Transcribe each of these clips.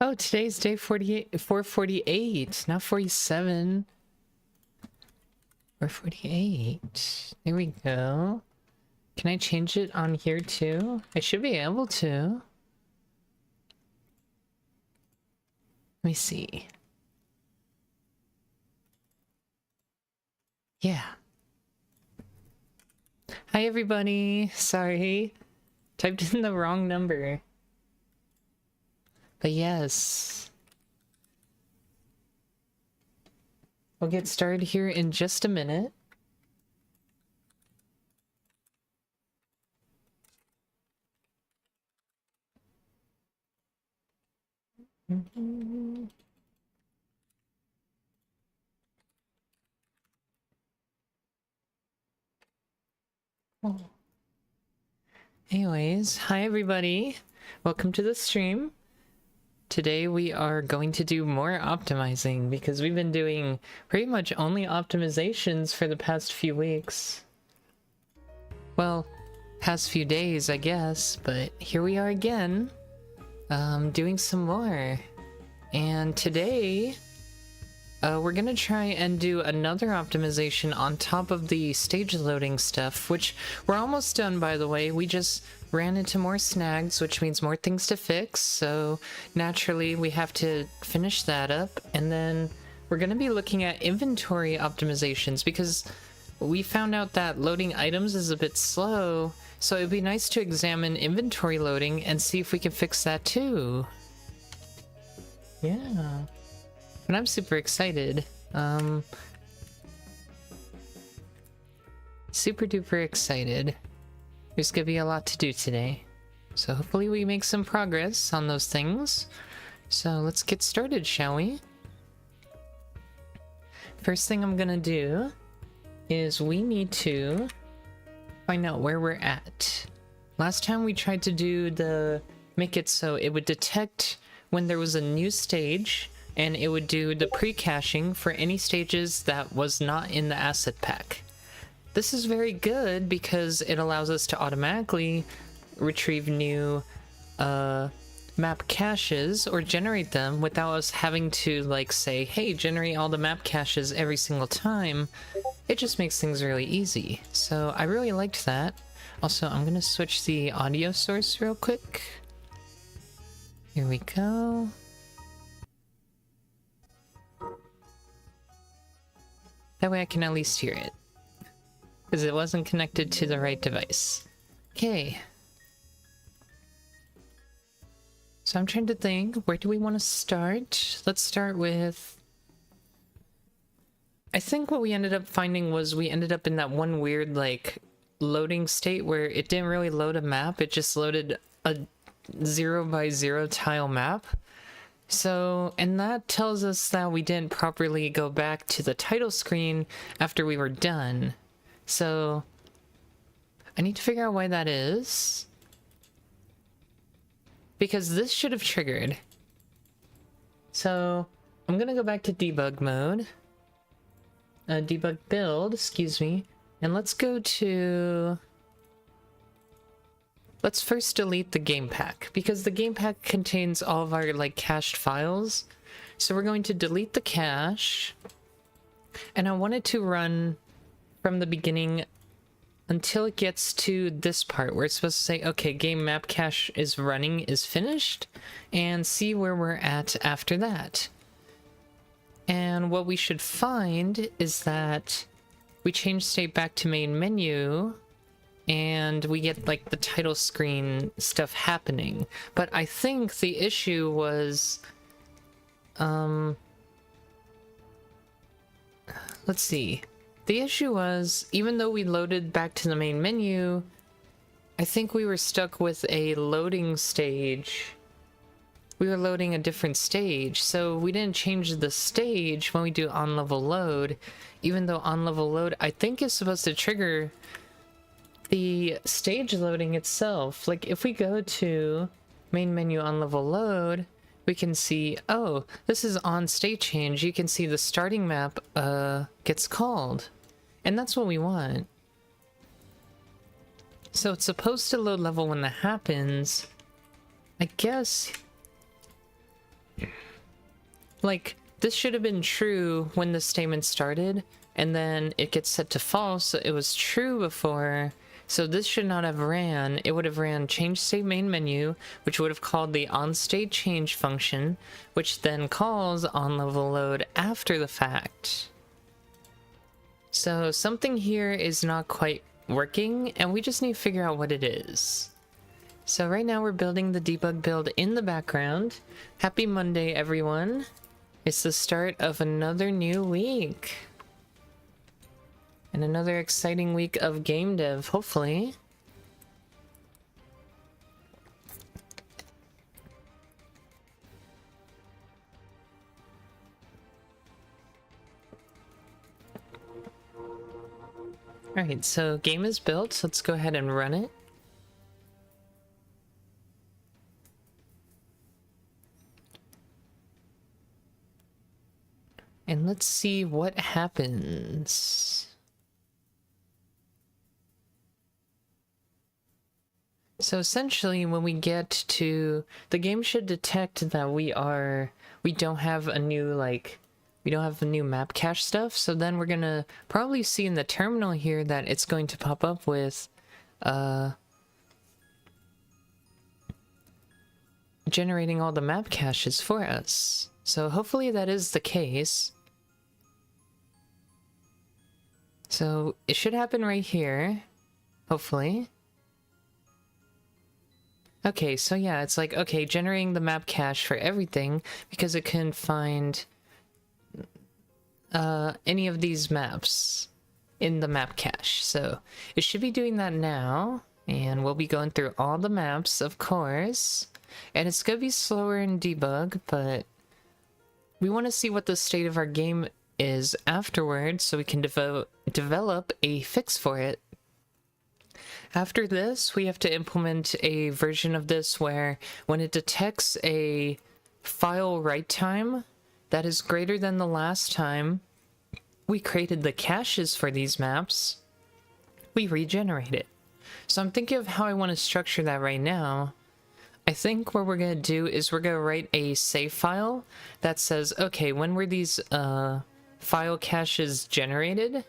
Oh, today's day 48, 448, not 47. 448. There we go. Can I change it on here too? I should be able to. Let me see. Yeah. Hi everybody. Sorry. Typed in the wrong number. But yes. We'll get started here in just a minute. Anyways, hi everybody. Welcome to the stream. Today we are going to do more optimizing because we've been doing pretty much only optimizations for the past few weeks. Well, past few days, I guess, but here we are again, doing some more. And today, we're gonna try and do another optimization on top of the stage loading stuff, which we're almost done, by the way. We just ran into more snags, which means more things to fix, so naturally we have to finish that up. And then we're gonna be looking at inventory optimizations because we found out that loading items is a bit slow, so it'd be nice to examine inventory loading and see if we can fix that too. Yeah. And I'm super excited. Super duper excited. There's gonna be a lot to do today. So hopefully we make some progress on those things. So let's get started, shall we? First thing I'm gonna do is we need to find out where we're at. Last time we tried to do make it so it would detect when there was a new stage, and it would do the pre-caching for any stages that was not in the asset pack. This is very good because it allows us to automatically retrieve new map caches or generate them without us having to like say, hey, generate all the map caches every single time. It just makes things really easy. So I really liked that. Also, I'm gonna switch the audio source real quick. Here we go. That way I can at least hear it, because it wasn't connected to the right device. Okay. So I'm trying to think, where do we want to start? Let's start with... I think what we ended up finding was we ended up in that one weird, like, loading state where it didn't really load a map, it just loaded a 0x0 tile map. So, and that tells us that we didn't properly go back to the title screen after we were done. So, I need to figure out why that is. Because this should have triggered. So, I'm gonna go back to debug mode. Debug build, excuse me. And let's go to... Let's first delete the game pack, because the game pack contains all of our like cached files. So we're going to delete the cache, and I want it to run from the beginning until it gets to this part where it's supposed to say, okay, game map cache is running, is finished, and see where we're at after that. And what we should find is that we change state back to main menu, and we get like the title screen stuff happening. But I think the issue was, let's see. The issue was, even though we loaded back to the main menu, I think we were stuck with a loading stage. We were loading a different stage, so we didn't change the stage when we do on-level load, even though on-level load, I think, is supposed to trigger the stage loading itself. Like if we go to main menu on level load, we can see, oh, this is on state change. You can see the starting map gets called, and that's what we want. So it's supposed to load level when that happens. I guess Like, this should have been true when the statement started, and then it gets set to false, so it was true before. So this should not have ran. It would have ran change state main menu, which would have called the onState change function, which then calls onLevel load after the fact. So something here is not quite working, and we just need to figure out what it is. So right now we're building the debug build in the background. Happy Monday, everyone. It's the start of another new week. And another exciting week of game dev, hopefully. Alright, so game is built, so let's go ahead and run it. And let's see what happens. So essentially, when we get to... the game should detect that we don't have a new, we don't have the new map cache stuff, so then we're gonna probably see in the terminal here that it's going to pop up with, generating all the map caches for us. So hopefully that is the case. So it should happen right here, hopefully. Okay, so yeah, it's like, okay, generating the map cache for everything because it can find any of these maps in the map cache. So it should be doing that now, and we'll be going through all the maps, of course. And it's gonna be slower in debug, but we want to see what the state of our game is afterwards so we can develop a fix for it. After this, we have to implement a version of this where when it detects a file write time that is greater than the last time we created the caches for these maps, we regenerate it. So I'm thinking of how I want to structure that right now. I think what we're going to do is we're going to write a save file that says, okay, when were these file caches generated?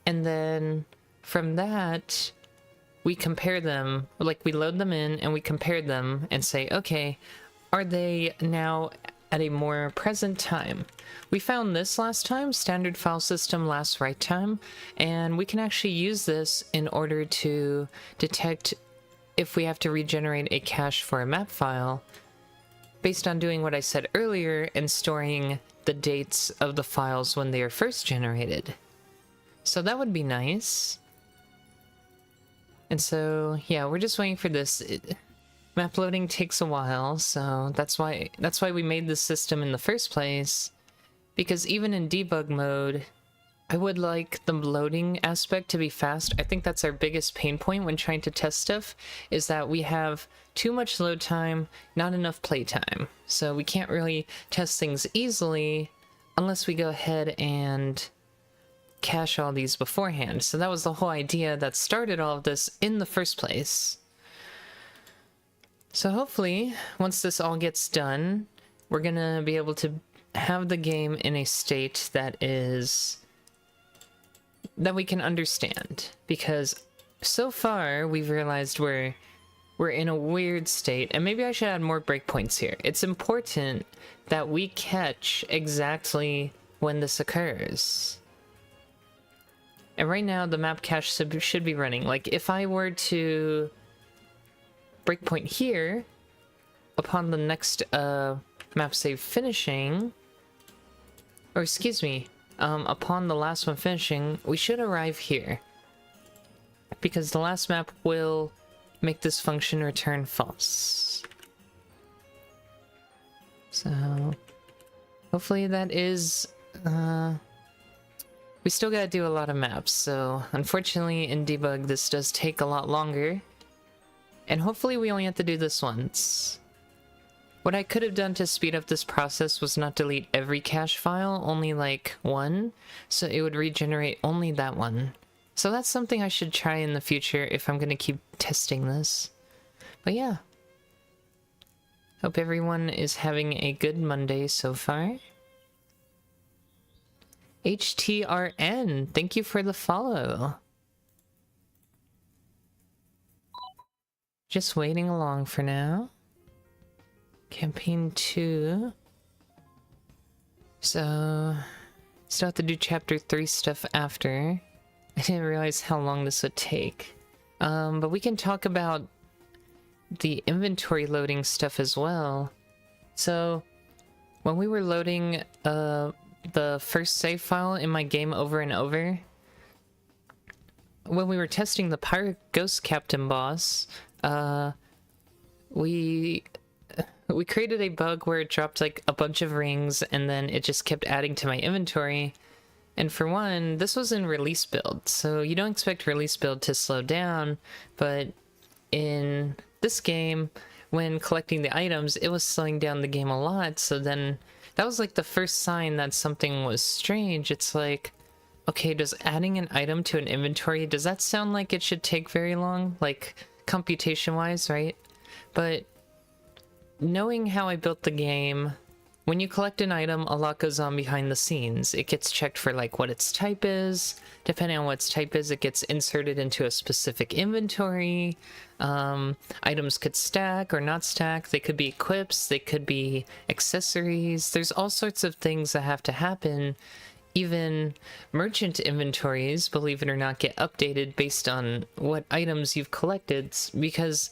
And then from that, we compare them, like we load them in and we compare them and say, okay, are they now at a more present time? We found this last time, standard file system last write time, and we can actually use this in order to detect if we have to regenerate a cache for a map file based on doing what I said earlier and storing the dates of the files when they are first generated. So that would be nice. And so, yeah, we're just waiting for this. Map loading takes a while, so that's why we made this system in the first place. Because even in debug mode, I would like the loading aspect to be fast. I think that's our biggest pain point when trying to test stuff, is that we have too much load time, not enough playtime. So we can't really test things easily unless we go ahead and cache all these beforehand. So that was the whole idea that started all of this in the first place. So hopefully, once this all gets done, we're gonna be able to have the game in a state that we can understand. Because so far, we've realized we're in a weird state, and maybe I should add more breakpoints here. It's important that we catch exactly when this occurs. And right now, the map cache should be running. Like, if I were to breakpoint here, upon the next map save finishing, or excuse me, upon the last one finishing, we should arrive here. Because the last map will make this function return false. So, hopefully that is... we still gotta do a lot of maps, so unfortunately in debug this does take a lot longer. And hopefully we only have to do this once. What I could have done to speed up this process was not delete every cache file, only like one, so it would regenerate only that one. So that's something I should try in the future if I'm gonna keep testing this. But yeah. Hope everyone is having a good Monday so far. HTRN, thank you for the follow. Just waiting along for now. Campaign 2. So, still have to do chapter 3 stuff after. I didn't realize how long this would take. But we can talk about the inventory loading stuff as well. So, when we were loading the first save file in my game over and over, when we were testing the Pirate Ghost Captain boss, we created a bug where it dropped like a bunch of rings and then it just kept adding to my inventory. And for one, this was in release build, so you don't expect release build to slow down, but in this game, when collecting the items, it was slowing down the game a lot. So then that was like the first sign that something was strange. It's like, okay, does adding an item to an inventory, does that sound like it should take very long? Like computation wise, right? But knowing how I built the game, when you collect an item, a lot goes on behind the scenes. It gets checked for like what its type is. Depending on what its type is, it gets inserted into a specific inventory. Items could stack or not stack. They could be equips, they could be accessories. There's all sorts of things that have to happen. Even merchant inventories, believe it or not, get updated based on what items you've collected, because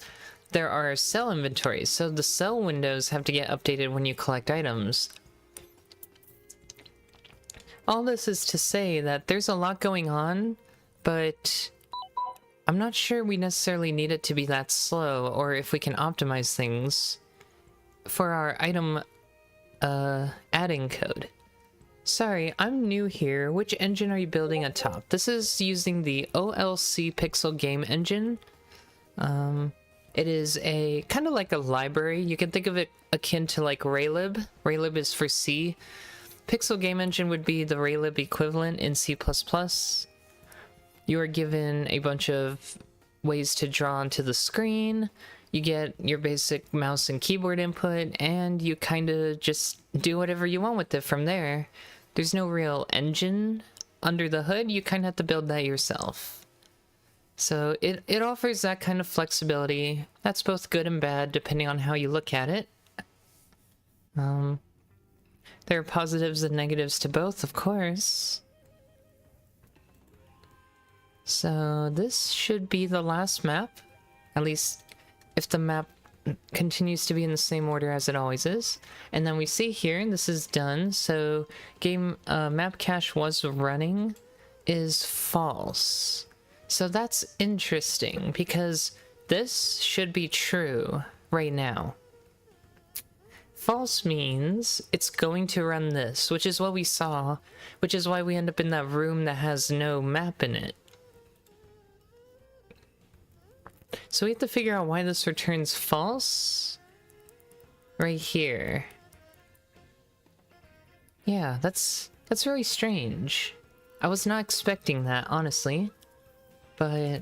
there are sell inventories, so the sell windows have to get updated when you collect items. All this is to say that there's a lot going on, but I'm not sure we necessarily need it to be that slow, or if we can optimize things for our item adding code. Sorry, I'm new here. Which engine are you building atop? This is using the OLC Pixel Game Engine. It is a kind of like a library. You can think of it akin to like Raylib. Raylib is for C. Pixel Game Engine would be the Raylib equivalent in C++. You are given a bunch of ways to draw onto the screen. You get your basic mouse and keyboard input, and you kind of just do whatever you want with it from there. There's no real engine under the hood. You kind of have to build that yourself. So it offers that kind of flexibility. That's both good and bad, depending on how you look at it. There are positives and negatives to both, of course. So this should be the last map. At least if the map continues to be in the same order as it always is. And then we see here, this is done. So game map cache was running is false. So that's interesting, because this should be true right now. False means it's going to run this, which is what we saw, which is why we end up in that room that has no map in it. So we have to figure out why this returns false. Right here. Yeah, that's really strange. I was not expecting that, honestly. But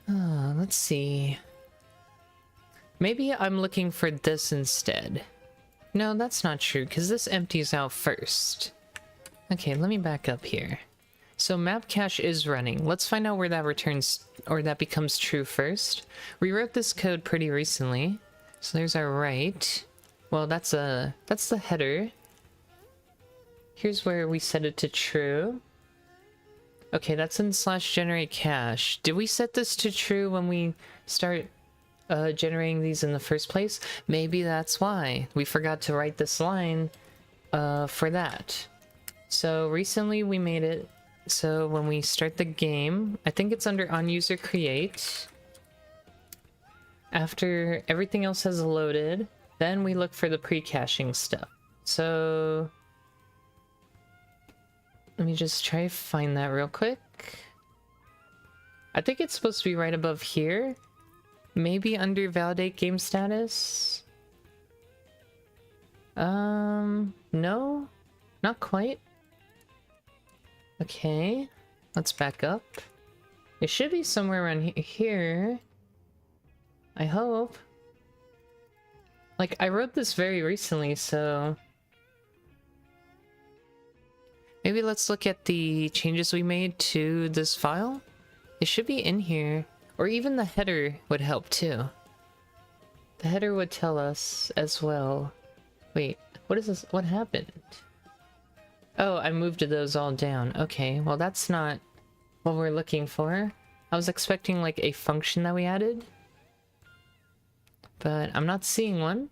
let's see. Maybe I'm looking for this instead. No, that's not true, because this empties out first. Okay, let me back up here. So map cache is running. Let's find out where that returns, or that becomes true first. We wrote this code pretty recently. So there's our right. Well, that's the header. Here's where we set it to true. Okay, that's in /generate cache. Did we set this to true when we start generating these in the first place? Maybe that's why. We forgot to write this line for that. So recently we made it so when we start the game, I think it's under onUser create. After everything else has loaded, then we look for the pre-caching stuff. So let me just try to find that real quick. I think it's supposed to be right above here. Maybe under validate game status. No, not quite. Okay, let's back up. It should be somewhere around here. I hope. Like, I wrote this very recently, so... maybe let's look at the changes we made to this file. It should be in here. Or even the header would help too. The header would tell us as well. Wait, what is this? What happened? Oh, I moved those all down. Okay, well that's not what we're looking for. I was expecting like a function that we added. But I'm not seeing one.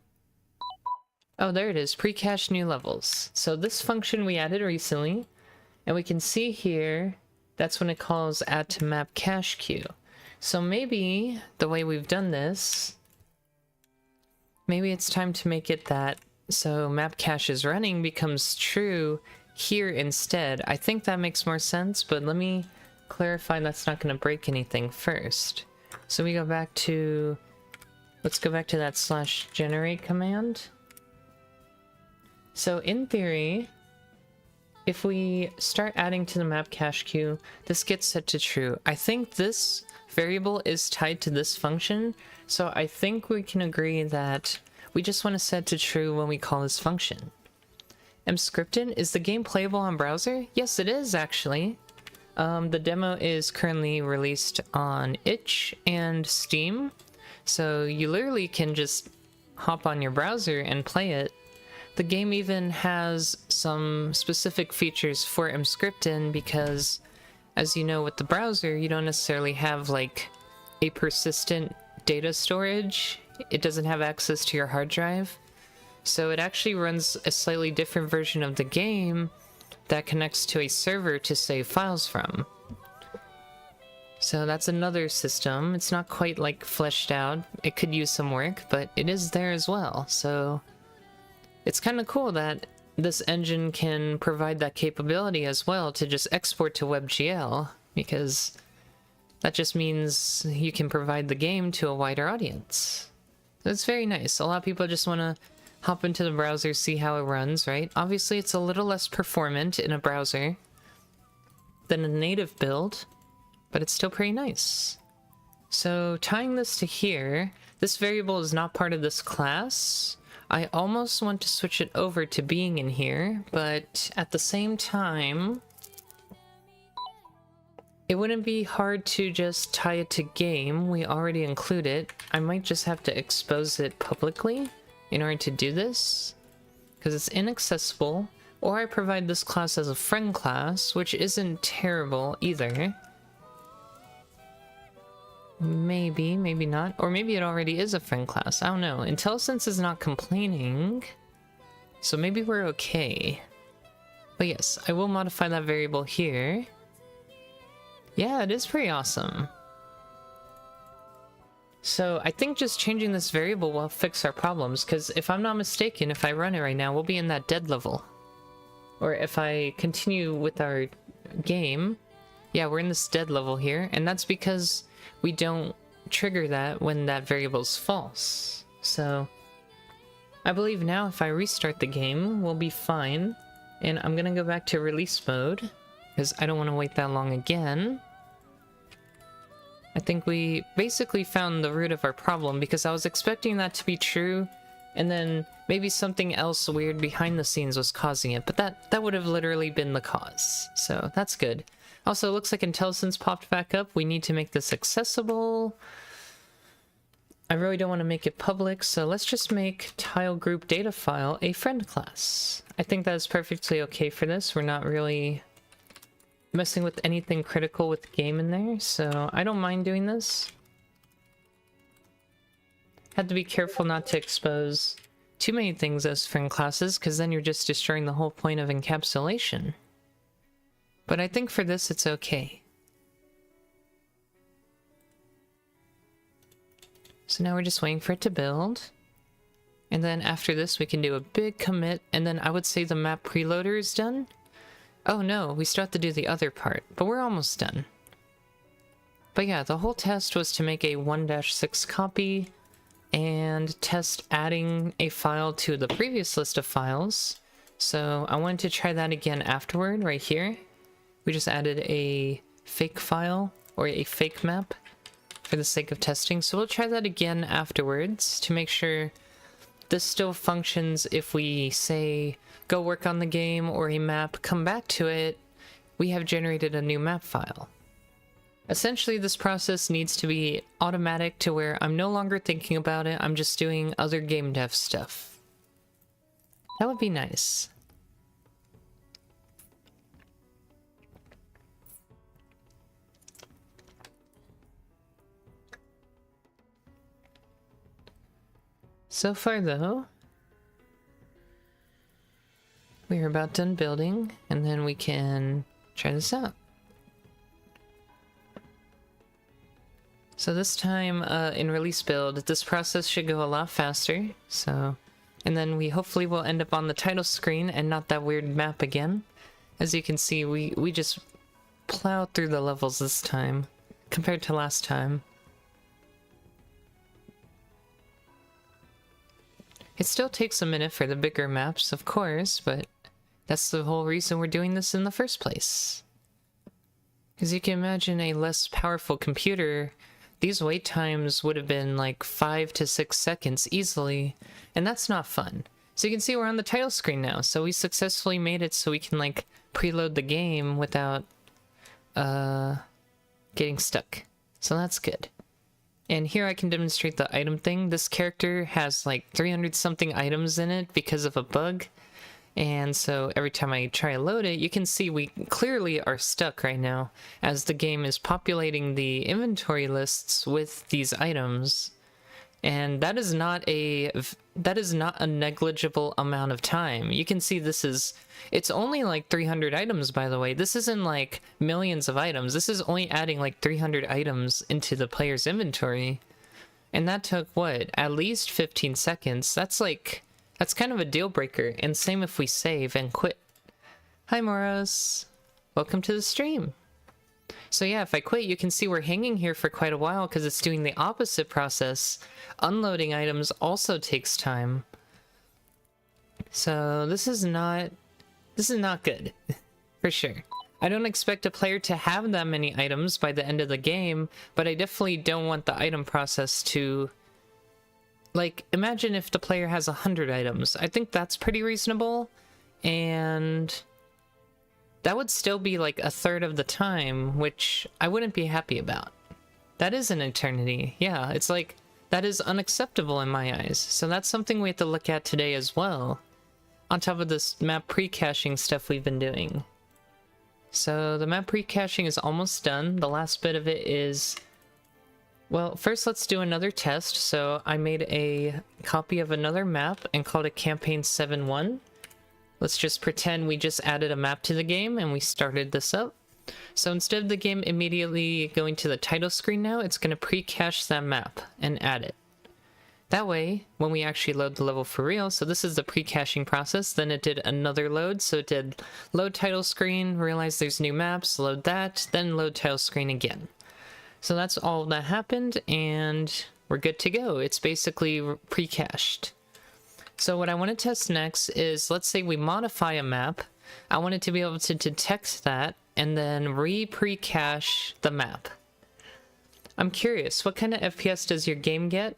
Oh, there it is. Pre-cache new levels. So this function we added recently. And we can see here, that's when it calls add to map cache queue. So maybe the way we've done this, maybe it's time to make it that so map cache is running becomes true here instead. I think that makes more sense, but let me clarify that's not going to break anything first. So we go back to, let's go back to that /generate command. So in theory, if we start adding to the map cache queue, this gets set to true. I think this variable is tied to this function, so I think we can agree that we just want to set to true when we call this function. Emscripten, is the game playable on browser? Yes, it is actually. The demo is currently released on itch and Steam, so you literally can just hop on your browser and play it. The game even has some specific features for Emscripten because, as you know, with the browser, you don't necessarily have like a persistent data storage. It doesn't have access to your hard drive. So it actually runs a slightly different version of the game that connects to a server to save files from. So that's another system. It's not quite like fleshed out. It could use some work, but it is there as well. So it's kind of cool that this engine can provide that capability as well to just export to WebGL, because that just means you can provide the game to a wider audience. That's very nice. A lot of people just want to hop into the browser, see how it runs, right? Obviously, it's a little less performant in a browser than a native build, but it's still pretty nice. So tying this to here, this variable is not part of this class. I almost want to switch it over to being in here, but at the same time, it wouldn't be hard to just tie it to game. We already include it. I might just have to expose it publicly in order to do this, because it's inaccessible, or I provide this class as a friend class, which isn't terrible either. Maybe, maybe not. Or maybe it already is a friend class. I don't know. IntelliSense is not complaining, so maybe we're okay. But yes, I will modify that variable here. Yeah, it is pretty awesome. So I think just changing this variable will fix our problems, because if I'm not mistaken, if I run it right now, we'll be in that dead level. Or if I continue with our game, yeah, we're in this dead level here, and that's because we don't trigger that when that variable is false. So I believe now if I restart the game, we'll be fine. And I'm gonna go back to release mode, because I don't want to wait that long again. I think we basically found the root of our problem, because I was expecting that to be true, and then maybe something else weird behind the scenes was causing it, but that would have literally been the cause. So that's good. Also, it looks like IntelliSense popped back up. We need to make this accessible. I really don't want to make it public, so let's just make tile group data file a friend class. I think that is perfectly okay for this. We're not really messing with anything critical with the game in there, so I don't mind doing this. Had to be careful not to expose too many things as friend classes, because then you're just destroying the whole point of encapsulation. But I think for this it's okay. So now we're just waiting for it to build. And then after this we can do a big commit, and then I would say the map preloader is done. Oh no, we still have to do the other part, but we're almost done. But yeah, the whole test was to make a 1-6 copy and test adding a file to the previous list of files. So I wanted to try that again afterward, right here. We just added a fake file, or a fake map, for the sake of testing. So we'll try that again afterwards to make sure this still functions if we say, go work on the game or a map, come back to it, we have generated a new map file. Essentially, this process needs to be automatic to where I'm no longer thinking about it, I'm just doing other game dev stuff. That would be nice. So far, though, we're about done building, and then we can try this out. So this time, in release build, this process should go a lot faster, so... And then we hopefully will end up on the title screen and not that weird map again. As you can see, we just plowed through the levels this time, compared to last time. It still takes a minute for the bigger maps, of course, but that's the whole reason we're doing this in the first place. Because you can imagine a less powerful computer, these wait times would have been like 5 to 6 seconds easily, and that's not fun. So you can see we're on the title screen now, so we successfully made it so we can like preload the game without getting stuck. So that's good. And here I can demonstrate the item thing. This character has like 300 something items in it because of a bug. And so every time I try to load it, you can see we clearly are stuck right now as the game is populating the inventory lists with these items. And that is not a negligible amount of time. You can see it's only like 300 items, by the way. This isn't like millions of items. This is only adding like 300 items into the player's inventory. And that took, what, at least 15 seconds. That's kind of a deal breaker. And same if we save and quit. Hi, Moros. Welcome to the stream. So yeah, if I quit, you can see we're hanging here for quite a while because it's doing the opposite process. Unloading items also takes time. So this is not good, for sure. I don't expect a player to have that many items by the end of the game, but I definitely don't want the item process to... Like, imagine if the player has 100 items. I think that's pretty reasonable, and... that would still be like a third of the time, which I wouldn't be happy about. That is an eternity. Yeah, it's like, that is unacceptable in my eyes. So that's something we have to look at today as well. On top of this map pre-caching stuff we've been doing. So the map pre-caching is almost done. The last bit of it is... Well, first let's do another test. So I made a copy of another map and called it Campaign 7.1. Let's just pretend we just added a map to the game and we started this up. So instead of the game immediately going to the title screen now, it's going to pre-cache that map and add it. That way, when we actually load the level for real, so this is the pre-caching process, then it did another load, so it did load title screen, realize there's new maps, load that, then load title screen again. So that's all that happened, and we're good to go. It's basically pre-cached. So what I want to test next is, let's say we modify a map. I want it to be able to detect that and then re-pre-cache the map. I'm curious, what kind of FPS does your game get?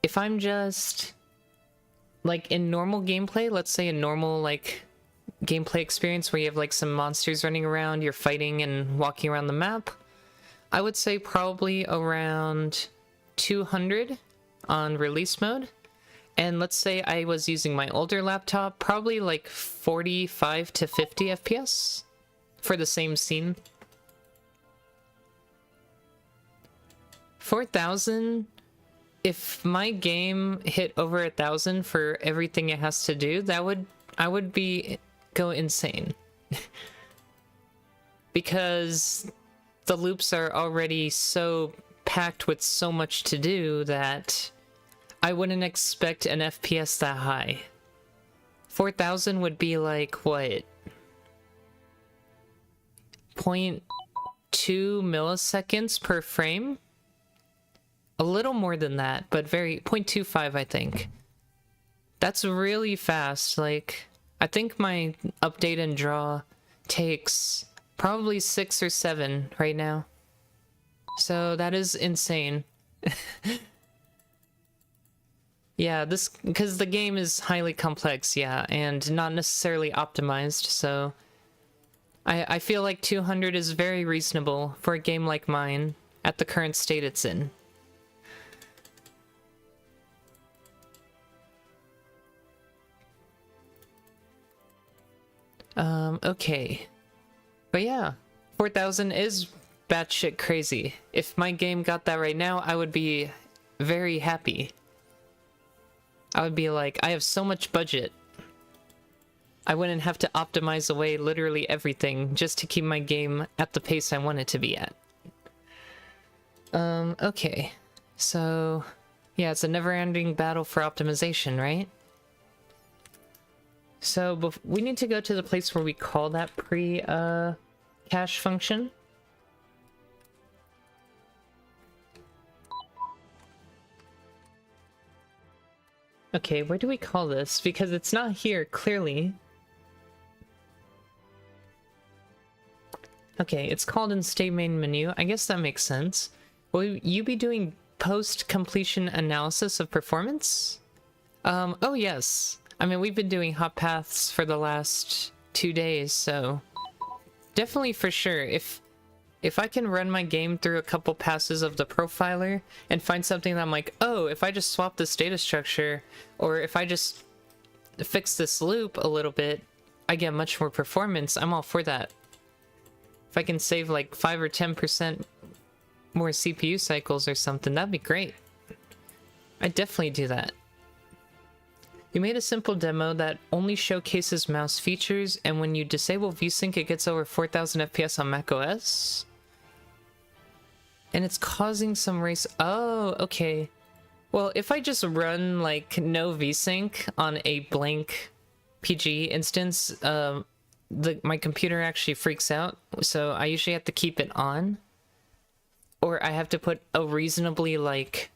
If I'm just, like, in normal gameplay, let's say a normal, like, gameplay experience where you have, like, some monsters running around, you're fighting and walking around the map, I would say probably around 200 on release mode. And let's say I was using my older laptop, probably like 45 to 50 FPS for the same scene. 4,000, if my game hit over 1,000 for everything it has to do, I would go insane. Because the loops are already so packed with so much to do that I wouldn't expect an FPS that high. 4,000 would be like, what? 0.2 milliseconds per frame? A little more than that, but 0.25 I think. That's really fast. Like, I think my update and draw takes probably 6 or 7 right now. So that is insane. Yeah, this because the game is highly complex, yeah, and not necessarily optimized, so I feel like 200 is very reasonable for a game like mine at the current state it's in. Okay. But yeah, 4,000 is batshit crazy. If my game got that right now, I would be very happy. I would be like, I have so much budget. I wouldn't have to optimize away literally everything just to keep my game at the pace I want it to be at. Okay. So, yeah, it's a never-ending battle for optimization, right? So, we need to go to the place where we call that cache function. Okay, where do we call this? Because it's not here, clearly. Okay, it's called in state main menu. I guess that makes sense. Will you be doing post-completion analysis of performance? Oh yes. I mean, we've been doing hot paths for the last 2 days, so definitely for sure. If I can run my game through a couple passes of the profiler and find something that I'm like, oh, if I just swap this data structure, or if I just fix this loop a little bit, I get much more performance, I'm all for that. If I can save like 5 or 10% more CPU cycles or something, that'd be great. I'd definitely do that. You made a simple demo that only showcases mouse features, and when you disable VSync, it gets over 4,000 FPS on macOS. And it's causing some race. Oh, okay. Well, if I just run like no VSync on a blank PG instance, my computer actually freaks out. So I usually have to keep it on, or I have to put a reasonably like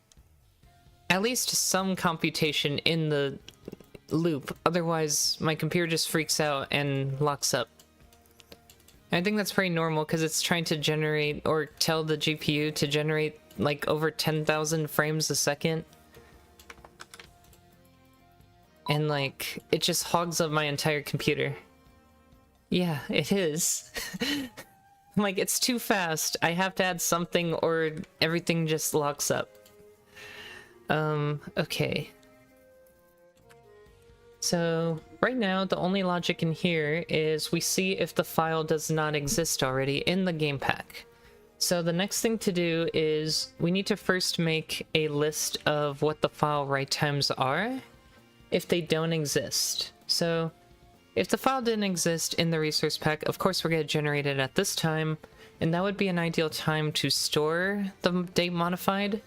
at least some computation in the loop. Otherwise, my computer just freaks out and locks up. I think that's pretty normal because it's trying to generate or tell the GPU to generate like over 10,000 frames a second. And like, it just hogs up my entire computer. Yeah, it is. Like, it's too fast. I have to add something or everything just locks up. Okay. So, right now, the only logic in here is we see if the file does not exist already in the game pack. So the next thing to do is we need to first make a list of what the file write times are if they don't exist. So if the file didn't exist in the resource pack, of course we're going to generate it at this time, and that would be an ideal time to store the date modified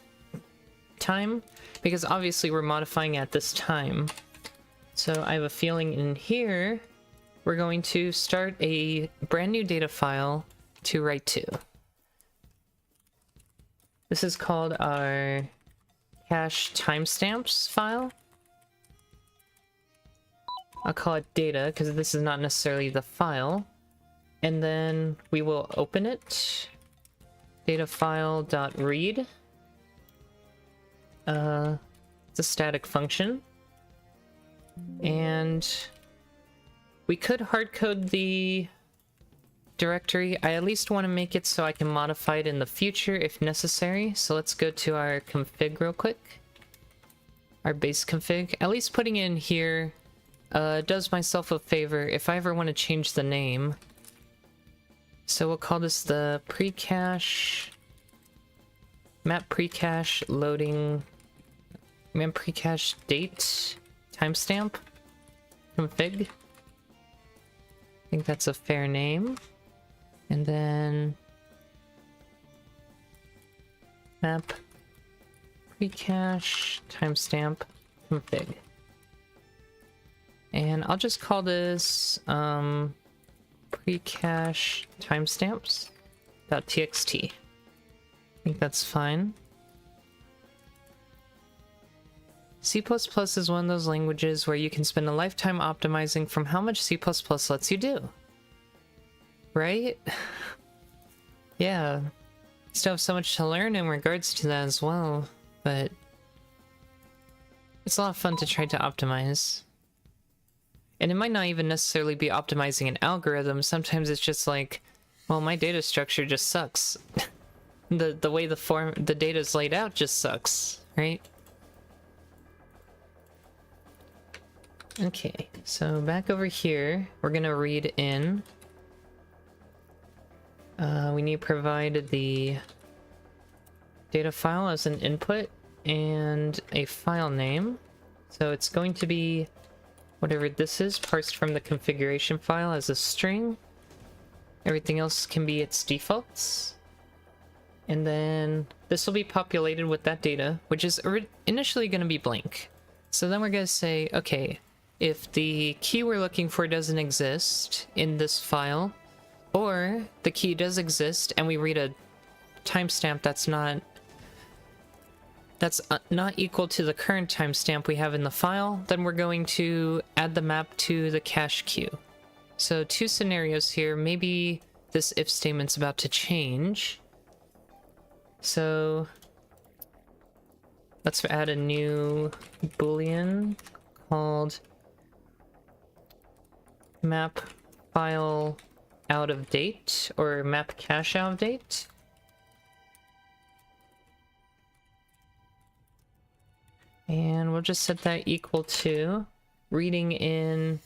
time, because obviously we're modifying at this time. So I have a feeling in here, we're going to start a brand new data file to write to. This is called our cache timestamps file. I'll call it data because this is not necessarily the file. And then we will open it. Data file.read. It's a static function. And we could hardcode the directory. I at least want to make it so I can modify it in the future if necessary. So let's go to our config real quick. Our base config. At least putting it in here does myself a favor if I ever want to change the name. So we'll call this the precache map precache loading map precache date timestamp config. I think that's a fair name. And then map precache timestamp config. And I'll just call this precache timestamps.txt. I think that's fine. C++ is one of those languages where you can spend a lifetime optimizing from how much C++ lets you do. Right? Yeah. Still have so much to learn in regards to that as well, but It's a lot of fun to try to optimize. And it might not even necessarily be optimizing an algorithm. Sometimes it's just like, well, my data structure just sucks. the way the data is laid out just sucks, right? Okay, so back over here, we're gonna read in. We need to provide the data file as an input and a file name. So it's going to be whatever this is, parsed from the configuration file as a string. Everything else can be its defaults. And then this will be populated with that data, which is initially going to be blank. So then we're going to say, okay, if the key we're looking for doesn't exist in this file, or the key does exist and we read a timestamp that's not equal to the current timestamp we have in the file, then we're going to add the map to the cache queue. So two scenarios here. Maybe this if statement's about to change. So let's add a new boolean called map file out of date, or map cache out of date. And we'll just set that equal to reading in.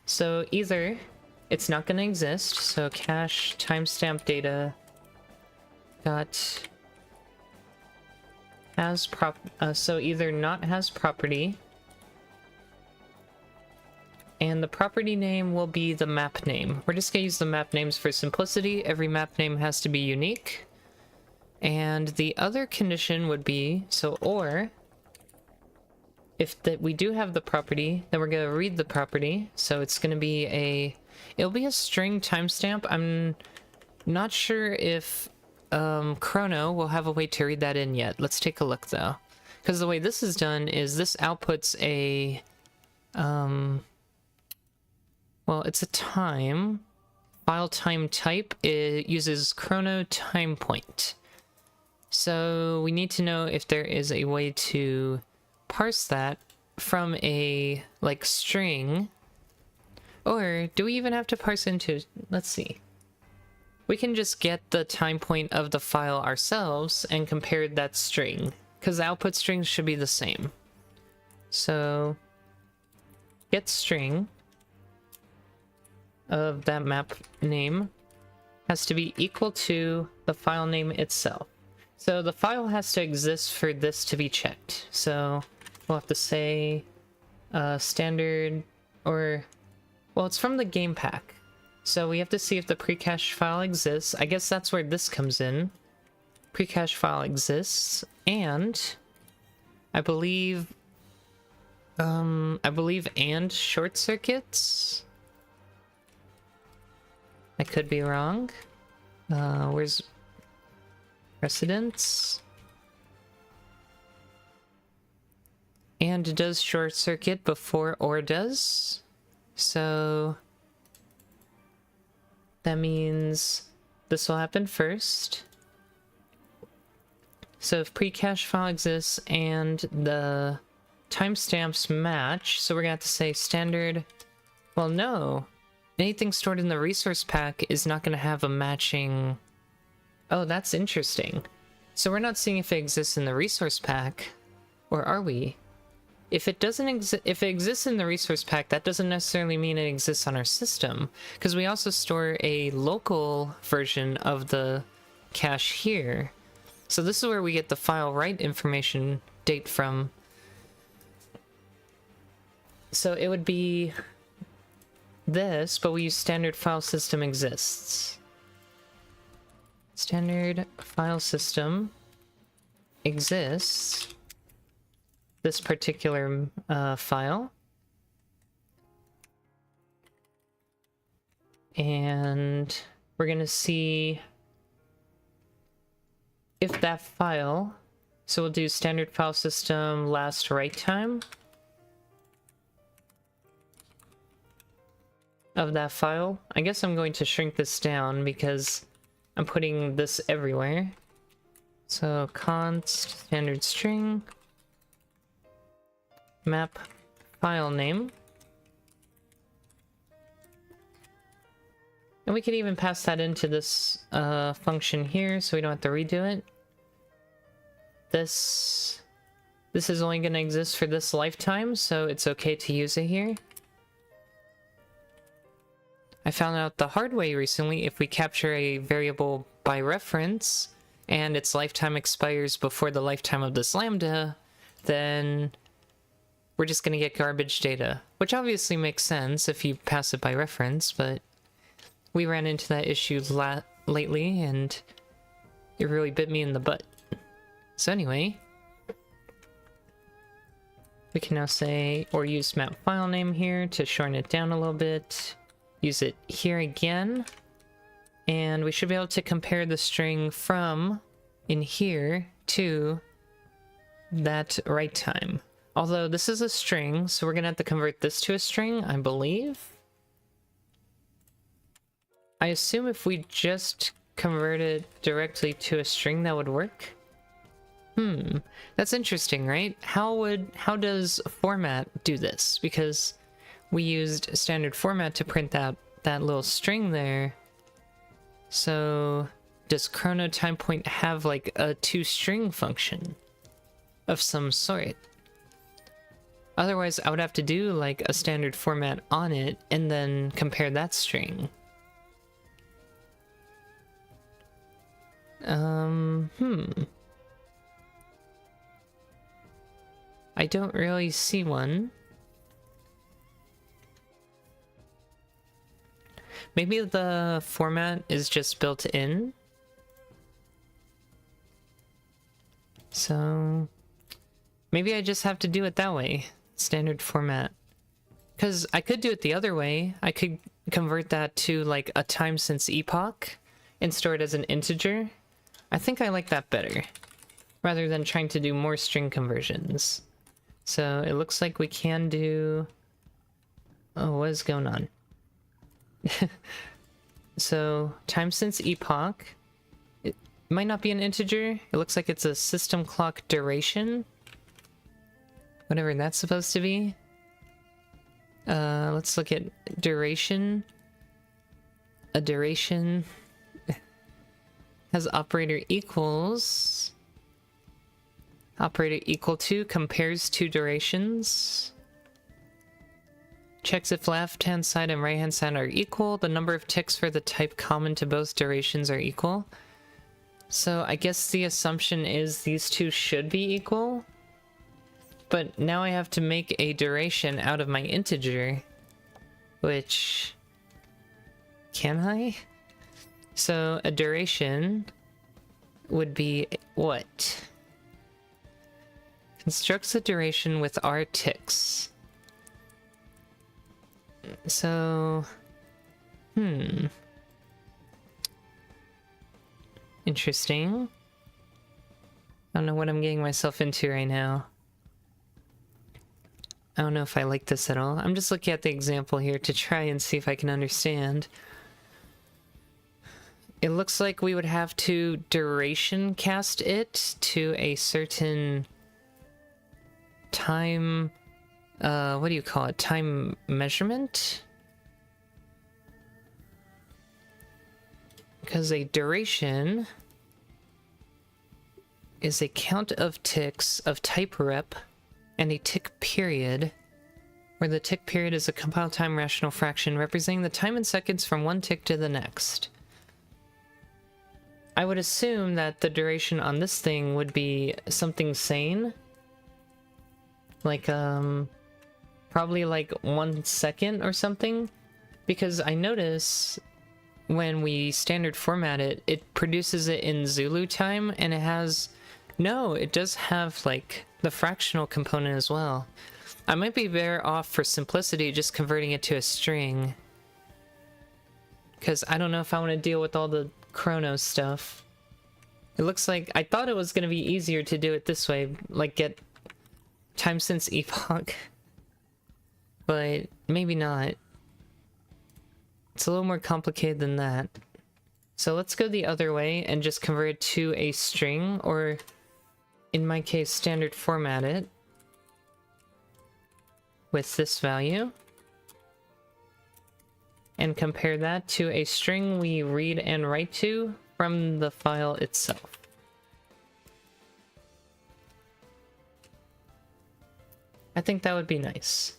So either it's not going to exist, so cache timestamp data dot has so either not has property, and the property name will be the map name. We're just going to use the map names for simplicity. Every map name has to be unique. And the other condition would be, so or if we do have the property, then we're going to read the property. So it's going to be it'll be a string timestamp. I'm not sure if Chrono will have a way to read that in yet. Let's take a look though. Because the way this is done is this outputs a, well, it's a time. File time type. It uses Chrono time point. So we need to know if there is a way to parse that from a like string, or do we even have to parse into, let's see, we can just get the time point of the file ourselves and compare that string, because the output strings should be the same. So get string of that map name has to be equal to the file name itself. So the file has to exist for this to be checked. So we'll have to say standard, or, well, it's from the game pack. So we have to see if the precache file exists. I guess that's where this comes in. Precache file exists, and I believe and short circuits. I could be wrong. Where's precedence? And does short circuit before or does. So that means this will happen first. So if precache file exists and the timestamps match, so we're gonna have to say standard. Well, no. Anything stored in the resource pack is not gonna have a matching. Oh, that's interesting. So we're not seeing if it exists in the resource pack, or are we? If it doesn't exist, if it exists in the resource pack, that doesn't necessarily mean it exists on our system, because we also store a local version of the cache here. So this is where we get the file write information date from. So it would be this, but we use standard file system exists. Standard file system exists this particular file, and we're gonna see if that file, so we'll do standard file system last write time of that file. I guess I'm going to shrink this down because I'm putting this everywhere. So const standard string map file name. And we could even pass that into this function here so we don't have to redo it. This is only going to exist for this lifetime, so it's okay to use it here. I found out the hard way recently, if we capture a variable by reference and its lifetime expires before the lifetime of this lambda, then we're just going to get garbage data, which obviously makes sense if you pass it by reference, but we ran into that issue lately and it really bit me in the butt. So anyway, we can now say, or use map file name here to shorten it down a little bit. Use it here again, and we should be able to compare the string from in here to that write time. Although this is a string, so we're gonna have to convert this to a string, I believe. I assume if we just convert it directly to a string, that would work. That's interesting, right? How does format do this? Because we used standard format to print that little string there. So does chrono time point have like a toString function of some sort? Otherwise, I would have to do like a standard format on it and then compare that string. I don't really see one. Maybe the format is just built in. So maybe I just have to do it that way, standard format. Because I could do it the other way. I could convert that to like a time since epoch and store it as an integer. I think I like that better, rather than trying to do more string conversions. So it looks like we can do... Oh, what is going on? So, time since epoch. It might not be an integer. It looks like it's a system clock duration. Whatever that's supposed to be. Let's look at duration. A duration has operator equals. Operator equal to compares two durations. Checks if left-hand side and right-hand side are equal. The number of ticks for the type common to both durations are equal. So I guess the assumption is these two should be equal. But now I have to make a duration out of my integer. Which... Can I? So a duration would be what? Constructs a duration with r ticks. So, interesting. I don't know what I'm getting myself into right now. I don't know if I like this at all. I'm just looking at the example here to try and see if I can understand. It looks like we would have to duration cast it to a certain time... what do you call it? Time measurement? Because a duration is a count of ticks of type rep and a tick period, where the tick period is a compiled time rational fraction representing the time in seconds from one tick to the next. I would assume that the duration on this thing would be something sane. Like, probably like 1 second or something, because I notice when we standard format it, it produces it in Zulu time, and it has... No, it does have like the fractional component as well. I might be better off for simplicity just converting it to a string, because I don't know if I want to deal with all the Chronos stuff. It looks like I thought it was going to be easier to do it this way, like get time since epoch. But maybe not. It's a little more complicated than that. So let's go the other way and just convert it to a string, or in my case, standard format it. with this value and compare that to a string we read and write to from the file itself. I think that would be nice.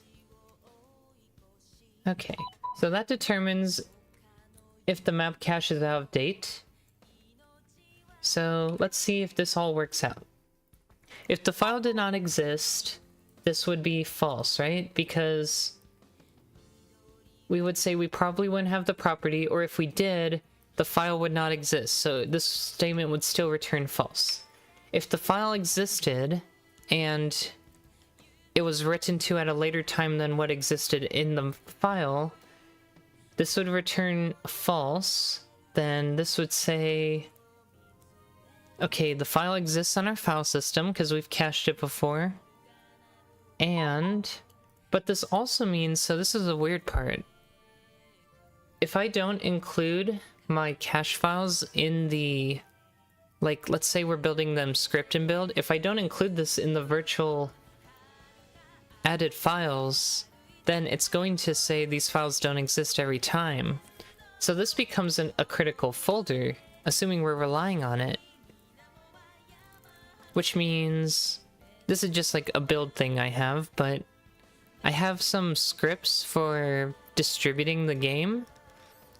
Okay, so that determines if the map cache is out of date. So let's see if this all works out. If the file did not exist, this would be false, right? Because we would say we probably wouldn't have the property, or if we did, the file would not exist. So this statement would still return false. If the file existed and it was written to at a later time than what existed in the file, this would return false. Then this would say, okay, the file exists on our file system because we've cached it before. But this also means, so this is a weird part. If I don't include my cache files in the, like, let's say we're building them script and build, if I don't include this in the virtual added files, then it's going to say these files don't exist every time. So this becomes a critical folder, assuming we're relying on it. Which means, this is just like a build thing I have, but I have some scripts for distributing the game,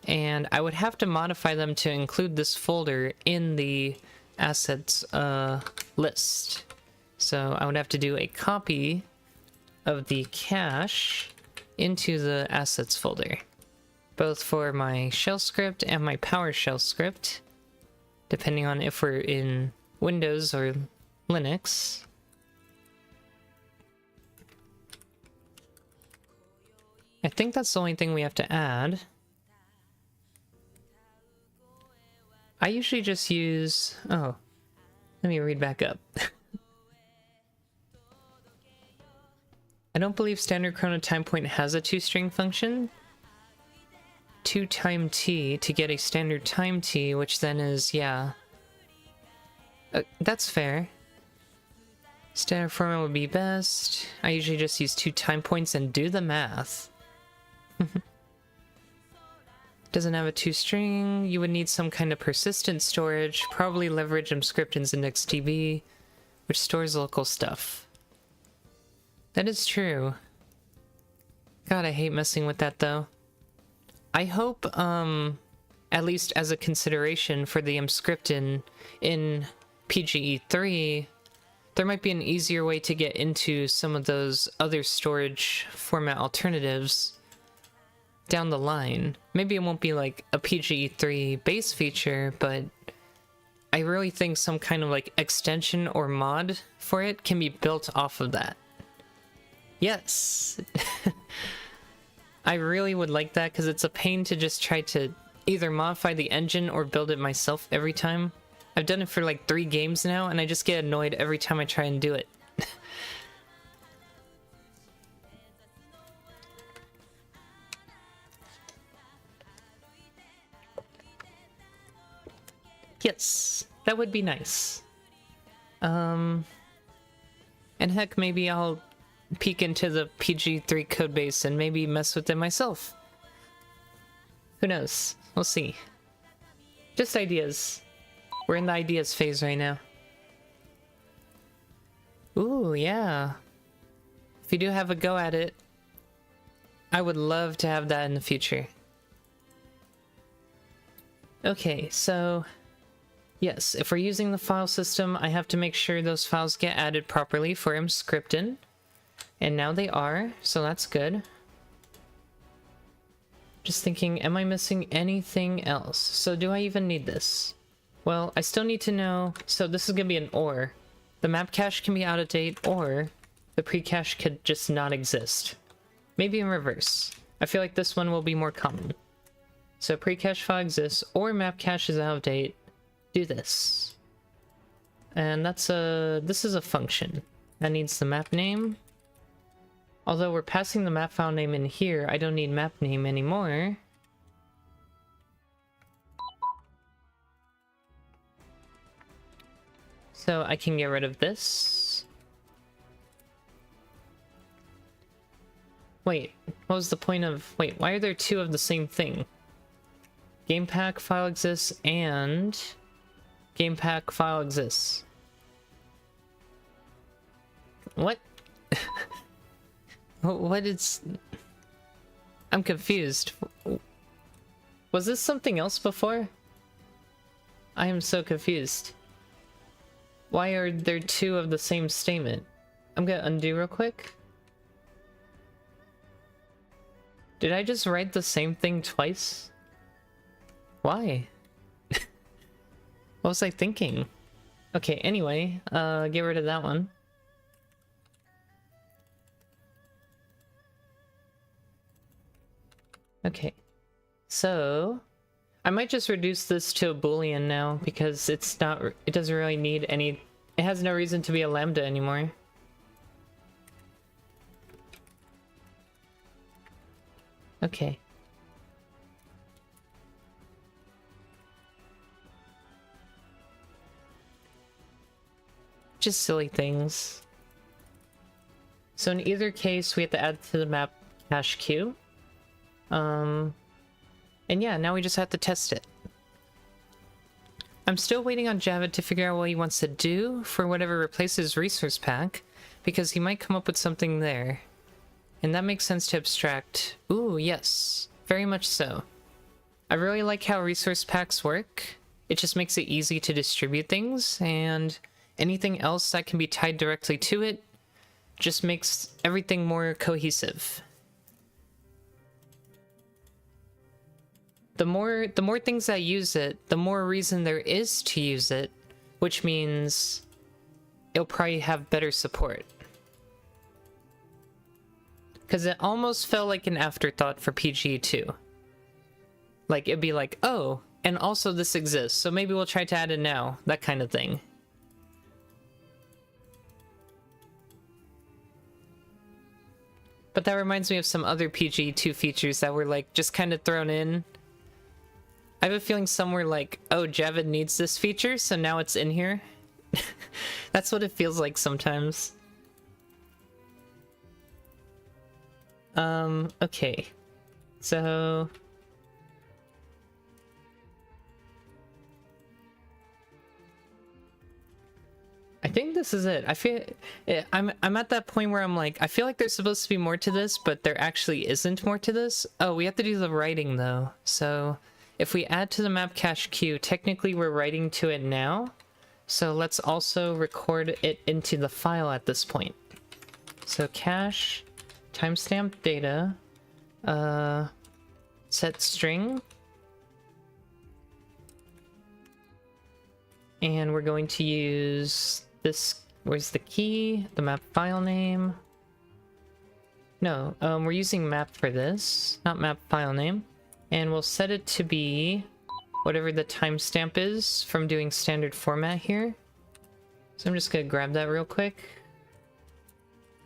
and I would have to modify them to include this folder in the assets list. So I would have to do a copy of the cache into the assets folder, both for my shell script and my PowerShell script, depending on if we're in Windows or Linux. I think that's the only thing we have to add. I usually just use... oh, let me read back up. I don't believe standard chrono time point has a toString function. ToTimeT to get a standard time t, which then is, yeah. That's fair. Standard format would be best. I usually just use 2 time points and do the math. Doesn't have a toString. You would need some kind of persistent storage, probably leverage mscript and IndexedDB, which stores local stuff. That is true. God, I hate messing with that though. I hope, at least as a consideration for the mscript in PGE3, there might be an easier way to get into some of those other storage format alternatives down the line. Maybe it won't be like a PGE3 base feature, but I really think some kind of like extension or mod for it can be built off of that. Yes! I really would like that because it's a pain to just try to either modify the engine or build it myself every time. I've done it for like 3 games now and I just get annoyed every time I try and do it. Yes, that would be nice. And heck, maybe I'll peek into the PG3 codebase and maybe mess with it myself. Who knows? We'll see. Just ideas. We're in the ideas phase right now. Ooh, yeah. If you do have a go at it, I would love to have that in the future. Okay, so... yes, if we're using the file system, I have to make sure those files get added properly for mscripten. And now they are, so that's good. Just thinking, am I missing anything else? So do I even need this? Well, I still need to know, so this is gonna be an or. The map cache can be out of date, or the pre-cache could just not exist. Maybe in reverse. I feel like this one will be more common. So pre-cache file exists, or map cache is out of date. Do this. And that's this is a function. That needs the map name. Although we're passing the map file name in here, I don't need map name anymore. So I can get rid of this. Wait, what was the point of... Wait, why are there two of the same thing? Game pack file exists and... Game pack file exists. What? What is... I'm confused. Was this something else before? I am so confused. Why are there two of the same statement? I'm gonna undo real quick. Did I just write the same thing twice? Why? What was I thinking? Okay, anyway, get rid of that one. Okay, so I might just reduce this to a boolean now because it's not, it doesn't really need any, it has no reason to be a lambda anymore. Okay. Just silly things. So in either case, we have to add to the map cache queue. And yeah, now we just have to test it. I'm still waiting on Javid to figure out what he wants to do for whatever replaces resource pack, because he might come up with something there. And that makes sense to abstract. Ooh, yes. Very much so. I really like how resource packs work. It just makes it easy to distribute things, and anything else that can be tied directly to it just makes everything more cohesive. The more things that use it, the more reason there is to use it, which means it'll probably have better support. Because it almost felt like an afterthought for PGE 2. Like, it'd be like, oh, and also this exists, so maybe we'll try to add it now. That kind of thing. But that reminds me of some other PGE 2 features that were, like, just kind of thrown in. I have a feeling somewhere like, oh, Javid needs this feature, so now it's in here. That's what it feels like sometimes. Okay. So... I think this is it. I feel... I'm at that point where I'm like, I feel like there's supposed to be more to this, but there actually isn't more to this. Oh, we have to do the writing, though. So... if we add to the map cache queue, technically we're writing to it now. So let's also record it into the file at this point. So cache, timestamp data, set string. And we're going to use this, where's the key? The map file name. No, we're using map for this, not map file name. And we'll set it to be whatever the timestamp is from doing standard format here. So I'm just gonna grab that real quick.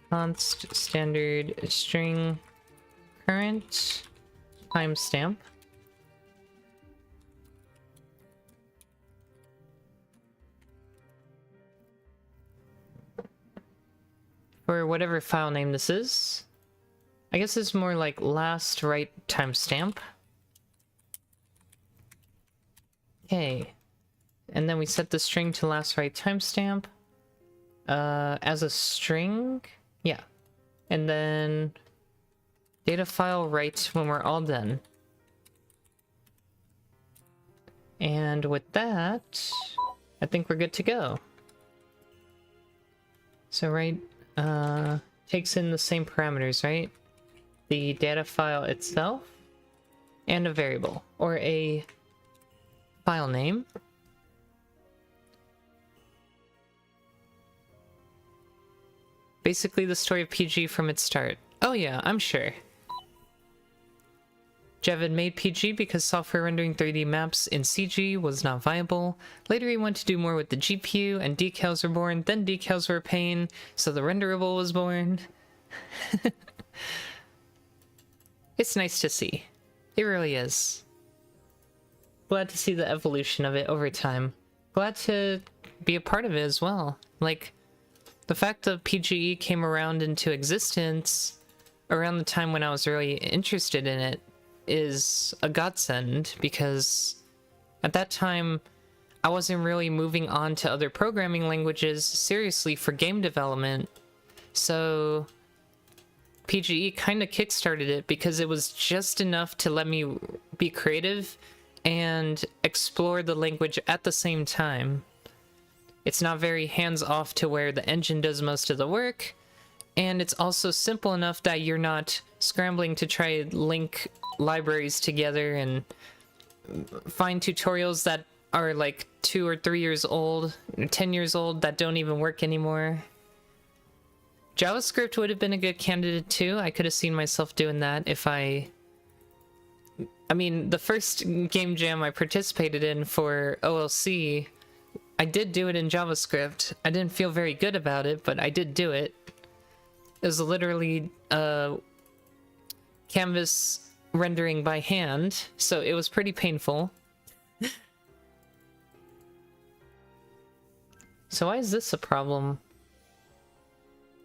Const standard string current timestamp. For whatever file name this is. I guess it's more like last write timestamp. Okay, and then we set the string to last write timestamp as a string, yeah, and then data file write when we're all done. And with that, I think we're good to go. So write takes in the same parameters, right? The data file itself and a variable or a file name. Basically the story of PG from its start. Oh yeah, I'm sure. Javid made PG because software rendering 3D maps in CG was not viable. Later he went to do more with the GPU and decals were born, then decals were a pain, so the renderable was born. It's nice to see. It really is. Glad to see the evolution of it over time. Glad to be a part of it as well. Like, the fact that PGE came around into existence around the time when I was really interested in it is a godsend, because at that time I wasn't really moving on to other programming languages seriously for game development. So PGE kind of kickstarted it because it was just enough to let me be creative and explore the language at the same time. It's not very hands-off to where the engine does most of the work, and it's also simple enough that you're not scrambling to try to link libraries together and find tutorials that are like 2 or 3 years old, 10 years old, that don't even work anymore. JavaScript would have been a good candidate too. I could have seen myself doing that if I mean, the first game jam I participated in for OLC, I did do it in JavaScript. I didn't feel very good about it, but I did do it. It was literally canvas rendering by hand, so it was pretty painful. So why is this a problem?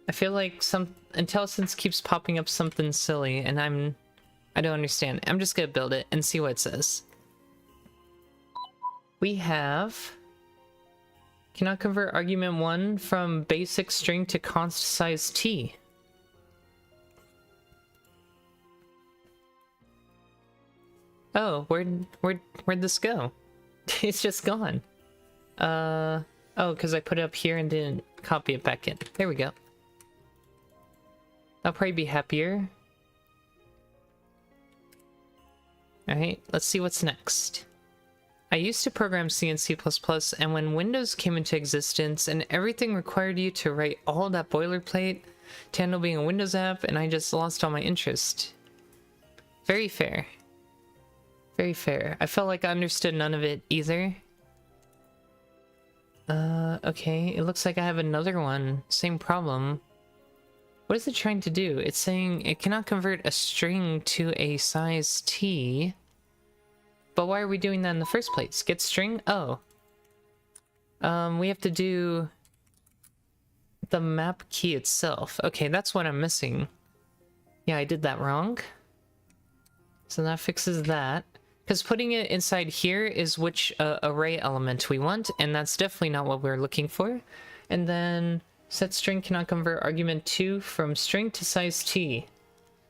I feel like some IntelliSense keeps popping up something silly, and I don't understand. I'm just gonna build it and see what it says. We have... Cannot convert argument 1 from basic string to const size t. Oh, where'd this go? It's just gone. Oh, because I put it up here and didn't copy it back in. There we go. I'll probably be happier. Alright, let's see what's next. I used to program C and C++, and when Windows came into existence and everything required you to write all that boilerplate to handle being a Windows app, and I just lost all my interest. Very fair. Very fair. I felt like I understood none of it either. Okay, it looks like I have another one. Same problem. What is it trying to do? It's saying it cannot convert a string to a size t. But why are we doing that in the first place? Get string? Oh. We have to do the map key itself. Okay, that's what I'm missing. Yeah, I did that wrong. So that fixes that. Because putting it inside here is which array element we want, and that's definitely not what we're looking for. And then set string cannot convert argument 2 from string to size t.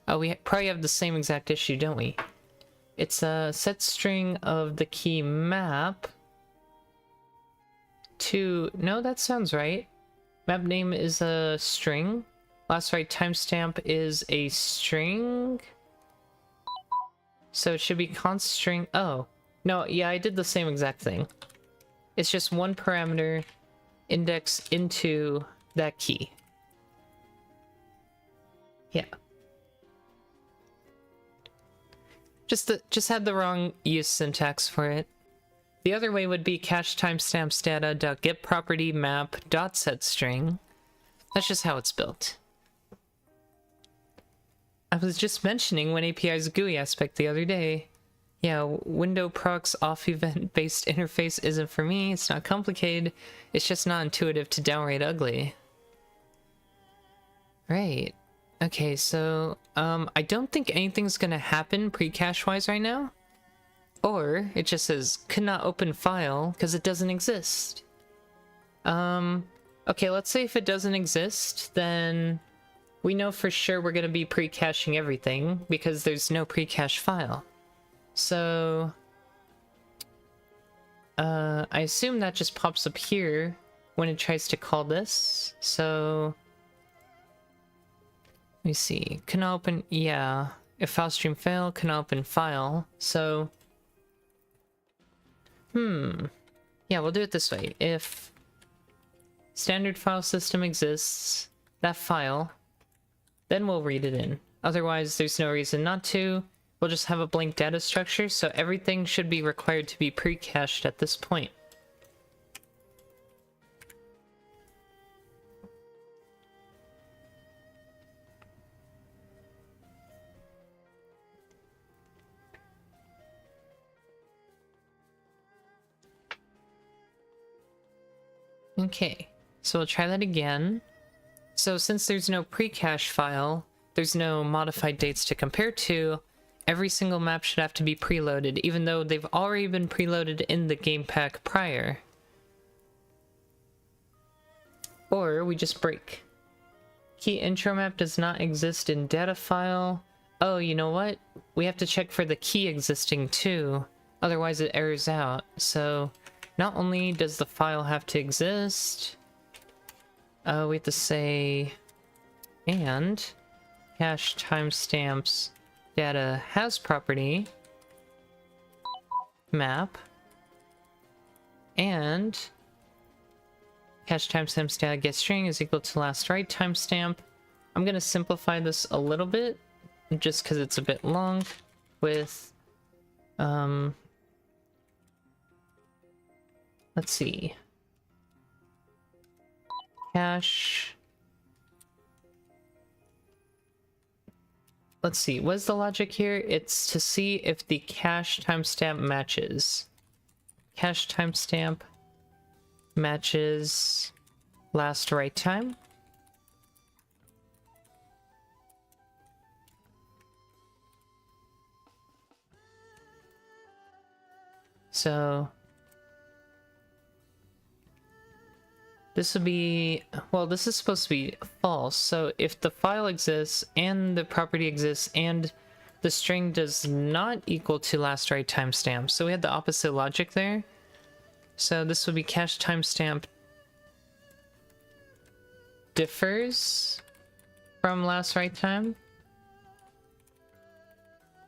Oh, we probably have the same exact issue, don't we? It's a set string of the key map to... No, that sounds right. Map name is a string. Last write timestamp is a string. So it should be const string... Oh. No, yeah, I did the same exact thing. It's just one parameter index into that key. Yeah. Just had the wrong use syntax for it. The other way would be cache timestamps data.get property map dot set string. That's just how it's built. I was just mentioning WinAPI's GUI aspect the other day. Yeah, window procs off event based interface isn't for me. It's not complicated. It's just not intuitive to downright ugly. Right. Okay, so I don't think anything's gonna happen pre-cache wise right now. Or it just says could not open file because it doesn't exist. Okay, let's say if it doesn't exist, then we know for sure we're gonna be pre-caching everything because there's no pre-cache file. So I assume that just pops up here when it tries to call this. So let me see. Cannot open, yeah. If file stream fail, cannot open file. So yeah, we'll do it this way. If standard file system exists, that file, then we'll read it in. Otherwise, there's no reason not to. We'll just have a blank data structure, so everything should be required to be pre-cached at this point. Okay, so we'll try that again. So since there's no pre-cache file, there's no modified dates to compare to, every single map should have to be preloaded, even though they've already been preloaded in the game pack prior. Or we just break. Key intro map does not exist in data file. Oh, you know what? We have to check for the key existing too, otherwise it errors out. So not only does the file have to exist, we have to say and cache timestamps data has property map and cache timestamps data get string is equal to last write timestamp. I'm gonna simplify this a little bit just because it's a bit long with let's see, cache, let's see, what's the logic here? It's to see if the cache timestamp matches. Cache timestamp matches last write time. So this would be, well, this is supposed to be false. So if the file exists and the property exists and the string does not equal to last write timestamp, so we had the opposite logic there. So this would be cache timestamp differs from last write time.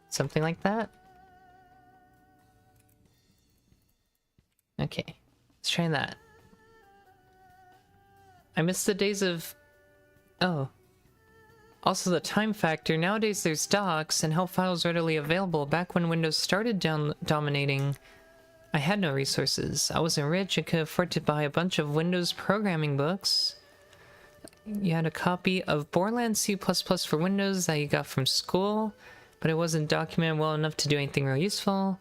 Something like that. Okay, let's try that. I miss the days of... Oh. Also the time factor. Nowadays there's docs and help files readily available. Back when Windows started dominating, I had no resources. I wasn't rich and could afford to buy a bunch of Windows programming books. You had a copy of Borland C++ for Windows that you got from school, but it wasn't documented well enough to do anything real useful.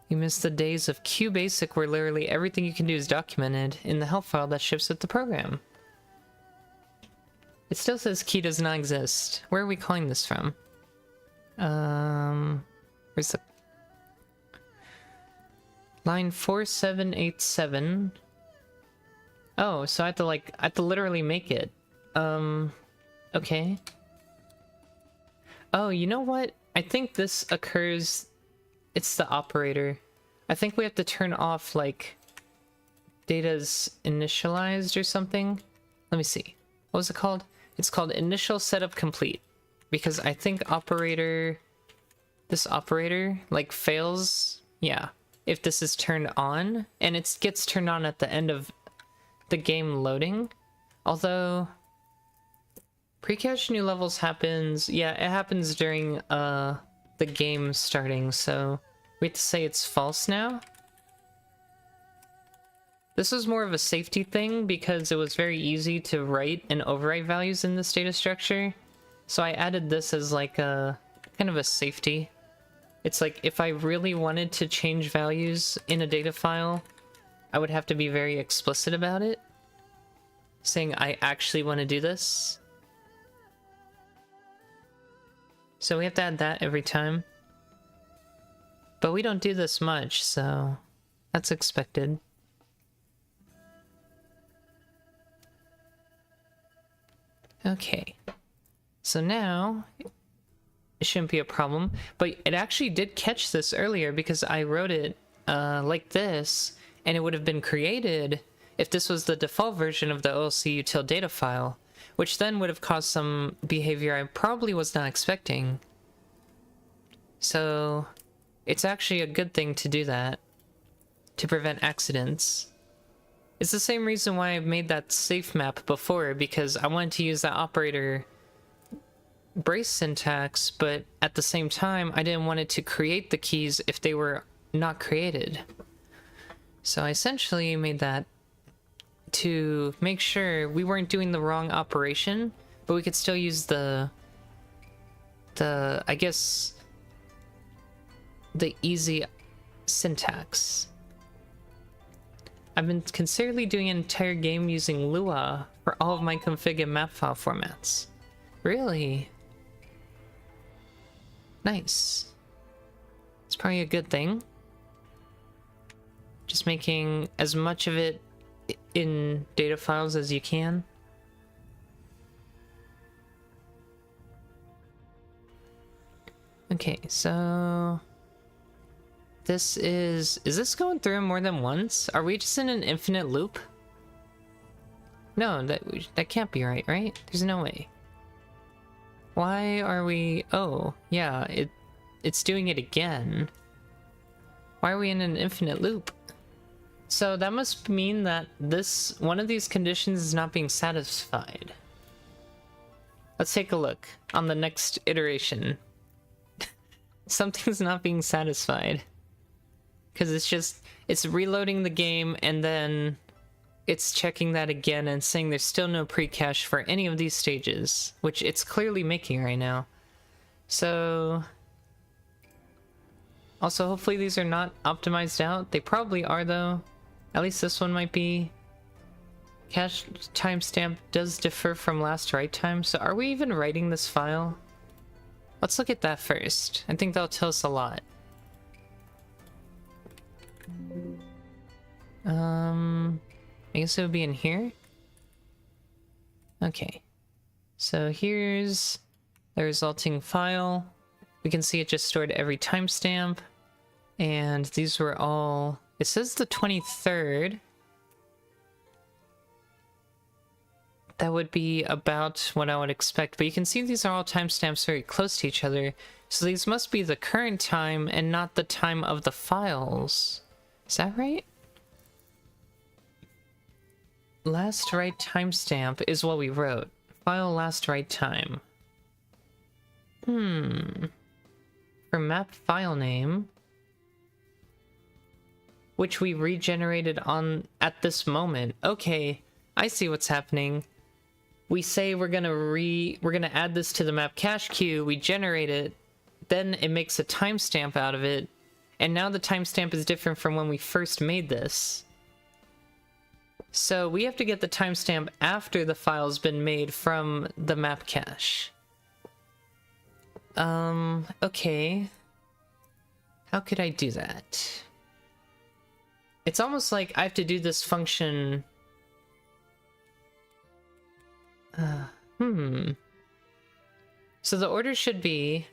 You miss the days of QBasic where literally everything you can do is documented in the help file that ships with the program. It still says key does not exist. Where are we calling this from? Where's the... Line 4787. Oh, so I have to literally make it. Okay. Oh, you know what? I think this occurs... It's the operator. I think we have to turn off, like, data's initialized or something. Let me see. What was it called? It's called initial setup complete. Because I think operator... This operator, like, fails. Yeah. If this is turned on. And it gets turned on at the end of the game loading. Although... Pre-cache new levels happens... Yeah, it happens during, the game starting, so we have to say it's false now. This was more of a safety thing because it was very easy to write and overwrite values in this data structure. So I added this as like a kind of a safety. It's like if I really wanted to change values in a data file, I would have to be very explicit about it, saying I actually want to do this. So we have to add that every time. But we don't do this much, so that's expected. Okay. So now, it shouldn't be a problem. But it actually did catch this earlier because I wrote it like this, and it would have been created if this was the default version of the OLC util data file. Which then would have caused some behavior I probably was not expecting. So, it's actually a good thing to do that. To prevent accidents. It's the same reason why I made that safe map before, because I wanted to use that operator brace syntax, but at the same time, I didn't want it to create the keys if they were not created. So I essentially made that to make sure we weren't doing the wrong operation, but we could still use the I guess, the easy syntax. I've been considerably doing an entire game using Lua for all of my config and map file formats. Really? Nice. It's probably a good thing. Just making as much of it in data files as you can. Okay, so this is this going through more than once? Are we just in an infinite loop? No, that can't be right, right? There's no way. Why are we... Oh, yeah, it's doing it again. Why are we in an infinite loop? So that must mean that one of these conditions is not being satisfied. Let's take a look on the next iteration. Something's not being satisfied. Because it's reloading the game and then it's checking that again and saying there's still no pre-cache for any of these stages, which it's clearly making right now. So... Also, hopefully these are not optimized out. They probably are, though. At least this one might be. Cache timestamp does differ from last write time, so are we even writing this file? Let's look at that first. I think that'll tell us a lot. I guess it would be in here? Okay. So here's the resulting file. We can see it just stored every timestamp. And these were all... It says the 23rd. That would be about what I would expect. But you can see these are all timestamps very close to each other. So these must be the current time and not the time of the files. Is that right? Last write timestamp is what we wrote. File last write time. For map file name, which we regenerated on at this moment. Okay, I see what's happening. We say we're gonna add this to the map cache queue, we generate it, then it makes a timestamp out of it, and now the timestamp is different from when we first made this. So we have to get the timestamp after the file's been made from the map cache. Okay. How could I do that? It's almost like I have to do this function... So the order should be...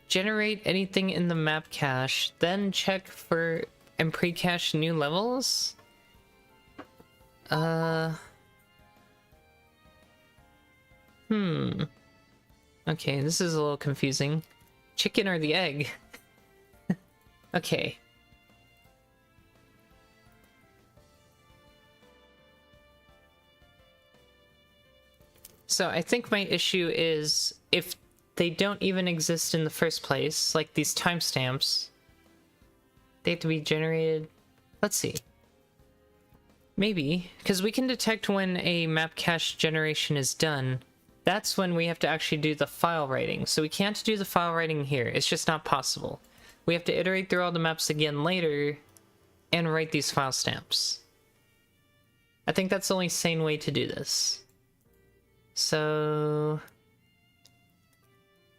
generate anything in the map cache, then check for and pre-cache new levels? Okay, this is a little confusing. Chicken or the egg? Okay. So I think my issue is if they don't even exist in the first place, like these timestamps, they have to be generated. Let's see. Maybe, because we can detect when a map cache generation is done. That's when we have to actually do the file writing. So we can't do the file writing here. It's just not possible. We have to iterate through all the maps again later and write these file stamps. I think that's the only sane way to do this. So...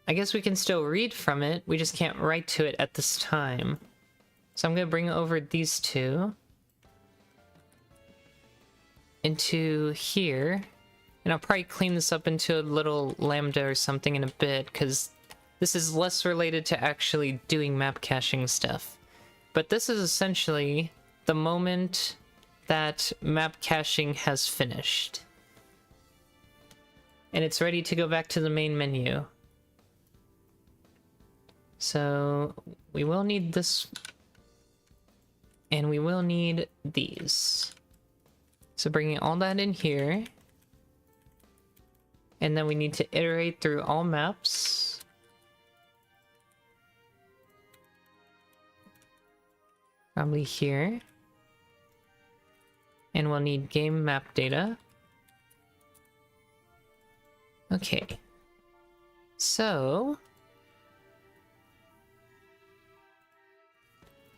I guess we can still read from it, we just can't write to it at this time. So I'm gonna bring over these two into here, and I'll probably clean this up into a little lambda or something in a bit, because this is less related to actually doing map caching stuff. But this is essentially the moment that map caching has finished. And it's ready to go back to the main menu. So we will need this, and we will need these. So bringing all that in here, and then we need to iterate through all maps. Probably here. And we'll need game map data. Okay. So...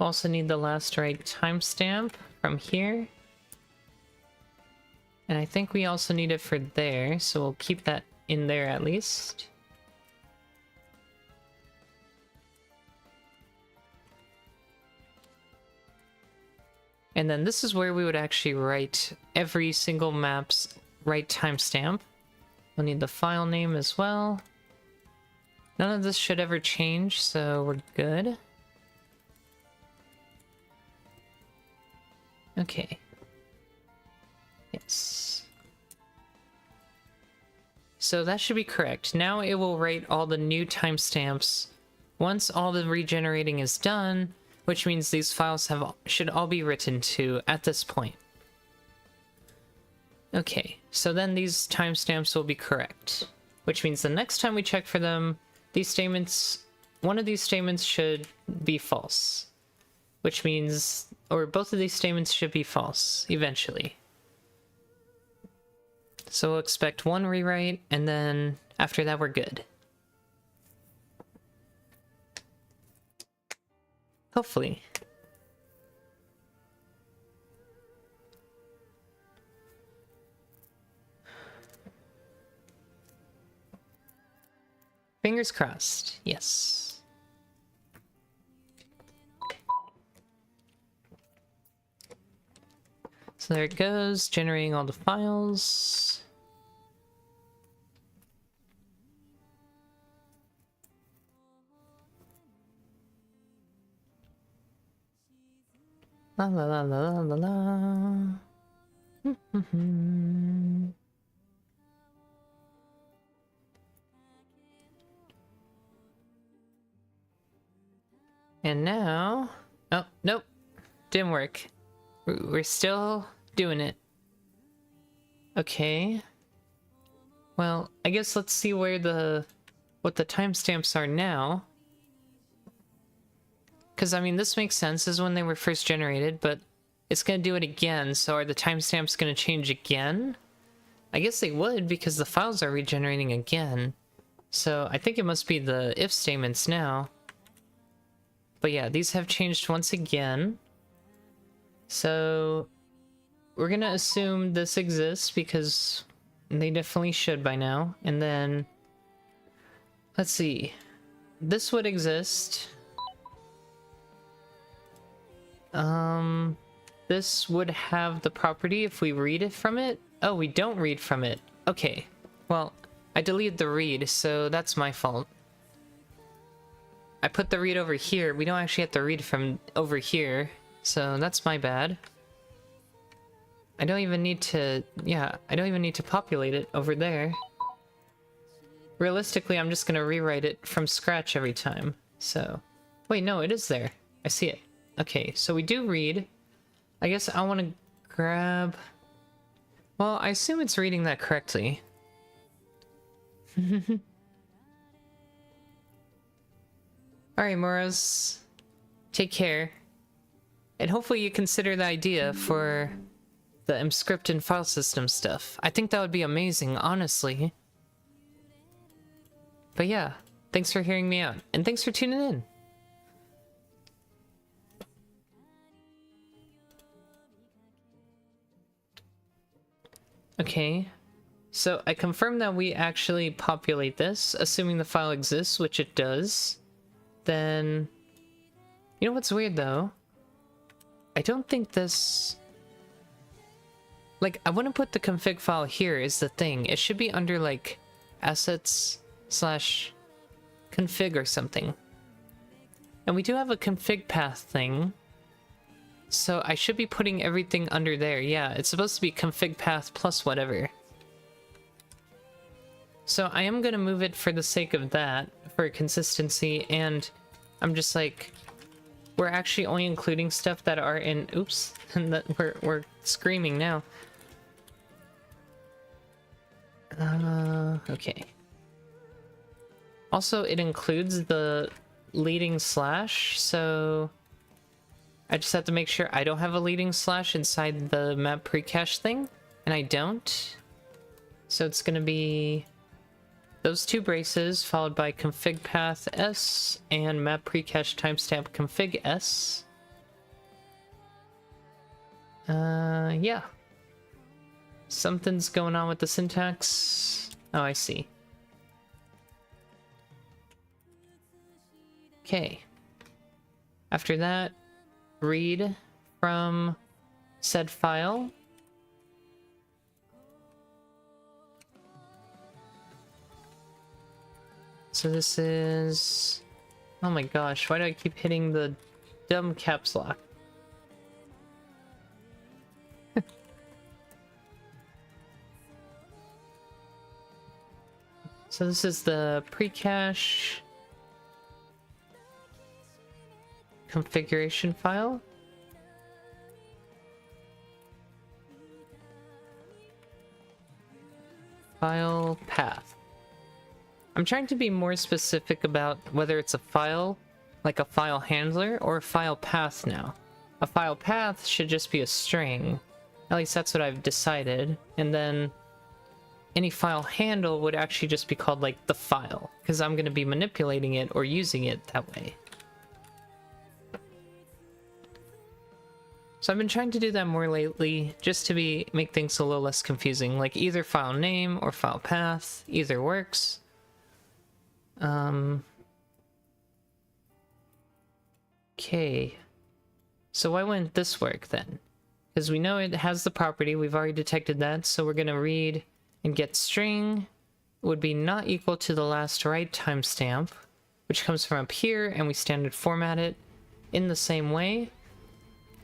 also need the last write timestamp from here. And I think we also need it for there, so we'll keep that in there at least. And then this is where we would actually write every single map's right timestamp. We'll need the file name as well. None of this should ever change, so we're good. Okay. Yes. So that should be correct. Now it will write all the new timestamps once all the regenerating is done, which means these files should all be written to at this point. Okay, so then these timestamps will be correct, which means the next time we check for them, these statements, one of these statements should be false, which means, or both of these statements should be false eventually. So we'll expect one rewrite, and then after that we're good. Hopefully. Fingers crossed, yes. So there it goes, generating all the files. La la la la la la. And now... Oh, nope. Didn't work. We're still doing it. Okay. Well, I guess let's see where what the timestamps are now. Because, I mean, this makes sense as when they were first generated, but it's going to do it again, so are the timestamps going to change again? I guess they would, because the files are regenerating again. So I think it must be the if statements now. But yeah, these have changed once again. So we're going to assume this exists, because they definitely should by now. And then, let's see. This would exist. This would have the property if we read it from it. Oh, we don't read from it. Okay. Well, I deleted the read, so that's my fault. I put the read over here. We don't actually have to read from over here, so that's my bad. I don't even need to... Yeah, I don't even need to populate it over there. Realistically, I'm just gonna rewrite it from scratch every time, so... Wait, no, it is there. I see it. Okay, so we do read. I guess I want to grab... Well, I assume it's reading that correctly. Alright, Moros. Take care. And hopefully you consider the idea for the Emscript and file system stuff. I think that would be amazing, honestly. But yeah, thanks for hearing me out, and thanks for tuning in. Okay, so I confirm that we actually populate this, assuming the file exists, which it does. Then, you know what's weird though? I don't think this... Like, I wouldn't put the config file here is the thing. It should be under like assets/config or something. And we do have a config path thing. So I should be putting everything under there. Yeah, it's supposed to be config path plus whatever. So I am going to move it for the sake of that, for consistency, and I'm just like, we're actually only including stuff that are in, oops, and that we're screaming now. Okay. Also, it includes the leading slash, so I just have to make sure I don't have a leading slash inside the map precache thing, and I don't. So it's gonna be those two braces followed by config path s and map precache timestamp config s. Yeah. Something's going on with the syntax. Oh, I see. Okay. After that, read from said file. So this is... Oh my gosh, why do I keep hitting the dumb caps lock? So this is the pre-cache configuration file. File path. I'm trying to be more specific about whether it's a file, like a file handler, or a file path now. A file path should just be a string. At least that's what I've decided. And then any file handle would actually just be called like the file, because I'm going to be manipulating it or using it that way. So I've been trying to do that more lately, just to make things a little less confusing. Like either file name or file path, either works. Okay. So why wouldn't this work then? Because we know it has the property, we've already detected that, so we're gonna read and get string would be not equal to the last write timestamp, which comes from up here, and we standard format it in the same way.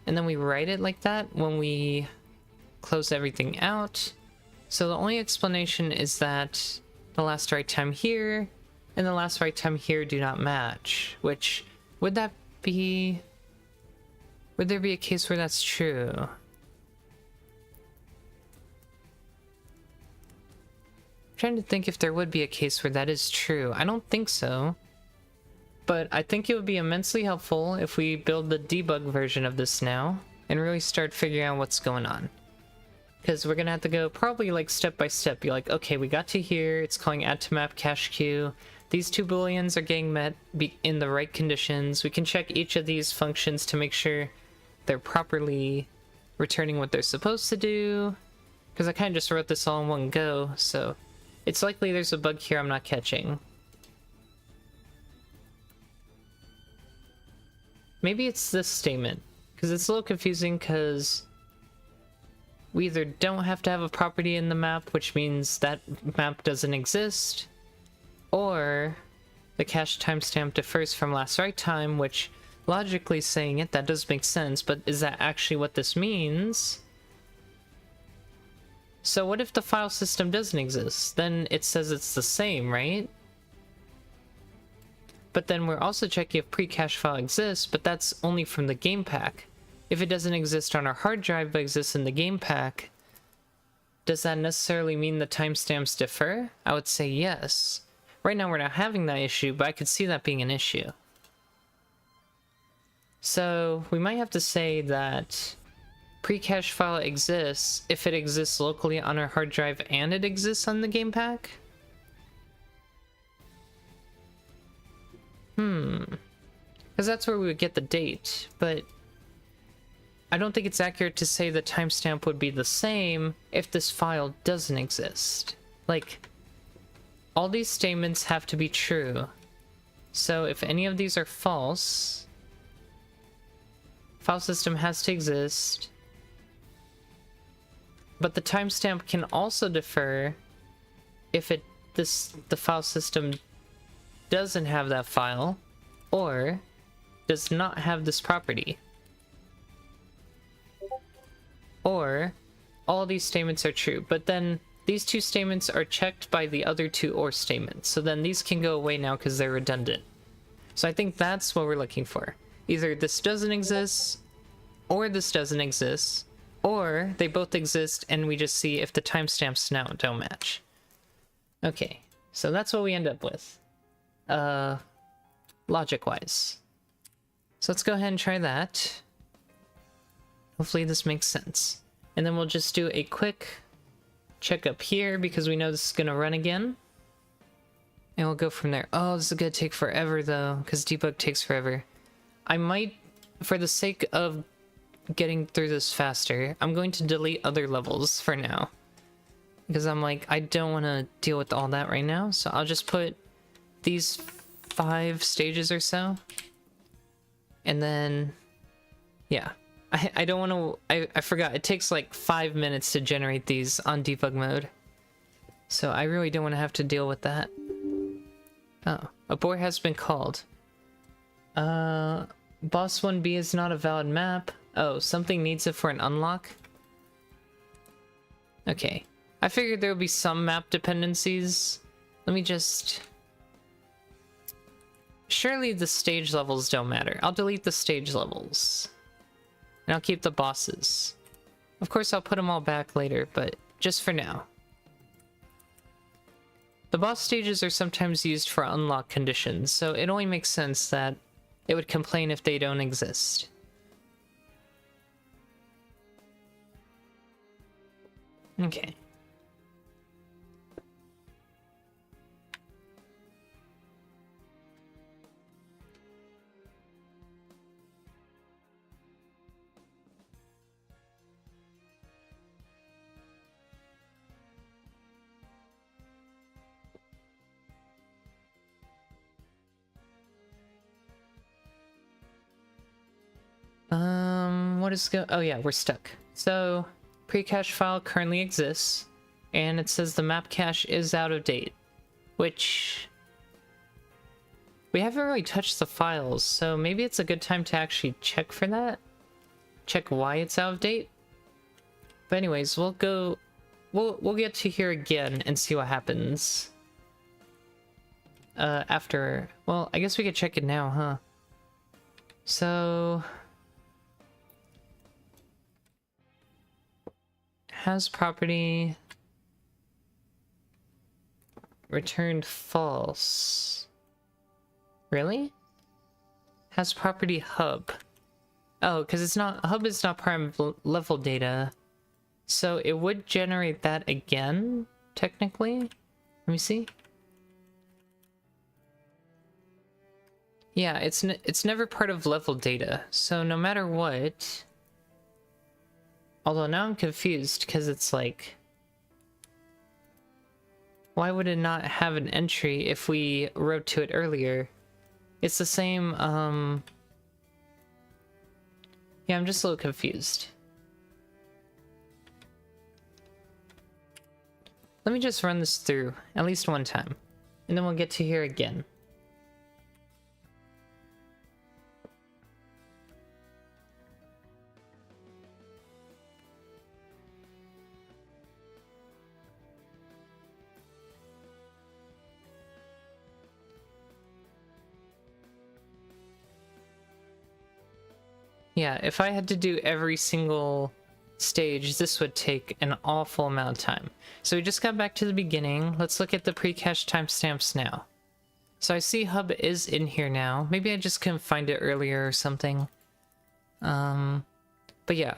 And then we write it like that when we close everything out. So the only explanation is that the last write time here and the last write time here do not match, which would there be a case where that's true? I'm trying to think if there would be a case where that is true. I don't think so. But I think it would be immensely helpful if we build the debug version of this now and really start figuring out what's going on. Because we're gonna have to go probably like step by step. Be like, okay, we got to here, it's calling add to map cache queue. These two booleans are getting met in the right conditions. We can check each of these functions to make sure they're properly returning what they're supposed to do. Because I kind of just wrote this all in one go, so it's likely there's a bug here I'm not catching. Maybe it's this statement, because it's a little confusing because we either don't have to have a property in the map, which means that map doesn't exist, or the cache timestamp differs from last write time, which logically saying it, that does make sense, but is that actually what this means? So what if the file system doesn't exist? Then it says it's the same, right? But then we're also checking if pre-cache file exists, but that's only from the game pack. If it doesn't exist on our hard drive but exists in the game pack, does that necessarily mean the timestamps differ? I would say yes. Right now we're not having that issue, but I could see that being an issue. So we might have to say that pre-cache file exists if it exists locally on our hard drive and it exists on the game pack? Because that's where we would get the date, but I don't think it's accurate to say the timestamp would be the same if this file doesn't exist. Like, all these statements have to be true. So if any of these are false, file system has to exist, but the timestamp can also differ if the file system doesn't have that file or does not have this property. Or all these statements are true, but then these two statements are checked by the other two or statements. So then these can go away now because they're redundant. So I think that's what we're looking for. Either this doesn't exist or this doesn't exist, or they both exist and we just see if the timestamps now don't match. Okay, so that's what we end up with. Logic-wise. So let's go ahead and try that. Hopefully this makes sense. And then we'll just do a quick check up here because we know this is gonna run again. And we'll go from there. Oh, this is gonna take forever though, because debug takes forever. I might, for the sake of getting through this faster, I'm going to delete other levels for now. Because I'm like, I don't want to deal with all that right now, so I'll just put these 5 stages or so. And then, yeah. I don't want to... I forgot. It takes like 5 minutes to generate these on debug mode. So I really don't want to have to deal with that. Oh, a board has been called. Boss 1B is not a valid map. Oh, something needs it for an unlock? Okay. I figured there would be some map dependencies. Let me just... Surely the stage levels don't matter. I'll delete the stage levels. And I'll keep the bosses. Of course, I'll put them all back later, but just for now. The boss stages are sometimes used for unlock conditions, so it only makes sense that it would complain if they don't exist. Okay. What is oh yeah, we're stuck. So, pre-cache file currently exists, and it says the map cache is out of date, which... We haven't really touched the files, so maybe it's a good time to actually check for that? Check why it's out of date? But anyways, we'll get to here again and see what happens. After... Well, I guess we could check it now, huh? So... Has property returned false. Really? Has property hub. Oh, because it's not, hub is not part of level data. So it would generate that again, technically. Let me see. Yeah, it's never part of level data. So no matter what... Although now I'm confused, because it's like... Why would it not have an entry if we wrote to it earlier? It's the same, Yeah, I'm just a little confused. Let me just run this through, at least one time. And then we'll get to here again. Yeah, if I had to do every single stage, this would take an awful amount of time. So we just got back to the beginning. Let's look at the pre-cache timestamps now. So I see hub is in here now. Maybe I just couldn't find it earlier or something. But yeah,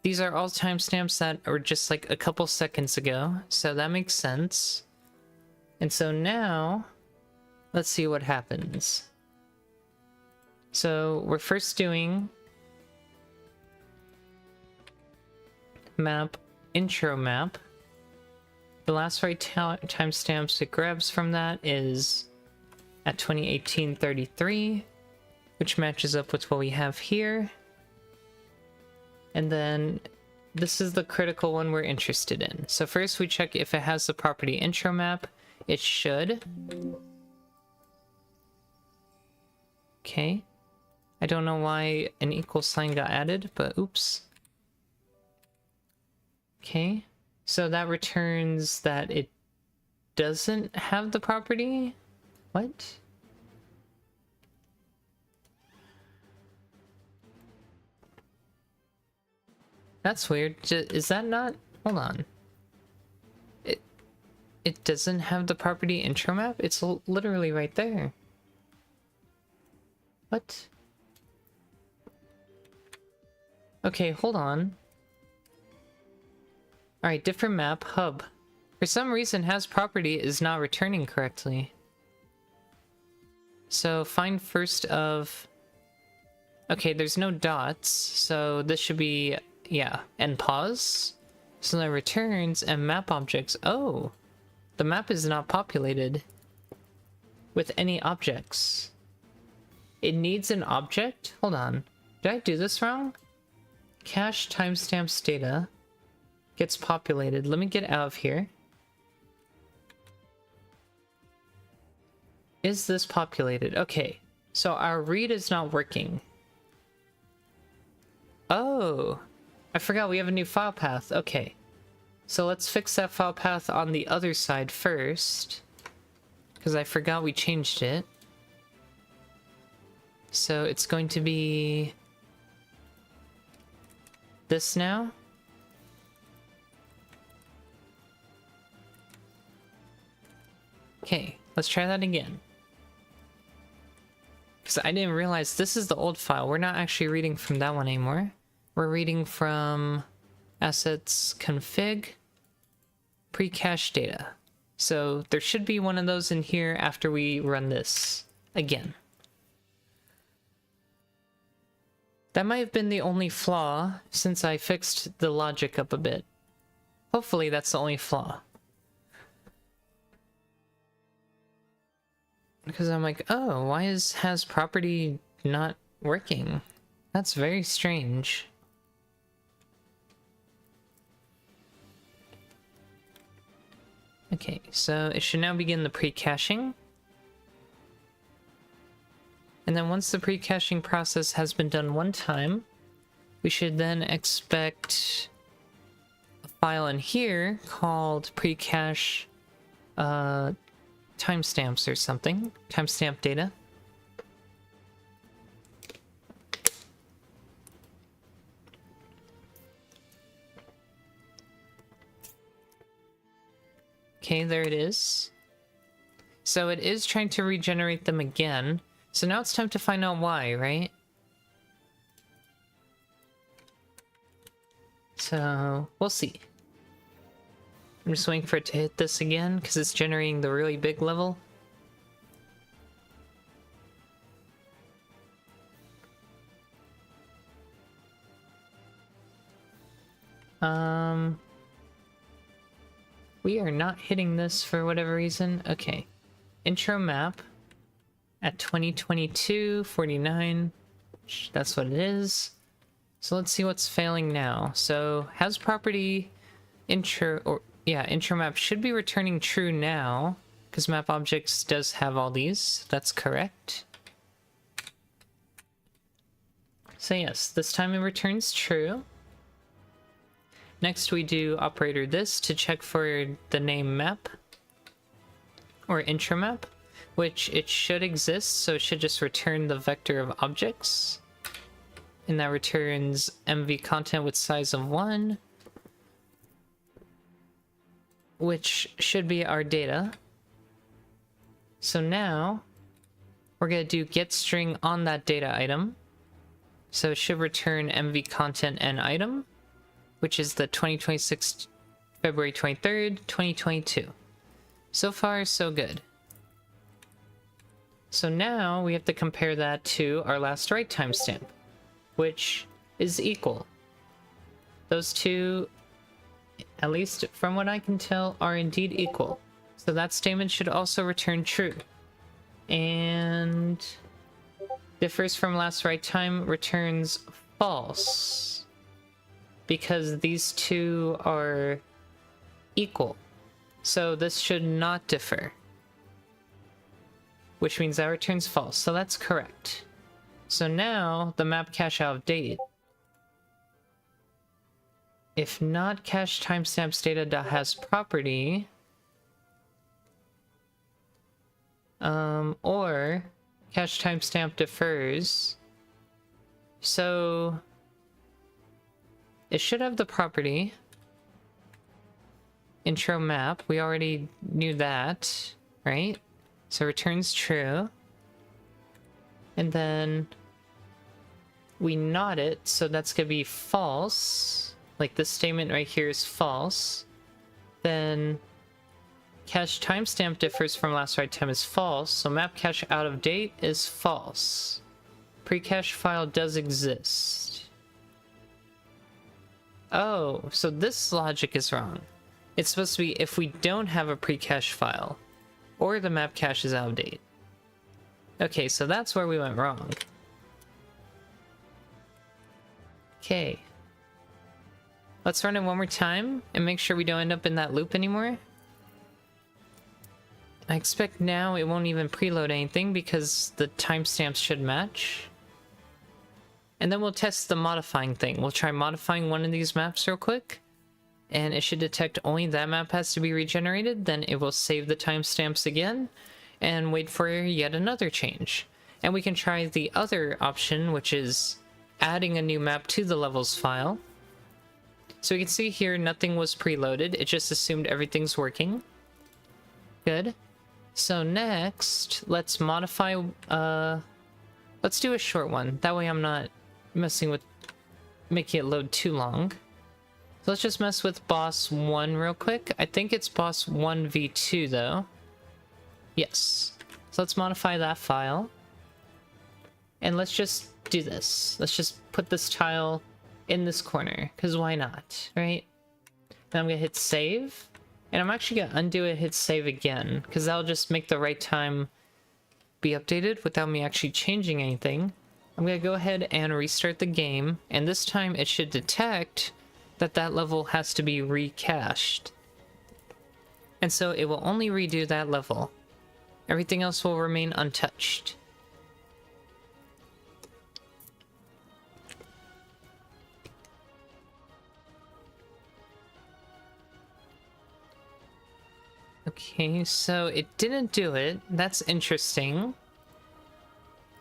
these are all timestamps that were just like a couple seconds ago, so that makes sense. And so now, let's see what happens. So we're first doing map, intro map. The last right timestamps it grabs from that is at 2018-33, which matches up with what we have here. And then this is the critical one we're interested in. So first we check if it has the property intro map. It should. Okay. I don't know why an equal sign got added, but oops. Okay, so that returns that it doesn't have the property? What? That's weird. Is that not? Hold on. It doesn't have the property intro map? It's literally right there. What? Okay, hold on. Alright, different map, hub. For some reason, has property is not returning correctly. So, find first of... Okay, there's no dots, so this should be, yeah, and pause. So that returns and map objects. Oh! The map is not populated with any objects. It needs an object? Hold on. Did I do this wrong? cache timestamps data gets populated. Let me get out of here. Is this populated? Okay, so our read is not working. Oh, I forgot we have a new file path. Okay, so let's fix that file path on the other side first, because I forgot we changed it. So it's going to be this now. Okay, let's try that again. Because I didn't realize this is the old file. We're not actually reading from that one anymore. We're reading from assets config pre-cache data. So there should be one of those in here after we run this again. That might have been the only flaw since I fixed the logic up a bit. Hopefully that's the only flaw. Because I'm like, oh, why is has property not working? That's very strange. Okay, so it should now begin the pre-caching. And then once the pre-caching process has been done one time, we should then expect a file in here called pre-cache timestamps or something. Timestamp data. Okay, there it is. So it is trying to regenerate them again. So now it's time to find out why, right? So we'll see. I'm just waiting for it to hit this again because it's generating the really big level. We are not hitting this for whatever reason. Okay. Intro map at 2022 49. That's what it is. So let's see what's failing now. So has property intro or yeah, intro map should be returning true now because map objects does have all these. That's correct. So yes, this time it returns true. Next we do operator this to check for the name map or intro map, which it should exist, so it should just return the vector of objects. And that returns MV content with size of 1, which should be our data. So now we're going to do get string on that data item. So it should return MV content and item, which is the 2026 February 23rd, 2022. So far, so good. So now we have to compare that to our last write timestamp, which is equal. Those two, at least from what I can tell, are indeed equal. So that statement should also return true. And differs from last write time returns false, because these two are equal. So this should not differ, which means that returns false. So that's correct. So now the map cache out of date. If not cache timestamps data has property, or cache timestamp differs. So it should have the property intro map. We already knew that, right? So returns true. And then we not it, so that's gonna be false. Like this statement right here is false. Then cache timestamp differs from last write time is false, so map cache out of date is false. Pre-cache file does exist. Oh, so this logic is wrong. It's supposed to be if we don't have a pre-cache file, or the map cache is out of date. Okay, so that's where we went wrong. Okay, Let's run it one more time and make sure we don't end up in that loop anymore. I expect now it won't even preload anything because the timestamps should match. And then we'll test the modifying thing. We'll try modifying one of these maps real quick. And it should detect only that map has to be regenerated. Then it will save the timestamps again and wait for yet another change. And we can try the other option, which is adding a new map to the levels file. So we can see here nothing was preloaded. It just assumed everything's working. Good. So next, let's modify, let's do a short one. That way I'm not messing with making it load too long. So let's just mess with boss 1 real quick. I think it's boss 1v2 though. Yes. So let's modify that file. And let's just do this. Let's just put this tile in this corner, because why not, right? Then I'm gonna hit save. And I'm actually gonna undo it, hit save again, because that'll just make the right time be updated without me actually changing anything. I'm gonna go ahead and restart the game, and this time it should detect that that level has to be recached. And so it will only redo that level. Everything else will remain untouched. Okay, so it didn't do it. That's interesting.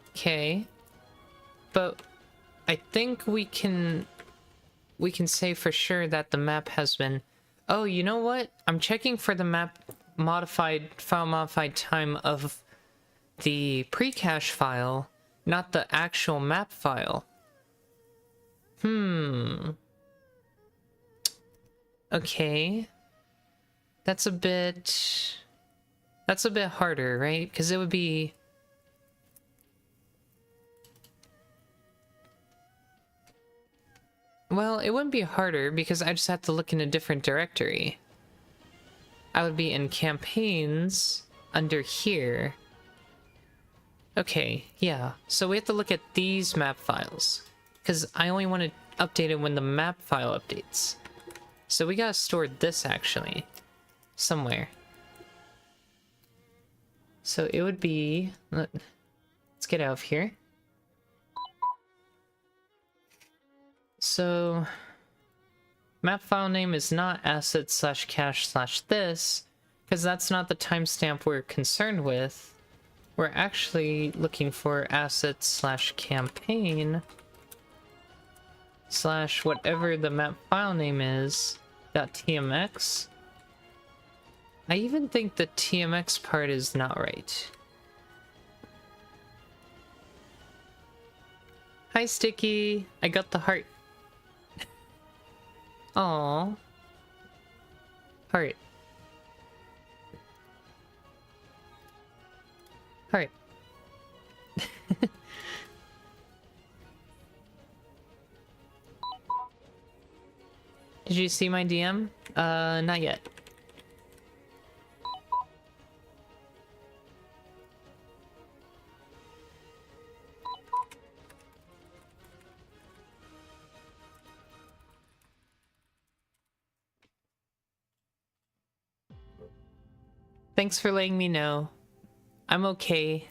Okay. But I think we can say for sure that the map has been... Oh, you know what? I'm checking for the map file modified time of the pre-cache file, not the actual map file. Okay. That's a bit harder, right? Because it would be... Well, it wouldn't be harder because I just have to look in a different directory. I would be in campaigns under here. Okay, yeah. So we have to look at these map files because I only want to update it when the map file updates. So we gotta store this actually somewhere. So it would be... Let's get out of here. So map file name is not asset/cache/this because that's not the timestamp we're concerned with. We're actually looking for asset/campaign/ whatever the map file name is .tmx. I even think the TMX part is not right. Hi, Sticky. I got the heart. Aww. Heart. Heart. Did you see my DM? Not yet. Thanks for letting me know. I'm okay.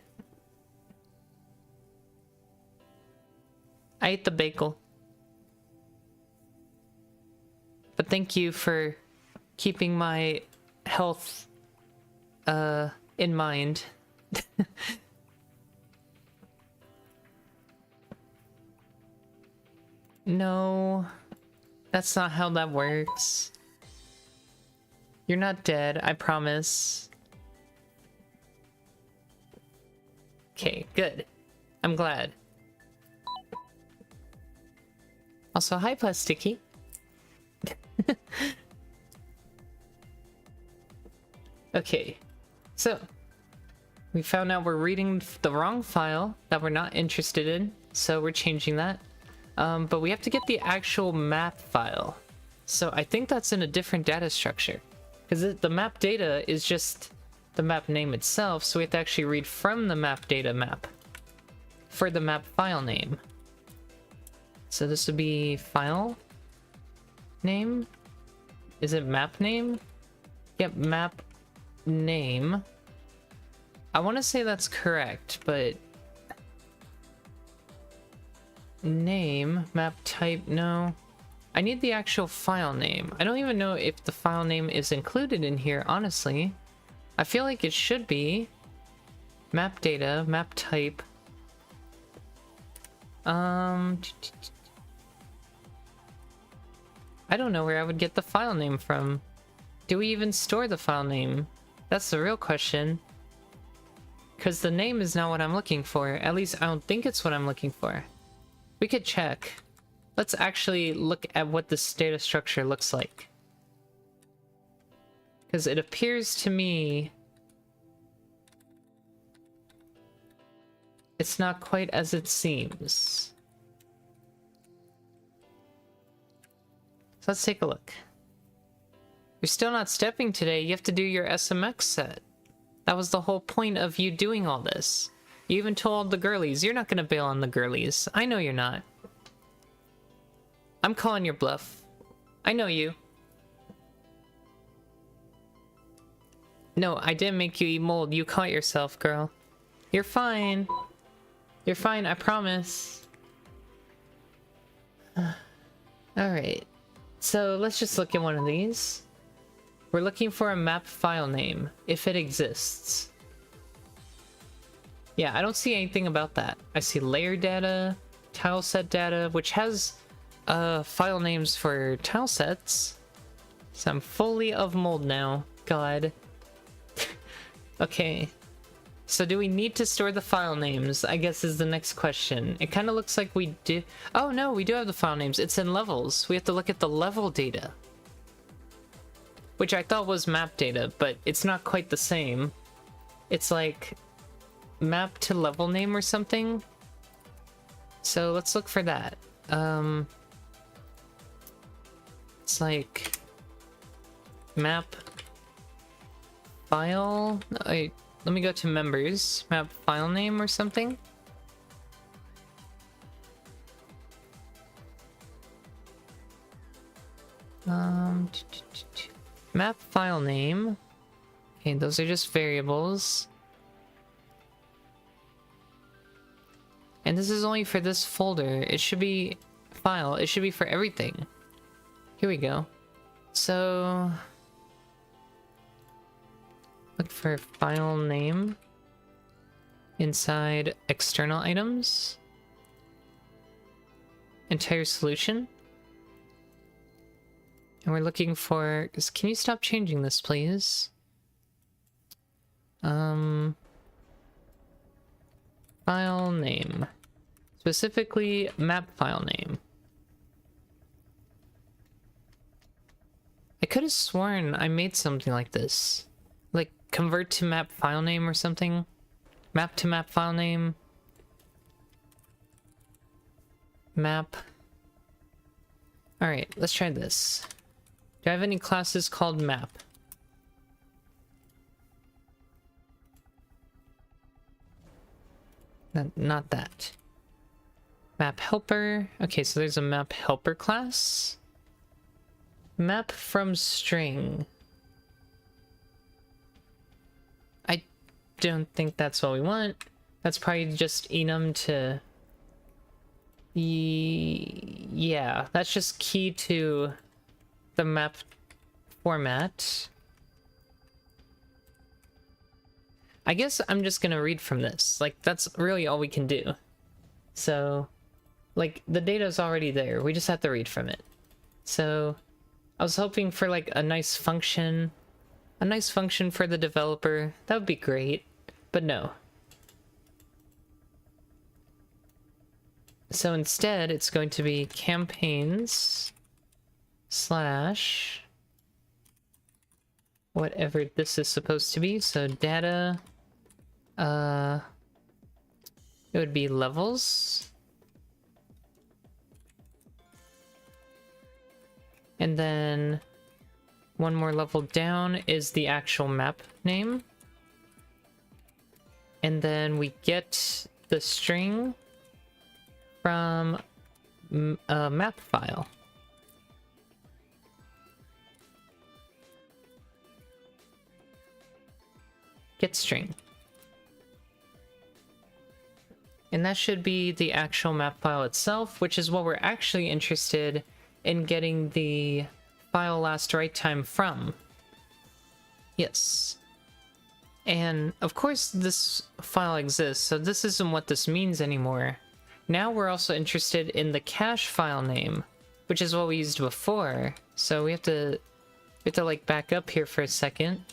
I ate the bagel. But thank you for keeping my health in mind. No, that's not how that works. You're not dead, I promise. Okay, good. I'm glad. Also, hi, Plasticky. Okay, so we found out we're reading the wrong file that we're not interested in, so we're changing that. But we have to get the actual map file. So I think that's in a different data structure, because the map data is just the map name itself, so we have to actually read from the map data map for the map file name. So this would be file name? Is it map name? Yep, map name. I want to say that's correct, but name, map type, no. I need the actual file name. I don't even know if the file name is included in here, honestly. I feel like it should be. Map data, map type. I don't know where I would get the file name from. Do we even store the file name? That's the real question. Because the name is not what I'm looking for. At least I don't think it's what I'm looking for. We could check. Let's actually look at what this data structure looks like. Because it appears to me it's not quite as it seems. So let's take a look. You're still not stepping today. You have to do your SMX set. That was the whole point of you doing all this. You even told the girlies, you're not gonna bail on the girlies. I know you're not. I'm calling your bluff. I know you. No, I didn't make you eat mold. You caught yourself, girl. You're fine. You're fine, I promise. Alright. So let's just look at one of these. We're looking for a map file name, if it exists. Yeah, I don't see anything about that. I see layer data, tile set data, which has file names for tile sets. So I'm fully of mold now. God. Okay. So do we need to store the file names? I guess is the next question. It kind of looks like we do. Oh no, we do have the file names. It's in levels. We have to look at the level data. Which I thought was map data, but it's not quite the same. It's like map to level name or something. So let's look for that. It's like map file. Let me go to members. Map file name or something. Map file name. Okay, those are just variables. And this is only for this folder. It should be file. It should be for everything. Here we go. So look for file name inside external items. Entire solution. And we're looking for... Can you stop changing this, please? File name. Specifically, map file name. I could have sworn I made something like this. Like, convert to map file name or something. Map to map file name. Map. Alright, let's try this. Do I have any classes called map? Not that. Map helper. Okay, so there's a map helper class. Map from string. I don't think that's what we want. That's probably just enum to... Yeah, that's just key to the map format. I guess I'm just gonna read from this. Like, that's really all we can do. So, like, the data's already there. We just have to read from it. So, I was hoping for, like, a nice function. A nice function for the developer. That would be great. But no. So instead, it's going to be campaigns slash whatever this is supposed to be. So data, it would be levels. And then one more level down is the actual map name. And then we get the string from a map file. get string. And that should be the actual map file itself, which is what we're actually interested in getting the file last write time from. Yes. And of course this file exists, so this isn't what this means anymore. Now we're also interested in the cache file name, which is what we used before. So we have to like back up here for a second,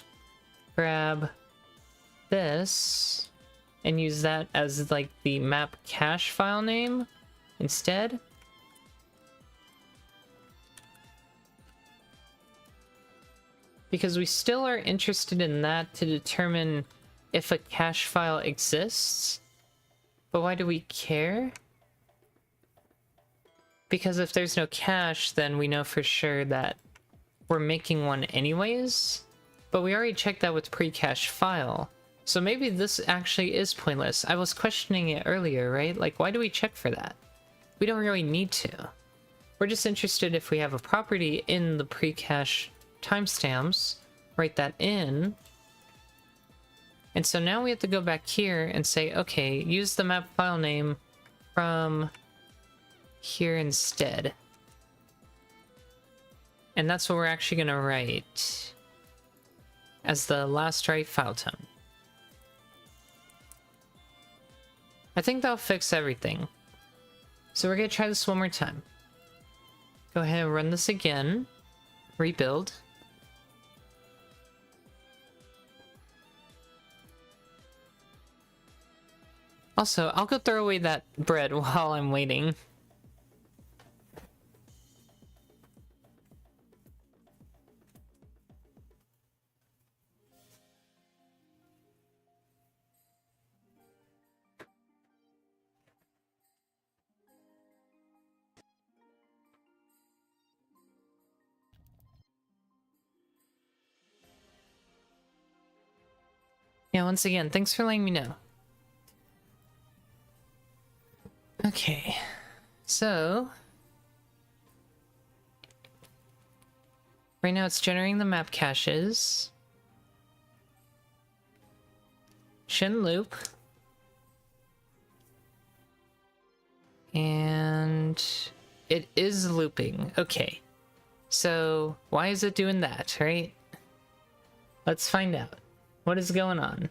grab this, and use that as like the map cache file name instead. Because we still are interested in that to determine if a cache file exists. But why do we care? Because if there's no cache, then we know for sure that we're making one anyways. But we already checked that with pre-cache file. So maybe this actually is pointless. I was questioning it earlier, right? Like, why do we check for that? We don't really need to. We're just interested if we have a property in the pre-cache timestamps, write that in. And so now we have to go back here and say, okay, use the map file name from here instead. And that's what we're actually going to write as the last write file time. I think that'll fix everything. So we're going to try this one more time. Go ahead and run this again. Rebuild. Also, I'll go throw away that bread while I'm waiting. Yeah, once again, thanks for letting me know. Okay, so right now it's generating the map caches. Shin loop. And it is looping. Okay, so why is it doing that, right? Let's find out. What is going on?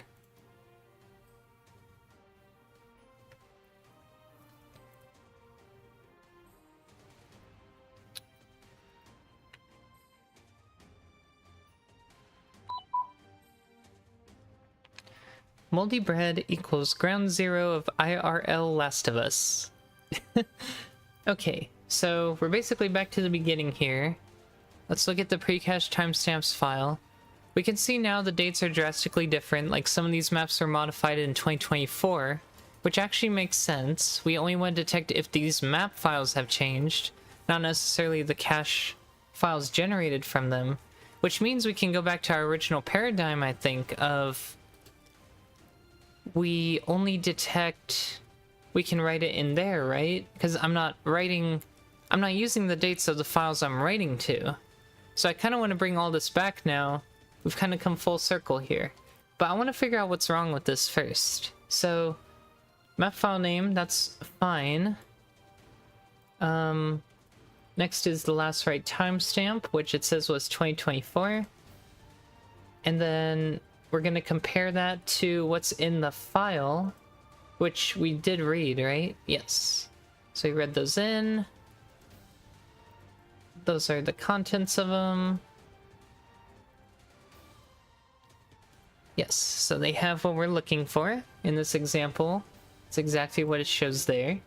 Moldy bread equals ground zero of IRL Last of Us. Okay, so we're basically back to the beginning here. Let's look at the pre-cache timestamps file. We can see now the dates are drastically different, like some of these maps were modified in 2024, which actually makes sense. We only want to detect if these map files have changed, not necessarily the cache files generated from them, which means we can go back to our original paradigm, I think, of we only detect, we can write it in there, right? Because I'm not using the dates of the files I'm writing to. So I kind of want to bring all this back now. We've kind of come full circle here. But I want to figure out what's wrong with this first. So, map file name, that's fine. Next is the last write timestamp, which it says was 2024. And then we're going to compare that to what's in the file, which we did read, right? Yes. So we read those in. Those are the contents of them. Yes, so they have what we're looking for in this example. It's exactly what it shows there. I'm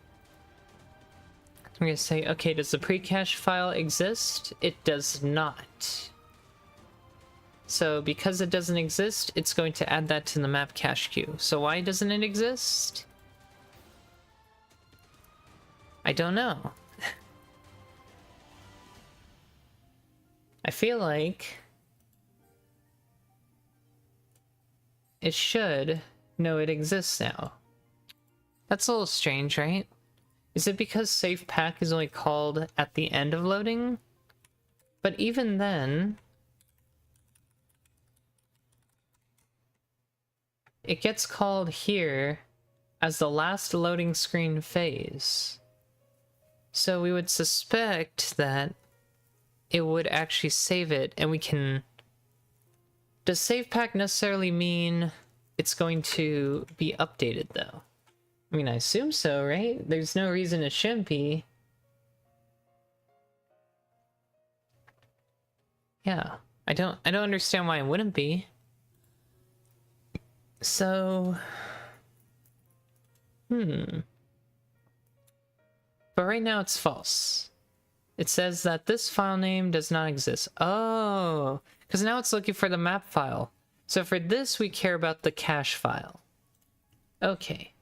going to say, okay, does the pre-cache file exist? It does not. So because it doesn't exist, it's going to add that to the map cache queue. So why doesn't it exist? I don't know. I feel like it should know it exists now. That's a little strange, right? Is it because save pack is only called at the end of loading? But even then, it gets called here as the last loading screen phase. So we would suspect that it would actually save it, and we can... Does save pack necessarily mean it's going to be updated, though? I mean, I assume so, right? There's no reason it shouldn't be. Yeah, I don't understand why it wouldn't be. So... But right now it's false. It says that this file name does not exist. Oh, because now it's looking for the map file. So for this, we care about the cache file. Okay,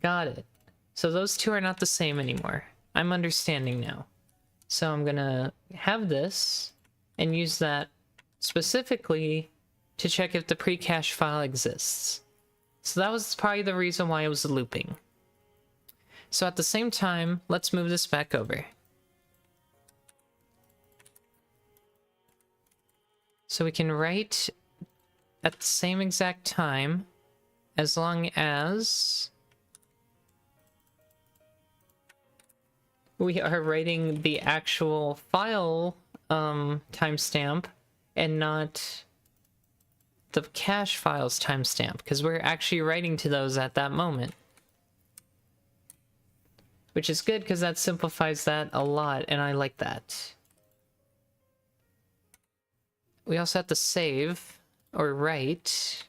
got it. So those two are not the same anymore. I'm understanding now. So I'm gonna have this and use that specifically to check if the pre-cache file exists. So that was probably the reason why it was looping. So at the same time, let's move this back over. So we can write at the same exact time, as long as we are writing the actual file timestamp and not the cache files timestamp, because we're actually writing to those at that moment. Which is good, because that simplifies that a lot, and I like that. We also have to save, or write.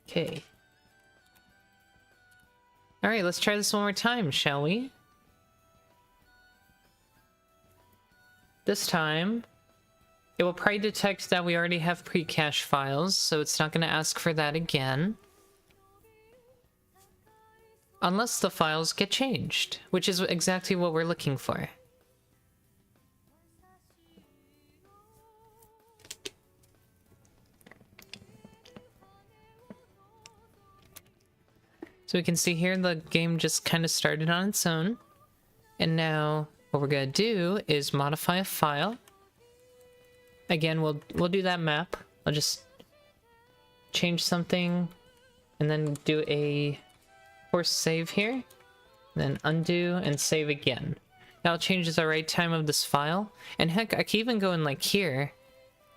Okay. Alright, let's try this one more time, shall we? This time, it will probably detect that we already have pre-cache files, so it's not going to ask for that again. Unless the files get changed, which is exactly what we're looking for. So we can see here the game just kind of started on its own. And now what we're going to do is modify a file. Again, we'll do that map. I'll just change something and then do a force save here. Then undo and save again. That'll change the write time of this file. And heck, I can even go in like here,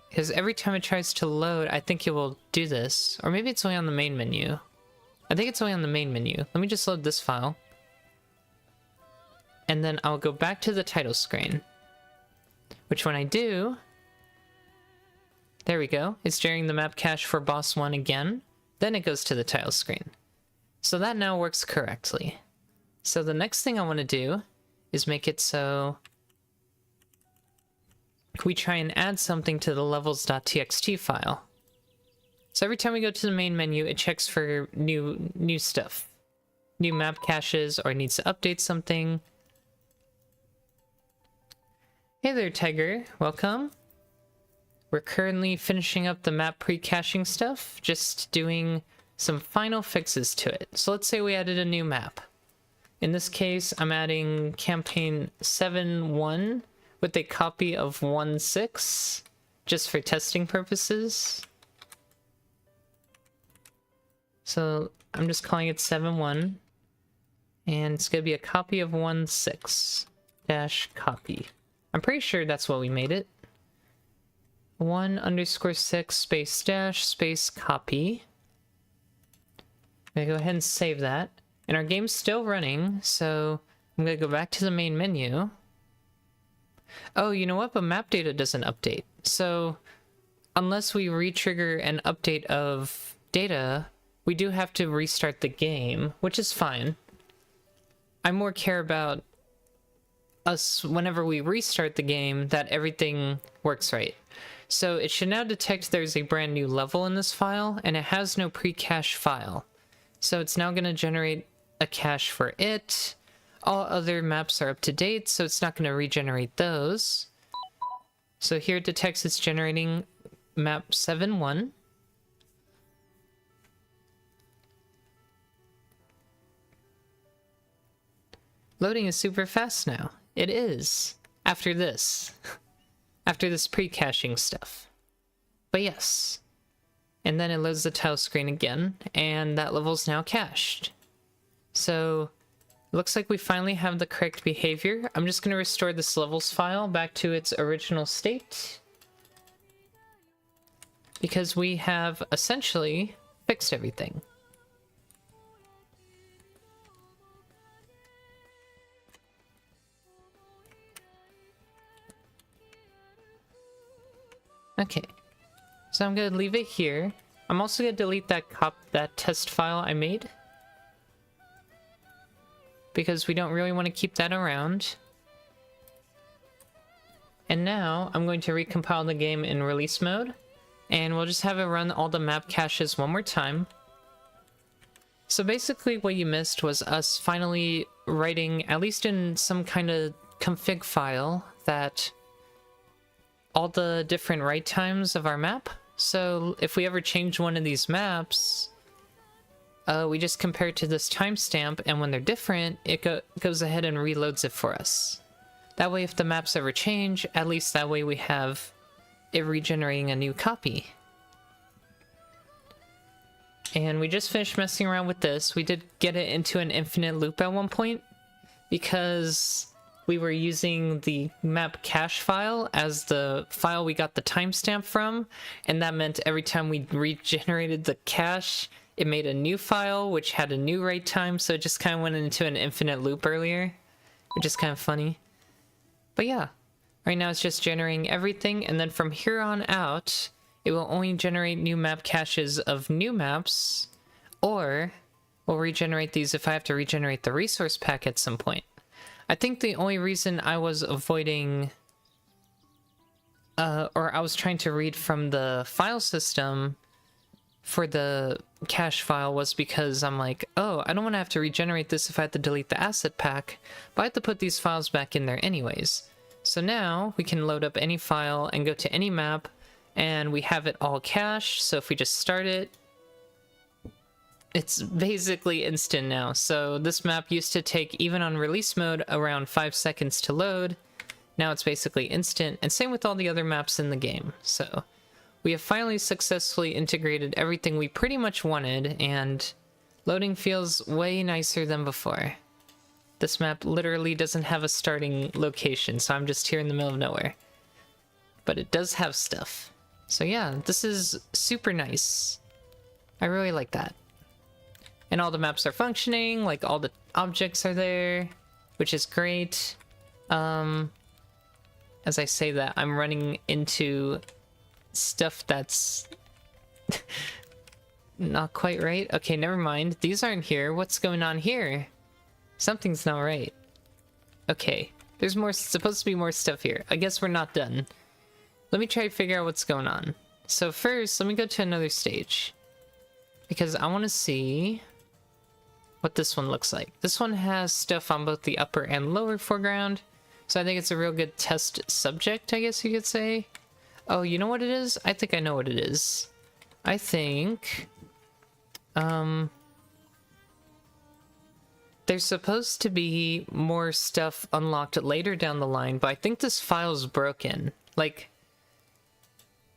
because every time it tries to load, I think it will do this. Or maybe it's only on the main menu. I think it's only on the main menu. Let me just load this file. And then I'll go back to the title screen. Which when I do... There we go. It's generating the map cache for boss 1 again. Then it goes to the title screen. So that now works correctly. So the next thing I want to do is make it so we try and add something to the levels.txt file. So every time we go to the main menu, it checks for new stuff. New map caches, or it needs to update something. Hey there, Tiger. Welcome. We're currently finishing up the map pre-caching stuff, just doing some final fixes to it. So let's say we added a new map. In this case, I'm adding campaign 7.1 with a copy of 1.6, just for testing purposes. So I'm just calling it 7.1, and it's going to be a copy of 1.6 dash copy. I'm pretty sure that's what we made it. 1_6 space dash space copy. I'm gonna go ahead and save that. And our game's still running, so I'm gonna go back to the main menu. Oh, you know what? But map data doesn't update. So unless we re-trigger an update of data, we do have to restart the game, which is fine. I more care about us whenever we restart the game that everything works right. So it should now detect there's a brand new level in this file, and it has no pre-cache file. So it's now going to generate a cache for it. All other maps are up to date, so it's not going to regenerate those. So here it detects it's generating map 7.1. Loading is super fast now. It is. After this. after this pre-caching stuff. But yes. And then it loads the tile screen again, and that level's now cached. So, looks like we finally have the correct behavior. I'm just going to restore this levels file back to its original state, because we have essentially fixed everything. Okay, so I'm gonna leave it here. I'm also gonna delete that test file I made, because we don't really want to keep that around. And now I'm going to recompile the game in release mode, and we'll just have it run all the map caches one more time. So basically what you missed was us finally writing, at least in some kind of config file, that all the different write times of our map. So if we ever change one of these maps, we just compare it to this timestamp, and when they're different, it goes ahead and reloads it for us. That way, if the maps ever change, at least that way we have it regenerating a new copy. And we just finished messing around with this. We did get it into an infinite loop at one point, because we were using the map cache file as the file we got the timestamp from, and that meant every time we regenerated the cache, it made a new file which had a new write time, so it just kind of went into an infinite loop earlier, which is kind of funny. But yeah, right now it's just generating everything, and then from here on out, it will only generate new map caches of new maps, or we'll regenerate these if I have to regenerate the resource pack at some point. I think the only reason I was avoiding, or I was trying to read from the file system for the cache file was because I'm like, oh, I don't want to have to regenerate this if I have to delete the asset pack, but I have to put these files back in there anyways. So now we can load up any file and go to any map, and we have it all cached, so if we just start it, it's basically instant now. So this map used to take, even on release mode, around 5 seconds to load. Now it's basically instant, and same with all the other maps in the game. So we have finally successfully integrated everything we pretty much wanted, and loading feels way nicer than before. This map literally doesn't have a starting location, so I'm just here in the middle of nowhere. But it does have stuff. So yeah, this is super nice. I really like that. And all the maps are functioning, like all the objects are there, which is great. As I say that, I'm running into stuff that's not quite right. Okay, never mind. These aren't here. What's going on here? Something's not right. Okay, there's supposed to be more stuff here. I guess we're not done. Let me try to figure out what's going on. So first, let me go to another stage, because I want to see what this one looks like. This one has stuff on both the upper and lower foreground, so I think it's a real good test subject, I guess you could say. Oh, you know what it is? I think I know what it is. I think there's supposed to be more stuff unlocked later down the line, but I think this file's broken. Like,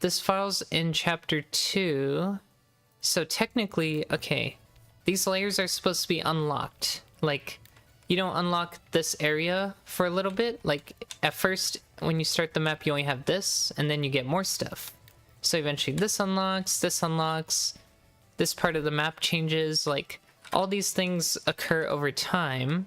this file's in chapter 2, so technically, okay, these layers are supposed to be unlocked. Like, you don't unlock this area for a little bit. Like, at first, when you start the map, you only have this, and then you get more stuff. So eventually this unlocks, this part of the map changes, like, all these things occur over time,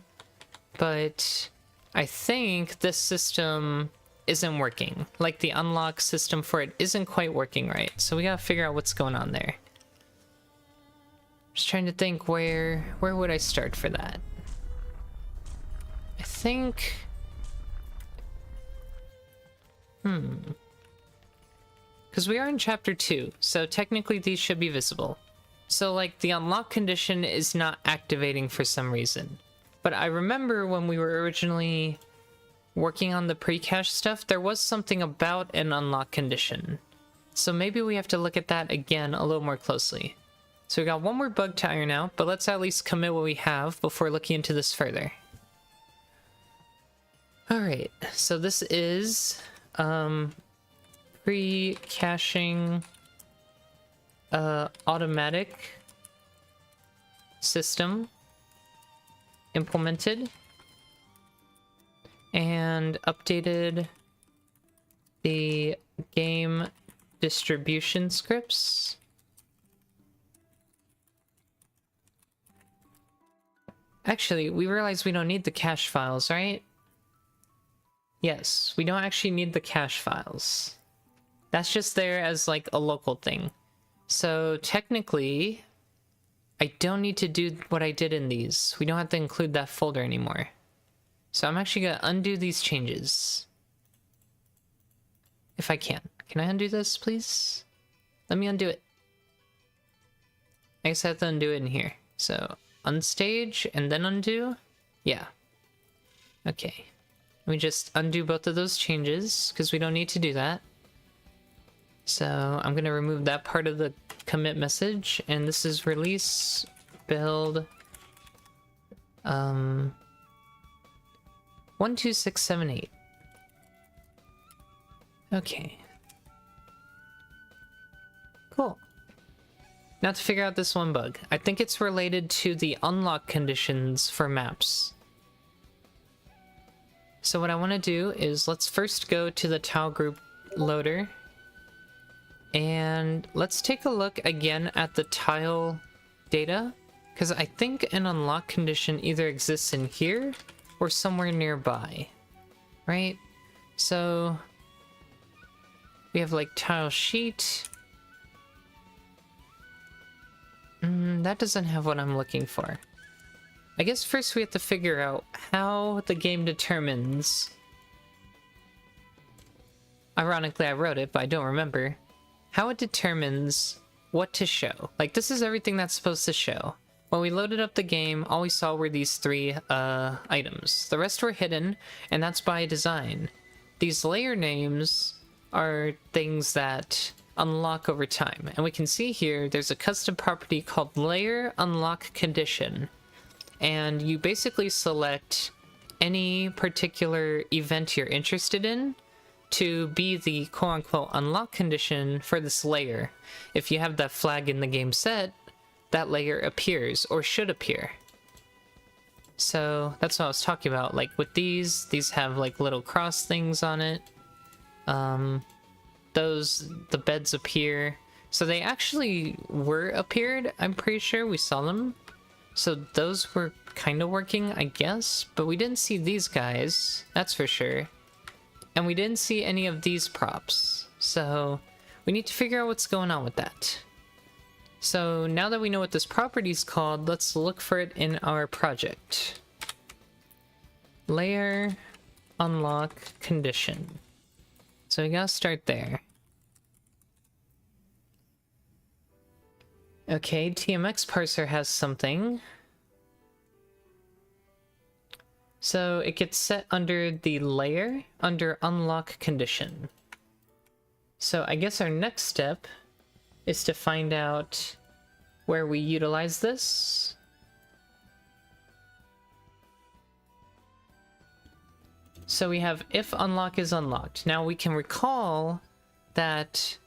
but I think this system isn't working. Like, the unlock system for it isn't quite working right, so we gotta figure out what's going on there. Just trying to think where would I start for that? I think... Because we are in chapter 2, so technically these should be visible. So, like, the unlock condition is not activating for some reason. But I remember when we were originally working on the pre-cache stuff, there was something about an unlock condition. So maybe we have to look at that again a little more closely. So we got one more bug to iron out, but let's at least commit what we have before looking into this further. Alright, so this is pre-caching automatic system implemented and updated the game distribution scripts. Actually, we realize we don't need the cache files, right? Yes, we don't actually need the cache files. That's just there as like a local thing. So technically, I don't need to do what I did in these. We don't have to include that folder anymore. So I'm actually gonna undo these changes. If I can. Can I undo this, please? Let me undo it. I guess I have to undo it in here. So, unstage and then undo? Yeah. Okay. Let me just undo both of those changes, because we don't need to do that. So, I'm gonna remove that part of the commit message, and this is release build 12678. Okay. Cool. Now to figure out this one bug. I think it's related to the unlock conditions for maps. So what I want to do is let's first go to the tile group loader. And let's take a look again at the tile data. Because I think an unlock condition either exists in here or somewhere nearby. Right? So we have like tile sheet. That doesn't have what I'm looking for. I guess first we have to figure out how the game determines. Ironically, I wrote it, but I don't remember. How it determines what to show. Like, this is everything that's supposed to show. When we loaded up the game, all we saw were these three items. The rest were hidden, and that's by design. These layer names are things that unlock over time. And we can see here, there's a custom property called Layer Unlock Condition. And you basically select any particular event you're interested in to be the quote-unquote unlock condition for this layer. If you have that flag in the game set, that layer appears, or should appear. So that's what I was talking about. Like with these have like little cross things on it. The beds appear. So they actually were appeared, I'm pretty sure we saw them. So those were kind of working, I guess, but we didn't see these guys, that's for sure. And we didn't see any of these props. So we need to figure out what's going on with that. So now that we know what this property is called, let's look for it in our project. Layer unlock condition. So we gotta start there. Okay, TMX parser has something. So it gets set under the layer, under unlock condition. So I guess our next step is to find out where we utilize this. So we have if unlock is unlocked. Now we can recall that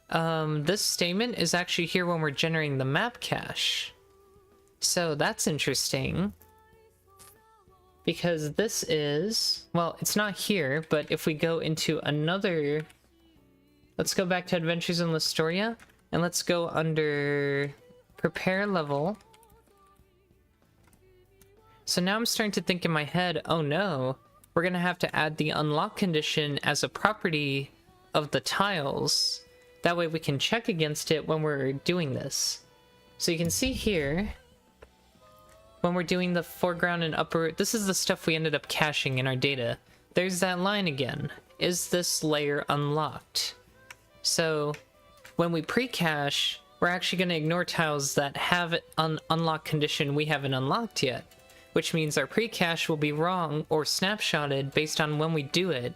this statement is actually here when we're generating the map cache. So that's interesting. Because this is, well, it's not here, but if we go into another, let's go back to Adventures in Lestoria, and let's go under prepare level. So now I'm starting to think in my head, oh no, we're gonna have to add the unlock condition as a property of the tiles. That way we can check against it when we're doing this. So you can see here, when we're doing the foreground and upper, this is the stuff we ended up caching in our data. There's that line again. Is this layer unlocked? So when we pre-cache, we're actually going to ignore tiles that have an unlock condition we haven't unlocked yet, which means our pre-cache will be wrong or snapshotted based on when we do it.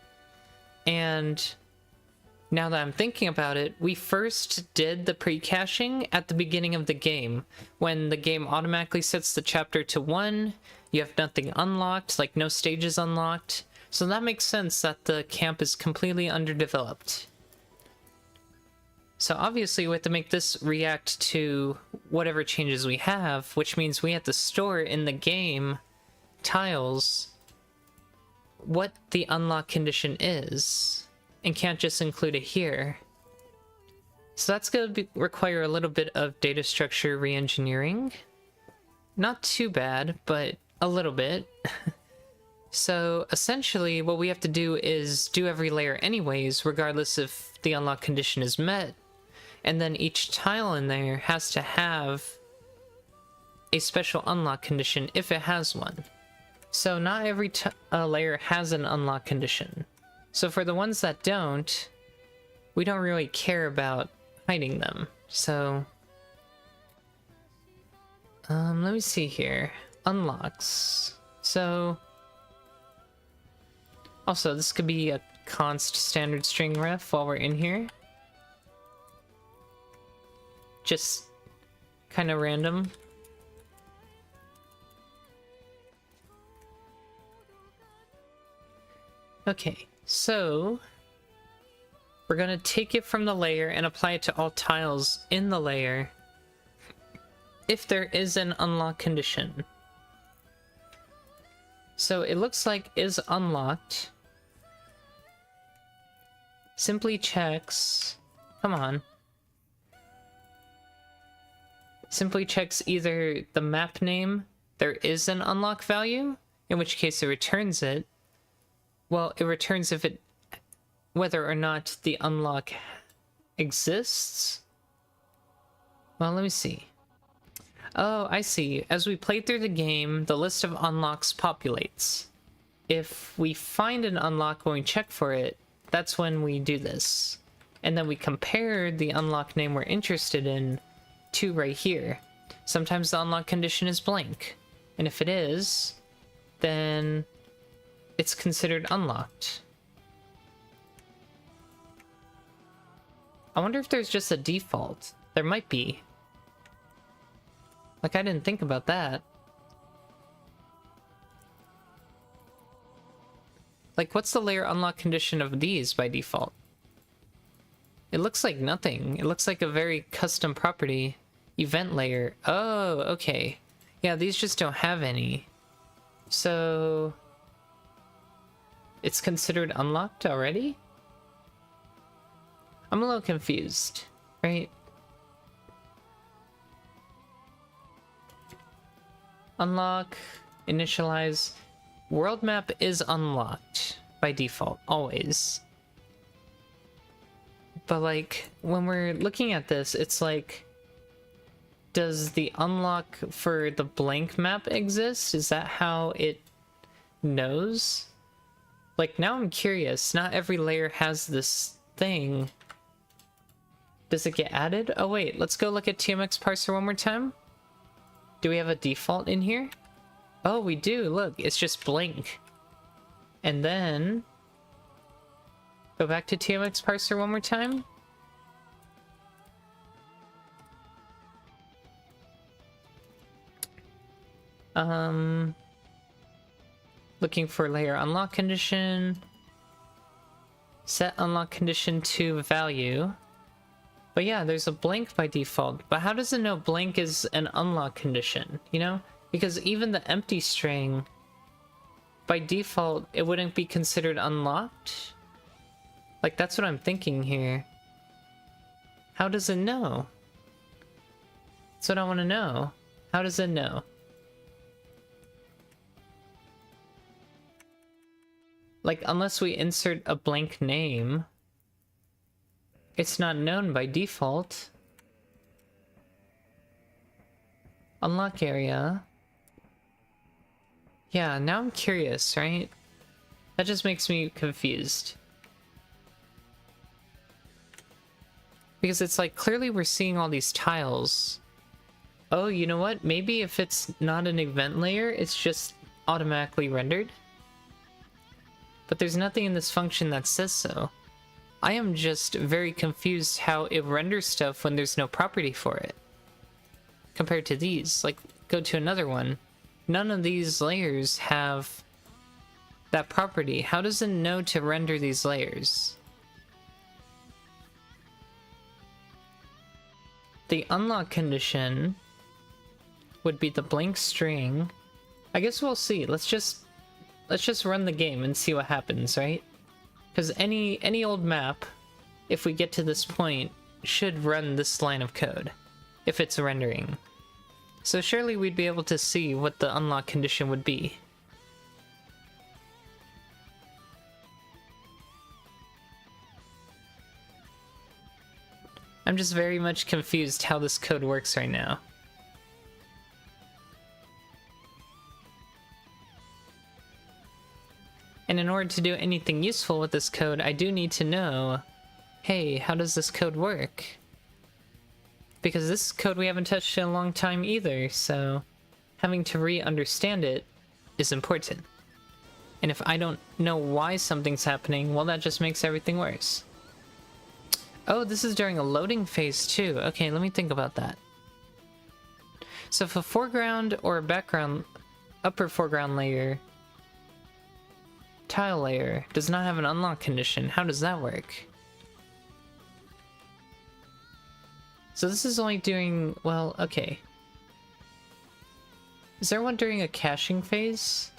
And now that I'm thinking about it, we first did the pre-caching at the beginning of the game, when the game automatically sets the chapter to 1, you have nothing unlocked, like no stages unlocked, so that makes sense that the camp is completely underdeveloped. So obviously we have to make this react to whatever changes we have, which means we have to store in the game tiles what the unlock condition is, and can't just include it here. So that's going to require a little bit of data structure re-engineering. Not too bad, but a little bit. So essentially what we have to do is do every layer anyways, regardless if the unlock condition is met. And then each tile in there has to have a special unlock condition if it has one. So not every layer has an unlock condition. So for the ones that don't, we don't really care about hiding them. So let me see here. Unlocks. So also this could be a const standard string ref while we're in here. Just kind of random. Okay, so we're gonna take it from the layer and apply it to all tiles in the layer if there is an unlock condition. So it looks like is unlocked simply checks, come on, simply checks either the map name, there is an unlock value, in which case it returns it. Well, it returns if it, whether or not the unlock exists. Well, let me see. Oh, I see. As we play through the game, the list of unlocks populates. If we find an unlock when we check for it, that's when we do this. And then we compare the unlock name we're interested in to right here. Sometimes the unlock condition is blank. And if it is, then it's considered unlocked. I wonder if there's just a default. There might be. Like, I didn't think about that. Like, what's the layer unlock condition of these by default? It looks like nothing. It looks like a very custom property. Event layer. Oh, okay. Yeah, these just don't have any. So it's considered unlocked already? I'm a little confused, right? Unlock, initialize. World map is unlocked by default, always. But like, when we're looking at this, it's like, does the unlock for the blank map exist? Is that how it knows? Like, now I'm curious. Not every layer has this thing. Does it get added? Oh wait, let's go look at TMX parser one more time. Do we have a default in here? Oh, we do. Look, it's just blank. And then go back to TMX parser one more time. Looking for layer unlock condition. Set unlock condition to value. But yeah, there's a blank by default. But how does it know blank is an unlock condition, you know? Because even the empty string, by default, it wouldn't be considered unlocked? Like, that's what I'm thinking here. How does it know? That's what I want to know. How does it know? Like, unless we insert a blank name, it's not known by default. Unlock area. Yeah, now I'm curious, right? That just makes me confused. Because it's like, clearly we're seeing all these tiles. Oh, you know what? Maybe if it's not an event layer, it's just automatically rendered. But there's nothing in this function that says so. I am just very confused how it renders stuff when there's no property for it. Compared to these, like, go to another one. None of these layers have that property. How does it know to render these layers? the unlock condition would be the blank string. I guess we'll see. Let's just run the game and see what happens, right? Because any old map, if we get to this point, should run this line of code if it's rendering. So surely we'd be able to see what the unlock condition would be. I'm just very much confused how this code works right now. And in order to do anything useful with this code, I do need to know, hey, how does this code work? Because this code we haven't touched in a long time either, so having to re-understand it is important. And if I don't know why something's happening, well, that just makes everything worse. Oh, this is during a loading phase too. Okay, let me think about that. So if a foreground or a background, upper foreground layer, tile layer, does not have an unlock condition, how does that work? So this is only doing, well, okay. Is there one during a caching phase?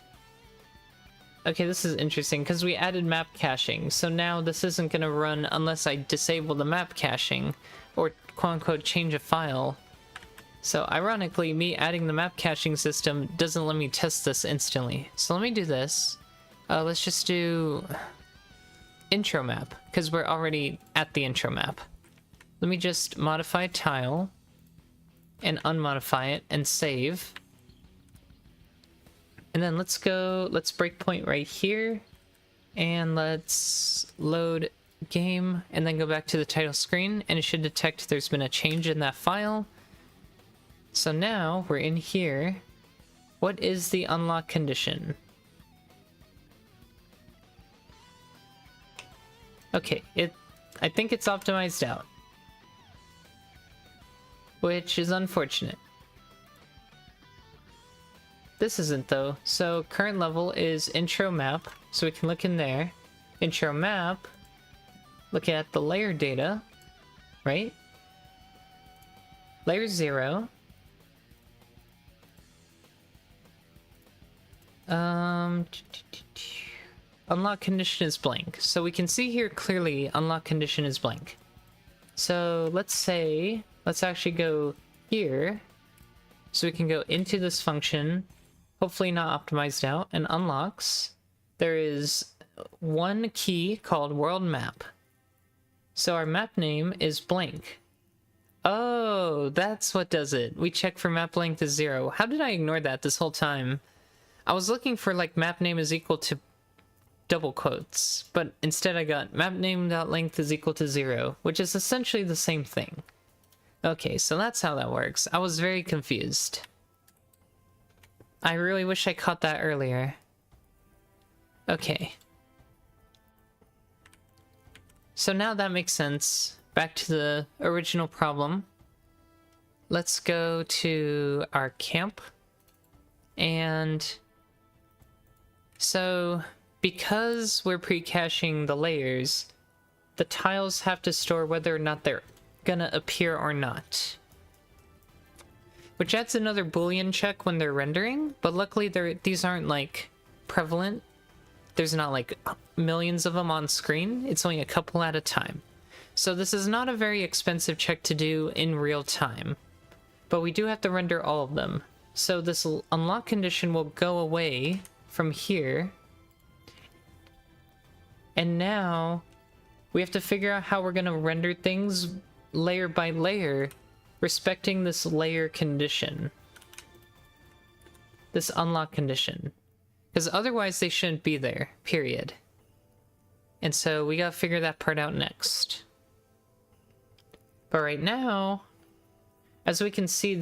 Okay, this is interesting because we added map caching, so now this isn't going to run unless I disable the map caching or quote-unquote change a file. So ironically, me adding the map caching system doesn't let me test this instantly. So let me do this. Let's just do intro map because we're already at the intro map. Let me just modify tile and unmodify it and save. And then let's breakpoint right here and let's load game and then go back to the title screen and it should detect there's been a change in that file. So now we're in here. What is the unlock condition? Okay, I think it's optimized out, which is unfortunate. This isn't though. So current level is intro map, so we can look in there. Intro map, look at the layer data, right? Layer 0. Unlock condition is blank. So we can see here clearly unlock condition is blank. So let's actually go here. So we can go into this function, hopefully not optimized out, and unlocks. There is one key called world map. So our map name is blank. Oh, that's what does it. We check for map length is 0. How did I ignore that this whole time? I was looking for like map name is equal to double quotes, but instead I got map name.length is equal to 0, which is essentially the same thing. Okay, so that's how that works. I was very confused. I really wish I caught that earlier. Okay. So now that makes sense. Back to the original problem. Let's go to our camp. And so because we're pre-caching the layers, the tiles have to store whether or not they're gonna appear or not. Which adds another boolean check when they're rendering, but luckily these aren't like prevalent. There's not like millions of them on screen, it's only a couple at a time. So this is not a very expensive check to do in real time, but we do have to render all of them. So this unlock condition will go away from here. And now we have to figure out how we're gonna render things layer by layer, respecting this layer condition. This unlock condition. Because otherwise they shouldn't be there, period. And so we gotta figure that part out next. But right now, as we can see,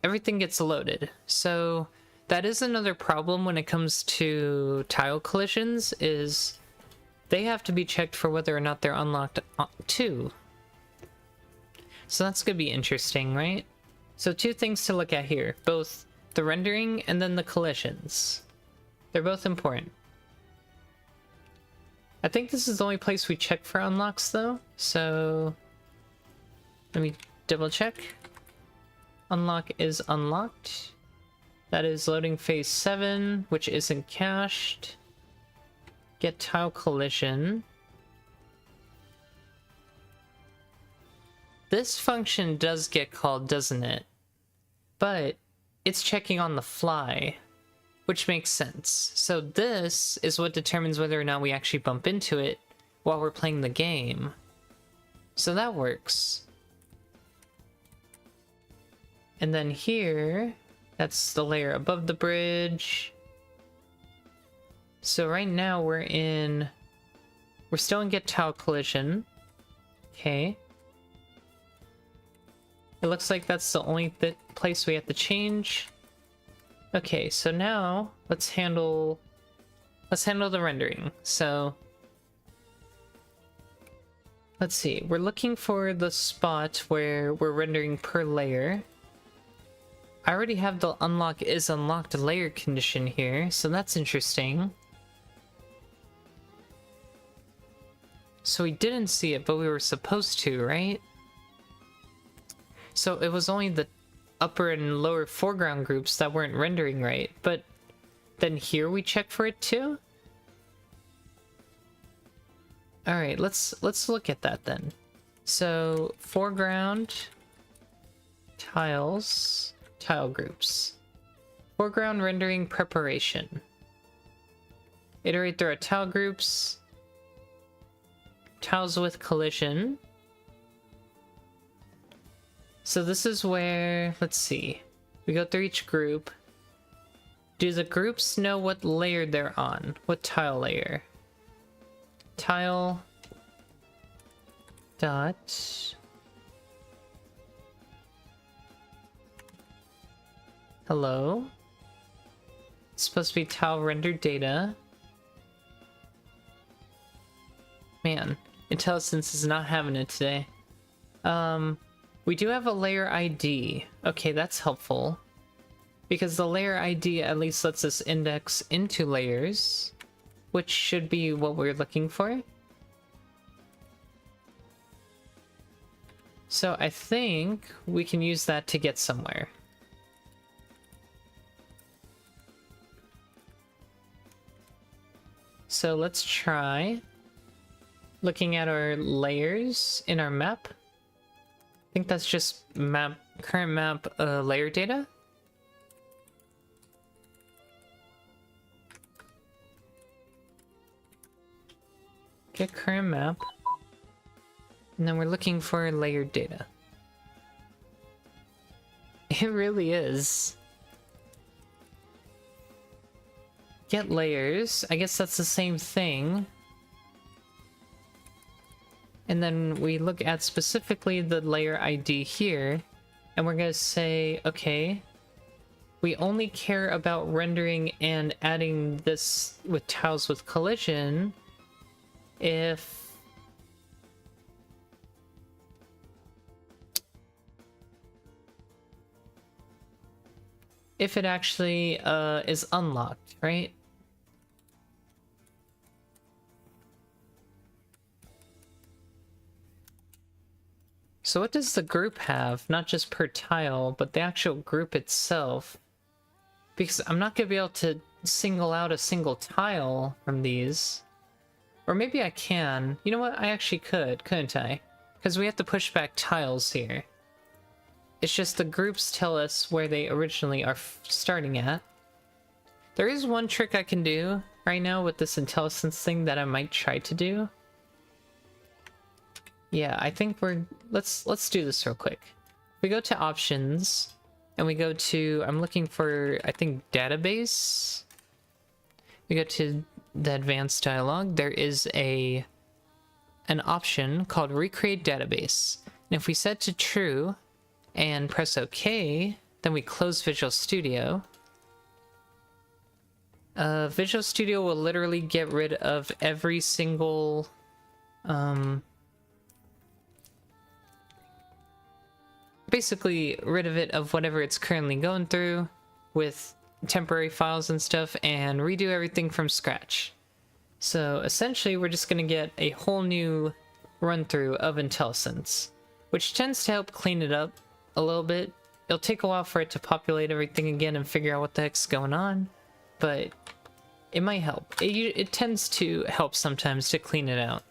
everything gets loaded. So that is another problem when it comes to tile collisions, is they have to be checked for whether or not they're unlocked too. So that's gonna be interesting, right? So two things to look at here, both the rendering and then the collisions. They're both important. I think this is the only place we check for unlocks though, so let me double check. Unlock is unlocked. That is loading phase 7, which isn't cached. Get tile collision. This function does get called, doesn't it? But it's checking on the fly, which makes sense. So this is what determines whether or not we actually bump into it while we're playing the game. So that works. And then here, that's the layer above the bridge. So right now we're still in get tile collision. Okay. It looks like that's the only place we have to change. Okay, so now let's handle the rendering. So let's see. We're looking for the spot where we're rendering per layer. I already have the unlock is unlocked layer condition here, so that's interesting. So we didn't see it, but we were supposed to, right? So it was only the upper and lower foreground groups that weren't rendering right, but then here we check for it too? Alright, let's look at that then. So foreground tiles, tile groups. Foreground rendering preparation. Iterate through our tile groups. Tiles with collision. So this is where, let's see, we go through each group. Do the groups know what layer they're on? What tile layer? Tile dot hello. It's supposed to be tile render data. Man, IntelliSense is not having it today. We do have a layer ID. Okay, that's helpful. Because the layer ID at least lets us index into layers, which should be what we're looking for. So I think we can use that to get somewhere. So let's try looking at our layers in our map. I think that's just current map layer data. Get current map. And then we're looking for layered data. It really is. Get layers. I guess that's the same thing. And then we look at specifically the layer ID here, and we're going to say, okay, we only care about rendering and adding this with tiles with collision if it actually is unlocked, right? So what does the group have? Not just per tile, but the actual group itself. Because I'm not going to be able to single out a single tile from these. Or maybe I can. You know what? I actually could, couldn't I? Because we have to push back tiles here. It's just the groups tell us where they originally are starting at. There is one trick I can do right now with this IntelliSense thing that I might try to do. Yeah, I think let's do this real quick. We go to options and we go to, I'm looking for, I think, database. We go to the advanced dialog. There is an option called recreate database. And if we set to true and press OK, then we close Visual Studio. Visual Studio will literally get rid of every single basically rid of it of whatever it's currently going through with temporary files and stuff, and redo everything from scratch. So essentially we're just going to get a whole new run through of IntelliSense. which tends to help clean it up a little bit. It'll take a while for it to populate everything again and figure out what the heck's going on, but it might help. It tends to help sometimes to clean it out.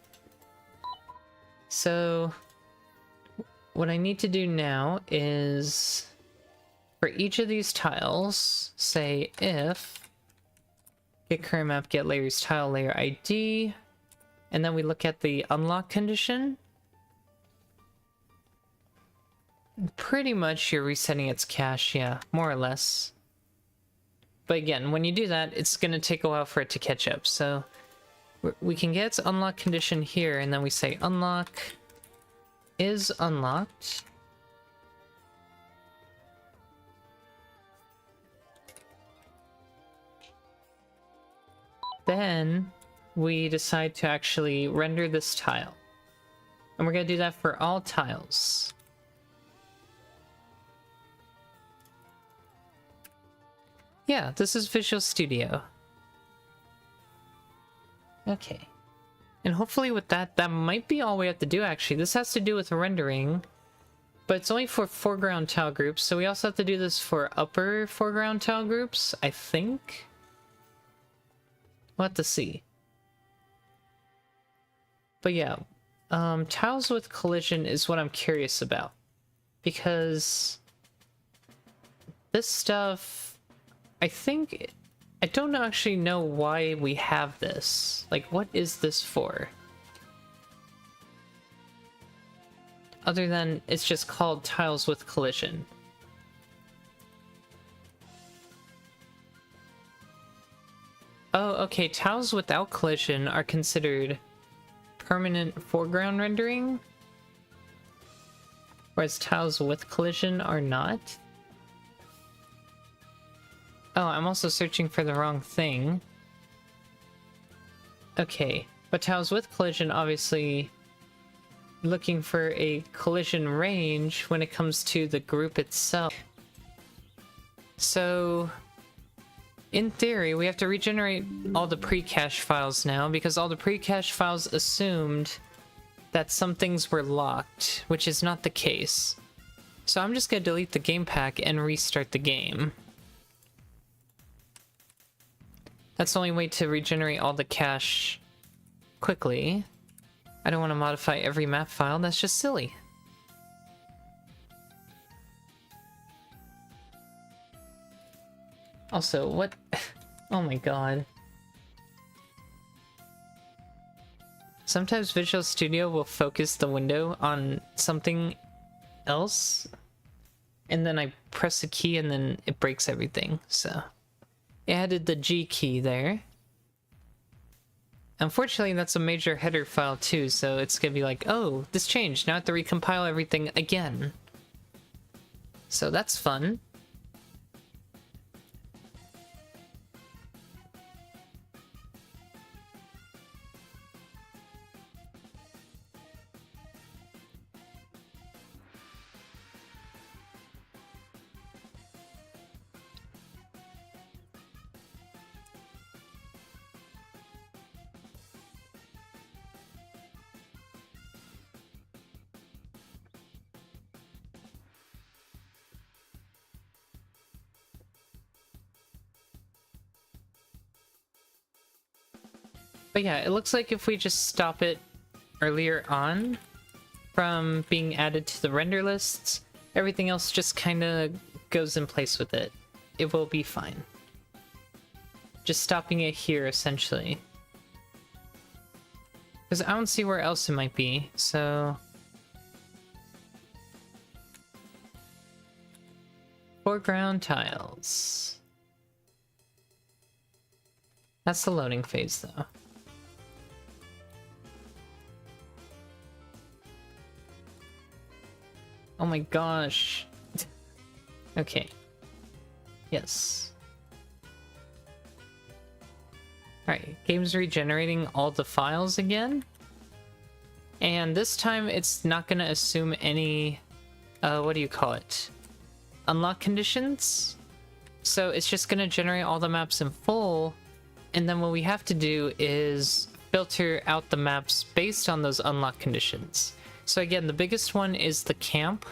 So what I need to do now is for each of these tiles, say if get current map, get layers tile layer ID, and then we look at the unlock condition. Pretty much you're resetting its cache, yeah, more or less. But again, when you do that, it's going to take a while for it to catch up. So we can get its unlock condition here, and then we say unlock is unlocked. Then we decide to actually render this tile. And we're going to do that for all tiles. Yeah, this is Visual Studio. Okay. And hopefully with that, that might be all we have to do actually. This has to do with rendering, but it's only for foreground tile groups, so we also have to do this for upper foreground tile groups, I think. We'll have to see. But yeah, tiles with collision is what I'm curious about. Because this stuff, I don't actually know why we have this. Like, what is this for? Other than it's just called tiles with collision. Oh, okay, tiles without collision are considered permanent foreground rendering, whereas tiles with collision are not. Oh, I'm also searching for the wrong thing. Okay, but tiles with collision, obviously looking for a collision range when it comes to the group itself. So in theory, we have to regenerate all the pre-cache files now, because all the pre-cache files assumed that some things were locked, which is not the case. So I'm just gonna delete the game pack and restart the game. That's the only way to regenerate all the cache quickly. I don't want to modify every map file, that's just silly. Also, what? Oh my god. Sometimes Visual Studio will focus the window on something else, and then I press a key and then it breaks everything, so. It added the G key there. Unfortunately, that's a major header file too, so it's gonna be like, oh, this changed, now I have to recompile everything again. So that's fun. But yeah, it looks like if we just stop it earlier on from being added to the render lists, everything else just kind of goes in place with it. It will be fine. Just stopping it here, essentially. Because I don't see where else it might be, so... Foreground tiles. That's the loading phase, though. Oh my gosh. Okay. Yes. Alright, game's regenerating all the files again. And this time it's not gonna assume any, what do you call it? Unlock conditions. So it's just gonna generate all the maps in full, and then what we have to do is filter out the maps based on those unlock conditions. So again, the biggest one is the camp.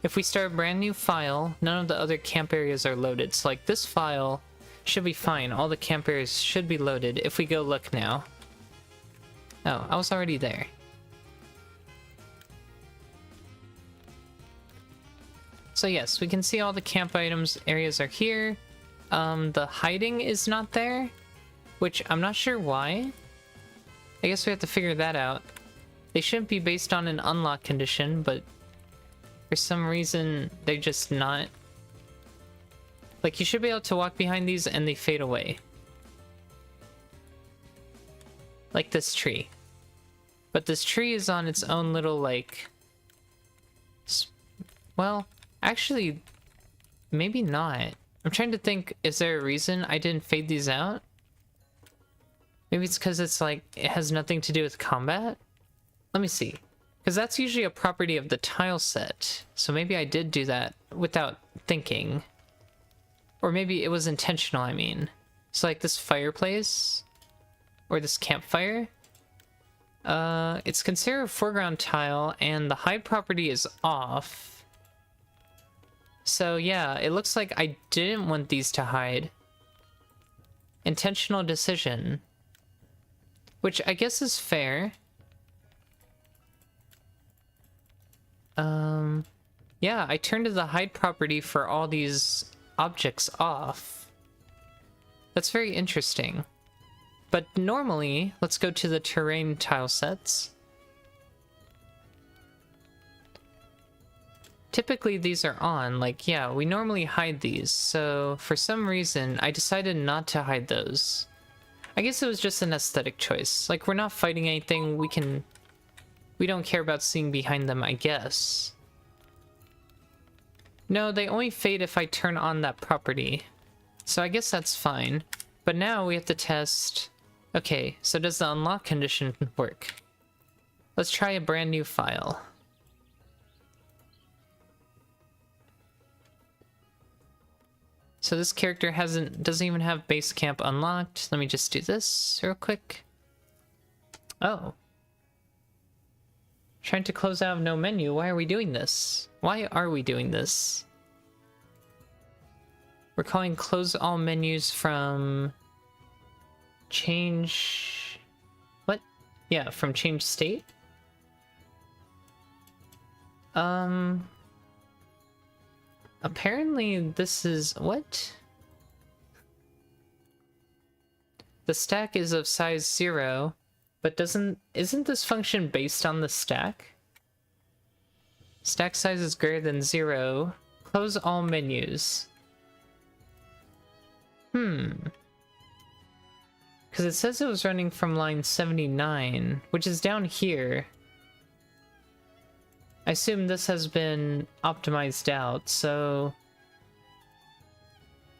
If we start a brand new file, none of the other camp areas are loaded. So like this file should be fine. All the camp areas should be loaded if we go look now. Oh, I was already there. So yes, we can see all the camp items areas are here. The hiding is not there, which I'm not sure why. I guess we have to figure that out. They shouldn't be based on an unlock condition, but for some reason they're just not. Like, you should be able to walk behind these and they fade away. Like this tree. But this tree is on its own little, like... Well, actually, maybe not. I'm trying to think, is there a reason I didn't fade these out? Maybe it's because it's like, it has nothing to do with combat? Let me see. Because that's usually a property of the tile set. So maybe I did do that without thinking. Or maybe it was intentional, I mean. So like this fireplace, or this campfire, it's considered a foreground tile, and the hide property is off. So yeah, it looks like I didn't want these to hide. Intentional decision. Which I guess is fair. Yeah, I turned the hide property for all these objects off. That's very interesting. But normally, let's go to the terrain tile sets. Typically these are on, like, yeah, we normally hide these, so for some reason I decided not to hide those. I guess it was just an aesthetic choice. Like, we're not fighting anything, we don't care about seeing behind them, I guess. No, they only fade if I turn on that property. So I guess that's fine. But now we have to test... Okay, so does the unlock condition work? Let's try a brand new file. So this character doesn't even have base camp unlocked. Let me just do this real quick. Oh. Trying to close out of no menu. Why are we doing this? Why are we doing this? We're calling close all menus from change... What? Yeah, from change state? Apparently this is... What? The stack is of size 0, but isn't this function based on the stack? Stack size is greater than 0. Close all menus. Because it says it was running from line 79, which is down here. I assume this has been optimized out, so...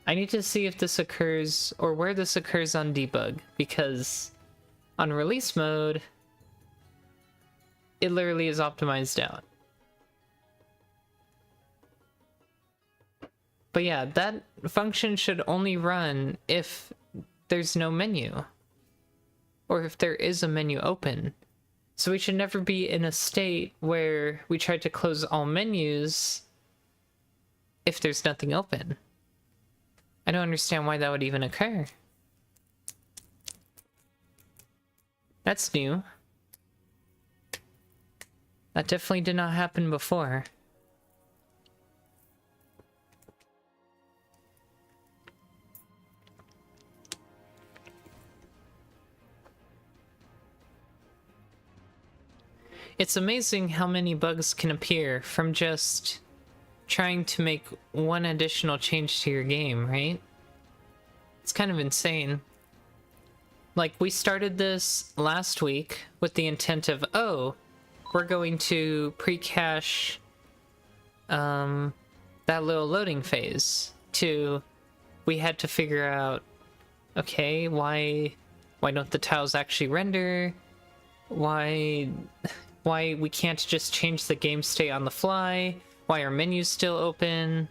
I need to see if this occurs, or where this occurs on debug, because on release mode, it literally is optimized out. But yeah, that function should only run if there's no menu, or if there is a menu open. So we should never be in a state where we try to close all menus if there's nothing open. I don't understand why that would even occur. That's new. That definitely did not happen before. It's amazing how many bugs can appear from just trying to make one additional change to your game, right? It's kind of insane. Like, we started this last week with the intent of, oh, we're going to pre-cache that little loading phase to... We had to figure out, okay, why don't the tiles actually render? Why we can't just change the game state on the fly? Why are menus still open?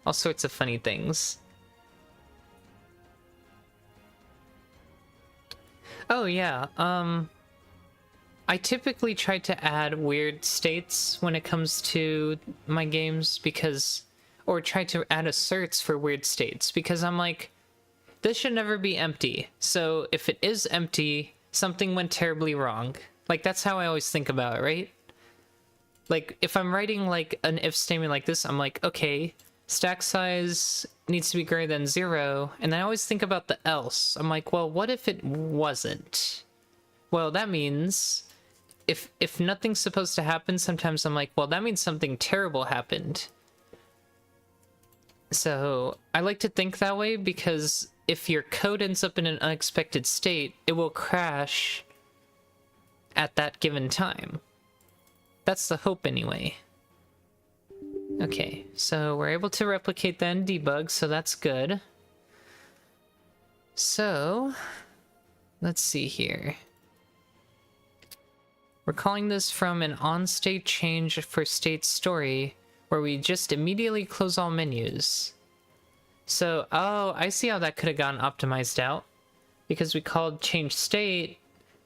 All sorts of funny things. Oh yeah, I typically try to add weird states when it comes to my games because, or try to add asserts for weird states because I'm like, this should never be empty. So if it is empty, something went terribly wrong. Like, that's how I always think about it, right? Like, if I'm writing like an if statement like this, I'm like, okay, stack size needs to be greater than 0, and then I always think about the else. I'm like, well, what if it wasn't? Well, that means if nothing's supposed to happen, sometimes I'm like, well, that means something terrible happened. So I like to think that way because if your code ends up in an unexpected state, it will crash at that given time. That's the hope anyway. Okay, so we're able to replicate that and debug, so that's good. So, let's see here. We're calling this from an on-state change for state story, where we just immediately close all menus. So, oh, I see how that could have gotten optimized out. Because we called change state,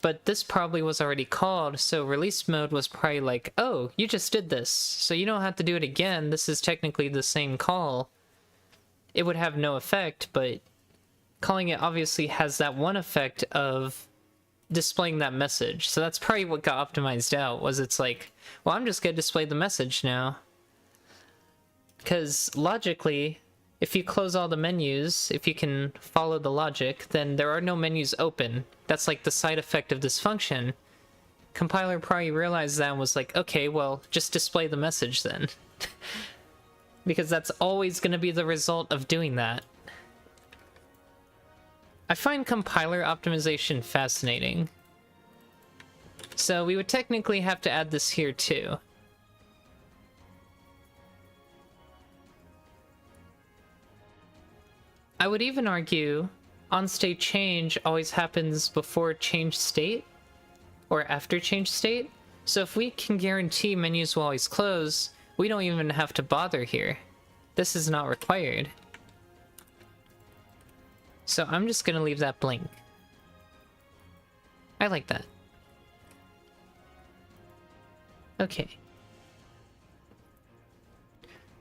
but this probably was already called, so release mode was probably like, oh, you just did this, so you don't have to do it again, this is technically the same call. It would have no effect, but calling it obviously has that one effect of displaying that message. So that's probably what got optimized out, was it's like, well, I'm just gonna display the message now. Because logically, if you close all the menus, if you can follow the logic, then there are no menus open. That's like the side effect of this function. Compiler probably realized that and was like, okay, well, just display the message then. Because that's always going to be the result of doing that. I find compiler optimization fascinating. So we would technically have to add this here too. I would even argue on-state change always happens before change state or after change state. So if we can guarantee menus will always close, we don't even have to bother here. This is not required. So I'm just gonna leave that blank. I like that. Okay.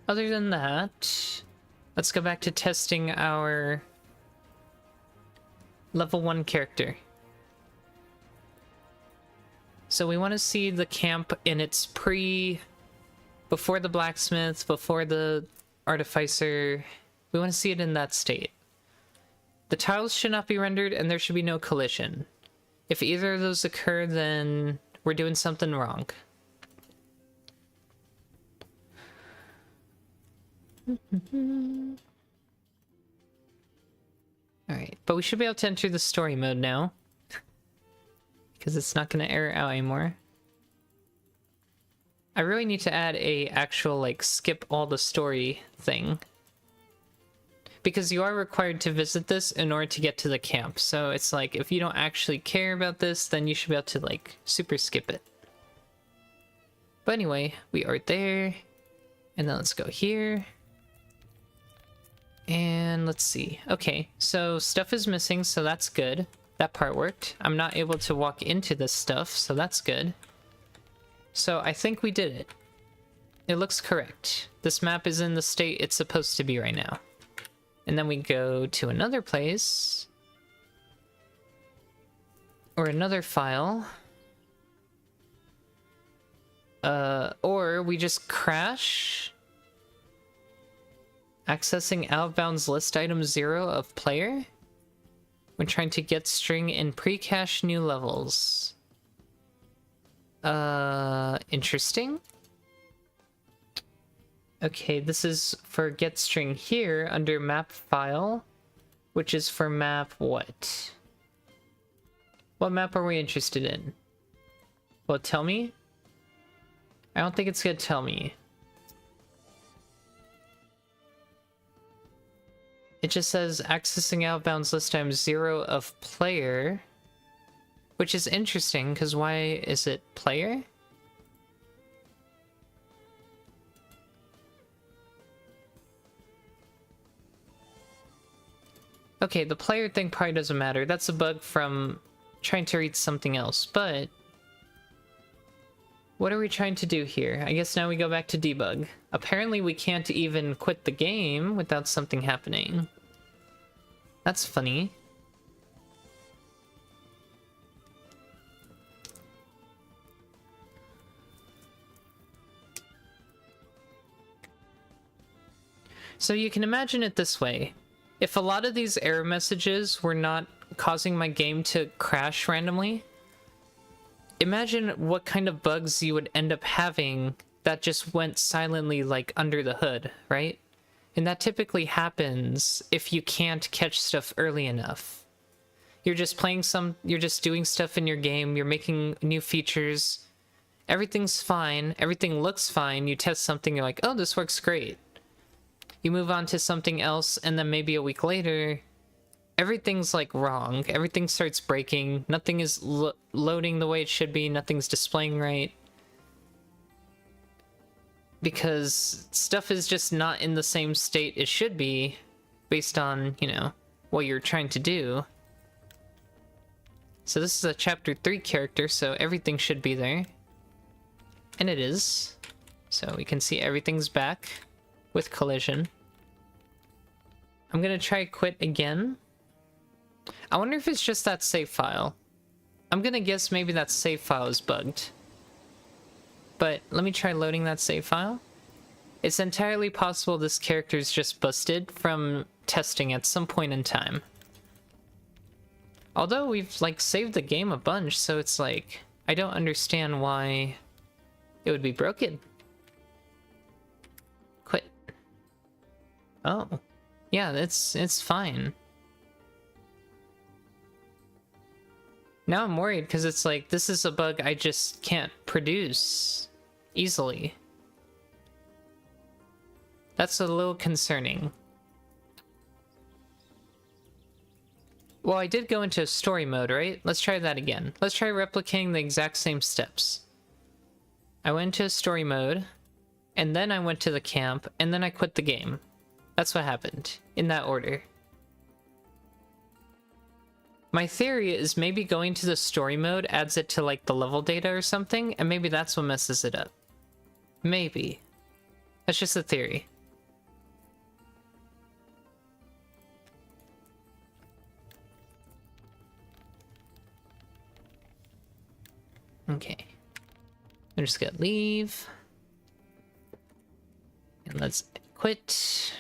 Other than that, let's go back to testing our level 1 character. So we want to see the camp in its before the blacksmith, before the artificer. We want to see it in that state. The tiles should not be rendered and there should be no collision. If either of those occur, then we're doing something wrong. Alright, but we should be able to enter the story mode now. Because it's not going to error out anymore. I really need to add a actual, like, skip all the story thing. Because you are required to visit this in order to get to the camp. So it's like, if you don't actually care about this, then you should be able to, like, super skip it. But anyway, we are there. And then let's go here. And let's see. Okay, so stuff is missing, so that's good. That part worked. I'm not able to walk into this stuff, so that's good. So I think we did it. It looks correct. This map is in the state it's supposed to be right now. And then we go to another place. Or another file. Or we just crash. Accessing out of bounds list item 0 of player. When trying to get string in pre-cache new levels. Interesting. Okay, this is for get string here under map file, which is for map what? What map are we interested in? Will it tell me? I don't think it's gonna tell me. It just says accessing outbounds list time 0 of player, which is interesting because why is it player? Okay, the player thing probably doesn't matter. That's a bug from trying to read something else, but What are we trying to do here? I guess now we go back to debug. Apparently we can't even quit the game without something happening. That's funny. So you can imagine it this way. If a lot of these error messages were not causing my game to crash randomly, imagine what kind of bugs you would end up having that just went silently like under the hood, right? And that typically happens if you can't catch stuff early enough. You're just you're just doing stuff in your game, you're making new features, everything's fine, everything looks fine, you test something, you're like, oh, this works great. You move on to something else, and then maybe a week later, everything's like wrong. Everything starts breaking. Nothing is loading the way it should be. Nothing's displaying right. Because stuff is just not in the same state it should be based on, you know, what you're trying to do. So this is a chapter 3 character, so everything should be there. And it is. So we can see everything's back with collision. I'm gonna try quit again. I wonder if it's just that save file. I'm gonna guess maybe that save file is bugged. But let me try loading that save file. It's entirely possible this character is just busted from testing at some point in time. Although we've like saved the game a bunch, so it's like, I don't understand why it would be broken. Quit. Oh. Yeah, it's fine. Now I'm worried because it's like, this is a bug I just can't produce easily. That's a little concerning. Well, I did go into story mode, right? Let's try that again. Let's try replicating the exact same steps. I went to story mode, and then I went to the camp, and then I quit the game. That's what happened, in that order. My theory is maybe going to the story mode adds it to like the level data or something, and maybe that's what messes it up. Maybe. That's just a theory. Okay. I'm just gonna leave. And let's quit.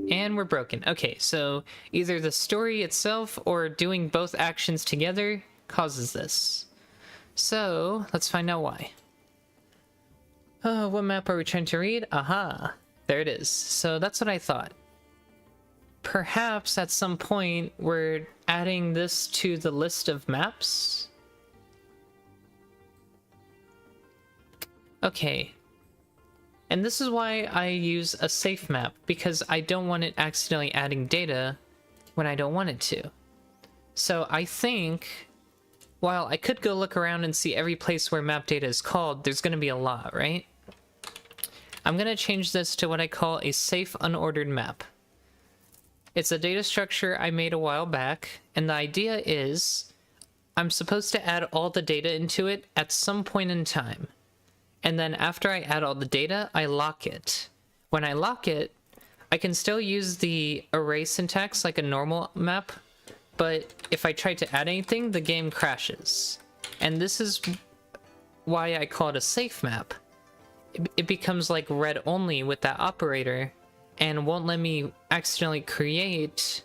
And we're broken. Okay, so either the story itself or doing both actions together causes this. So let's find out why. What map are we trying to read? Aha, there it is. So that's what I thought. Perhaps at some point we're adding this to the list of maps. Okay. And this is why I use a safe map, because I don't want it accidentally adding data when I don't want it to. So I think, while I could go look around and see every place where map data is called, there's going to be a lot, right? I'm going to change this to what I call a safe unordered map. It's a data structure I made a while back, and the idea is I'm supposed to add all the data into it at some point in time. And then after I add all the data, I lock it. When I lock it, I can still use the array syntax like a normal map, but if I try to add anything, the game crashes. And this is why I call it a safe map. It becomes like read only with that operator and won't let me accidentally create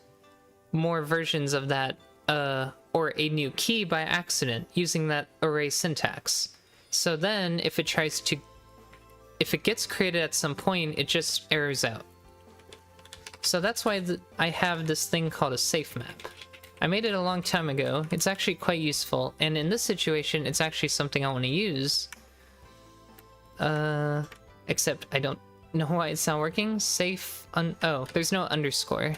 more versions of that or a new key by accident using that array syntax. So then if it gets created at some point, it just errors out. So that's why I have this thing called a safe map. I made it a long time ago. It's actually quite useful, and in this situation, it's actually something I want to use. Except I don't know why it's not working. Oh, there's no underscore.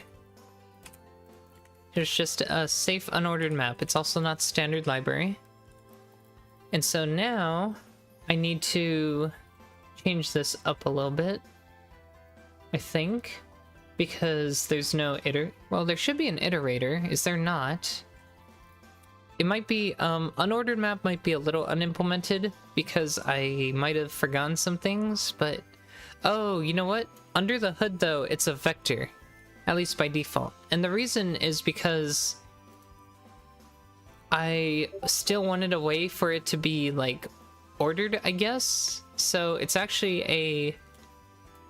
There's just a safe unordered map. It's also not standard library. And so now I need to change this up a little bit, I think, because there's no well, there should be an iterator. Is there not? it might be, unordered map might be a little unimplemented because I might have forgotten some things, but... Oh, you know what? Under the hood, though, it's a vector. At least by default. And the reason is because I still wanted a way for it to be, like, ordered, I guess? So it's actually a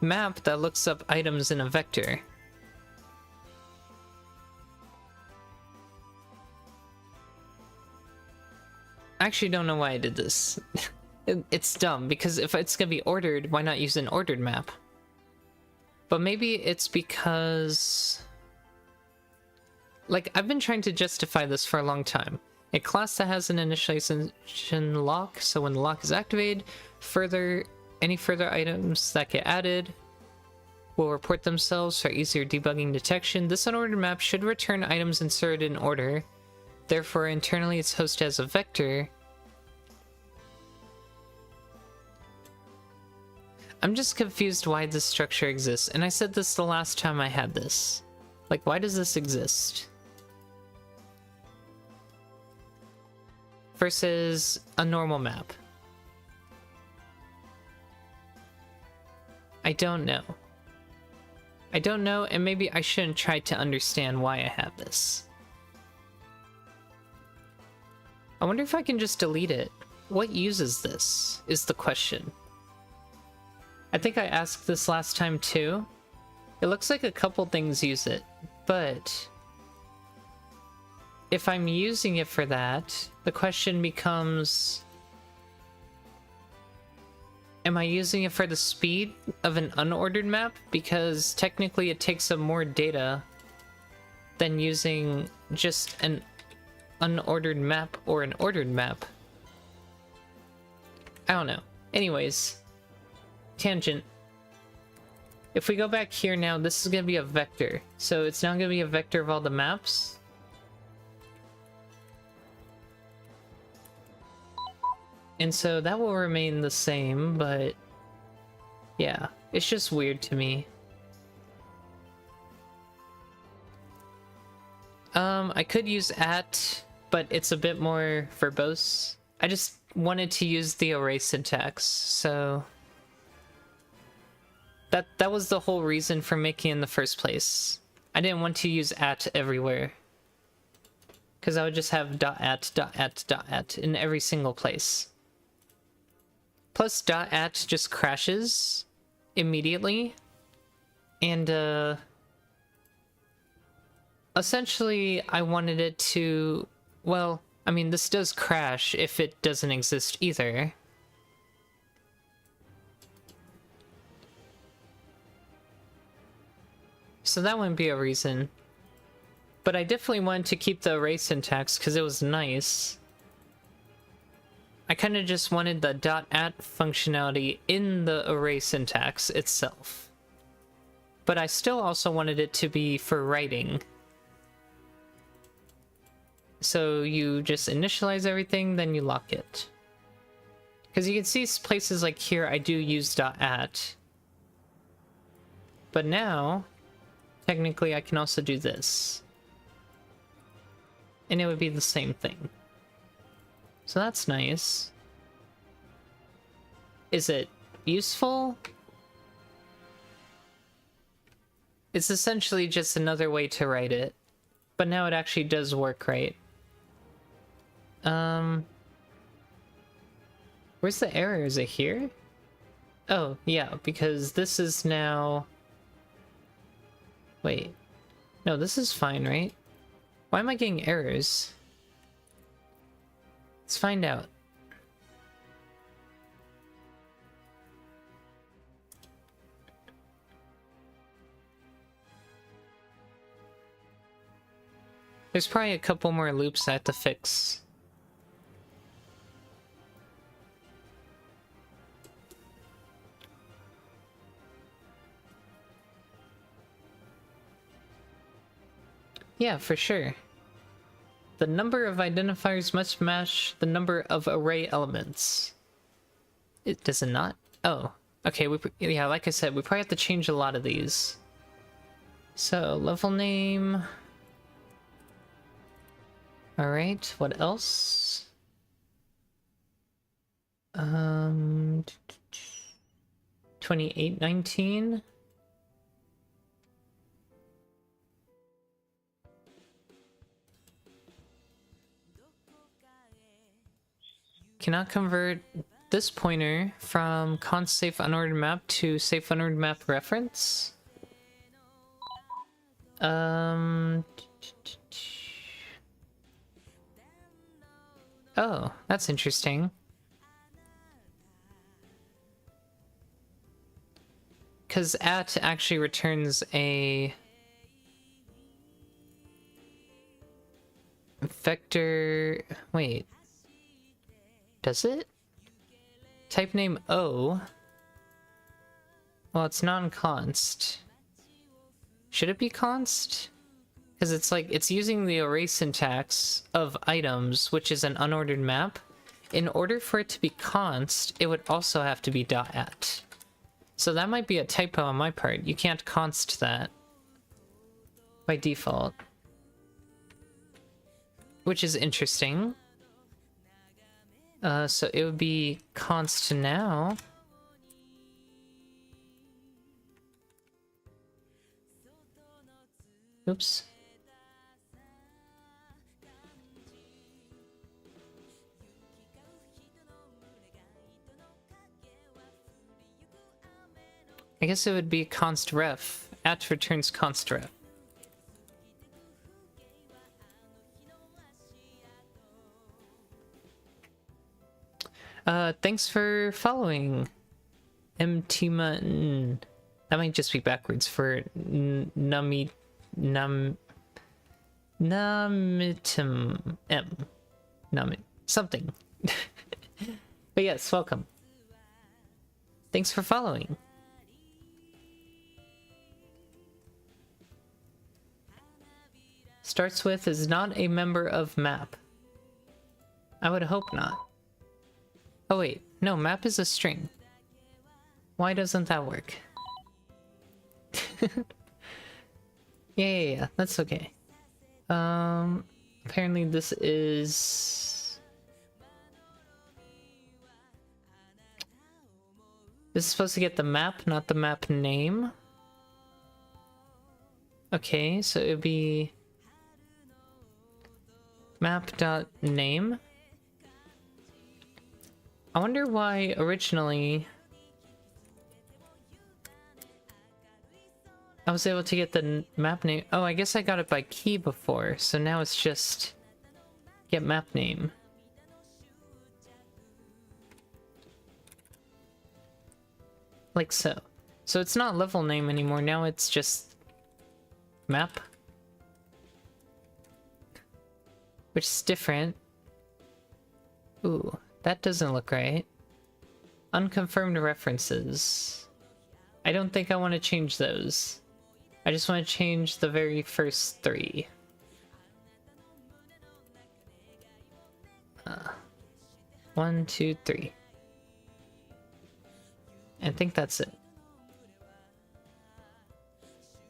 map that looks up items in a vector. I actually don't know why I did this. It's dumb, because if it's gonna be ordered, why not use an ordered map? But maybe it's because... Like, I've been trying to justify this for a long time. A class that has an initialization lock, so when the lock is activated, any further items that get added will report themselves for easier debugging detection. This unordered map should return items inserted in order. Therefore, internally it's hosted as a vector. I'm just confused why this structure exists, and I said this the last time I had this. Like, why does this exist? Versus a normal map. I don't know. I don't know, and maybe I shouldn't try to understand why I have this. I wonder if I can just delete it. What uses this, is the question. I think I asked this last time too. It looks like a couple things use it, but if I'm using it for that, the question becomes, am I using it for the speed of an unordered map? Because technically it takes up more data than using just an unordered map or an ordered map. I don't know. Anyways, tangent. If we go back here now, this is going to be a vector. So it's now going to be a vector of all the maps. And so that will remain the same, but yeah, it's just weird to me. I could use @ but it's a bit more verbose. I just wanted to use the array syntax, so that was the whole reason for making it in the first place. I didn't want to use @ everywhere, because I would just have .@, in every single place. Plus .@ just crashes immediately, and essentially I wanted it to, well, I mean, this does crash if it doesn't exist either. So that wouldn't be a reason. But I definitely wanted to keep the array syntax because it was nice. I kind of just wanted the .at functionality in the array syntax itself. But I still also wanted it to be for writing. So you just initialize everything, then you lock it. Because you can see places like here I do use .at. But now, technically I can also do this. And it would be the same thing. So that's nice. Is it useful? It's essentially just another way to write it. But now it actually does work right. Where's the error? Is it here? Oh, yeah, because this is now... Wait. No, this is fine, right? Why am I getting errors? Let's find out. There's probably a couple more loops I have to fix. Yeah, for sure. The number of identifiers must match the number of array elements. It does it not? Oh, okay. Yeah, like I said, we probably have to change a lot of these. So level name. Alright, what else? 2819. Cannot convert this pointer from const safe unordered map to safe unordered map reference. Oh, that's interesting. Because at actually returns a vector. Wait. Does it? Type name O. Well, it's non-const. Should it be const? Because it's like, it's using the array syntax of items, which is an unordered map. In order for it to be const, it would also have to be .at. So that might be a typo on my part. You can't const that by default. Which is interesting. So it would be const now. Oops. I guess it would be const ref. At returns const ref. Thanks for following. Mtima. That might just be backwards for Numitum M. Numit. Something. But yes, welcome. Thanks for following. Starts with is not a member of map. I would hope not. Oh wait, no, map is a string. Why doesn't that work? Yeah, that's okay. Apparently this is... This is supposed to get the map, not the map name. Okay, so it would be... map.name. I wonder why originally I was able to get the map name. Oh, I guess I got it by key before, so now it's just get map name. Like so. So it's not level name anymore, now it's just map. Which is different. Ooh. That doesn't look right. Unconfirmed references. I don't think I want to change those. I just want to change the very first three. 1, 2, 3. I think that's it.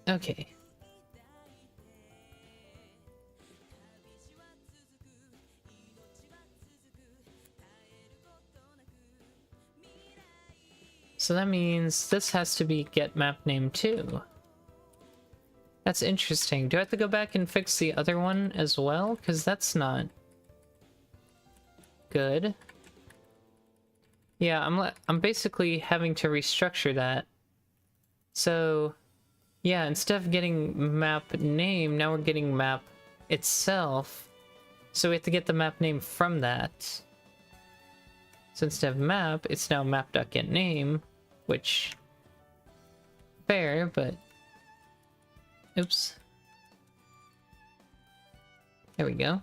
Okay. So that means this has to be get map name too. That's interesting. Do I have to go back and fix the other one as well? Because that's not good. Yeah, I'm basically having to restructure that. So yeah, instead of getting map name, now we're getting map itself. So we have to get the map name from that. So instead of map, it's now map.getName, which fair, but oops. There we go.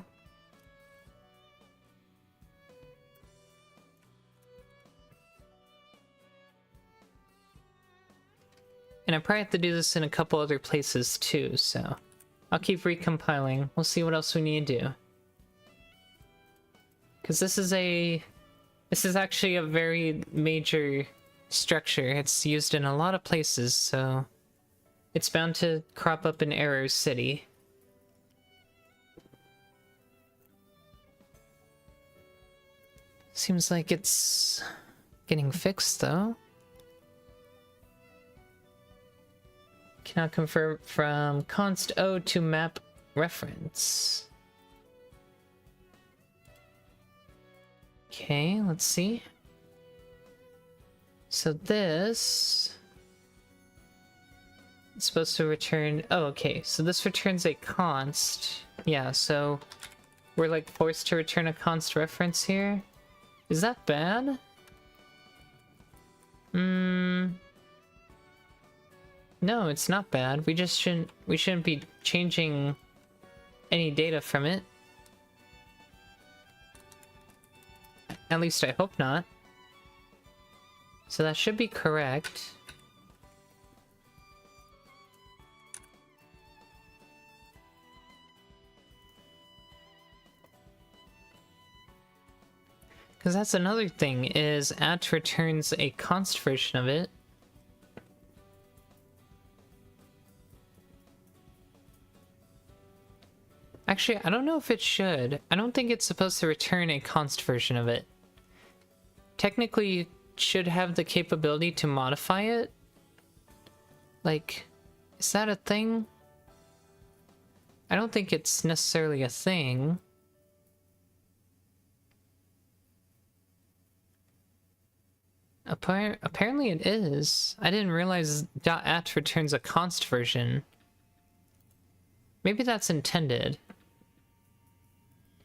And I probably have to do this in a couple other places too, so I'll keep recompiling. We'll see what else we need to do. Because this is actually a very major structure. It's used in a lot of places, so it's bound to crop up in Error City. Seems like it's getting fixed though. Cannot convert from const O to map reference. Okay, let's see. So this is supposed to return... Oh, okay. So this returns a const. Yeah, so we're like forced to return a const reference here. Is that bad? No, it's not bad. We shouldn't be changing any data from it. At least I hope not. So that should be correct. Because that's another thing, is at returns a const version of it. Actually, I don't know if it should. I don't think it's supposed to return a const version of it. Technically, you should have the capability to modify it. Like, is that a thing? I don't think it's necessarily a thing. Apparently it is. I didn't realize .at returns a const version. Maybe that's intended.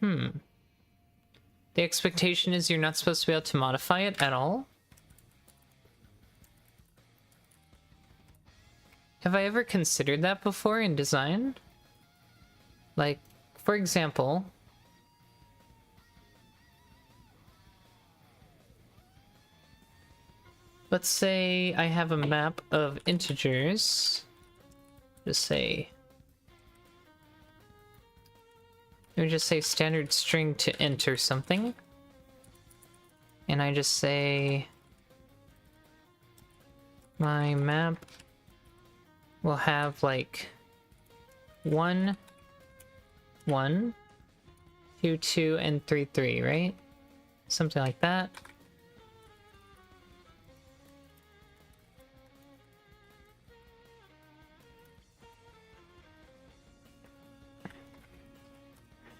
The expectation is you're not supposed to be able to modify it at all? Have I ever considered that before in design? Like, for example... Let's say I have a map of integers. Just say... Let me just say standard string to int or something. And I just say... My map will have like 1, 1, 2, 2, and 3, 3, right? Something like that.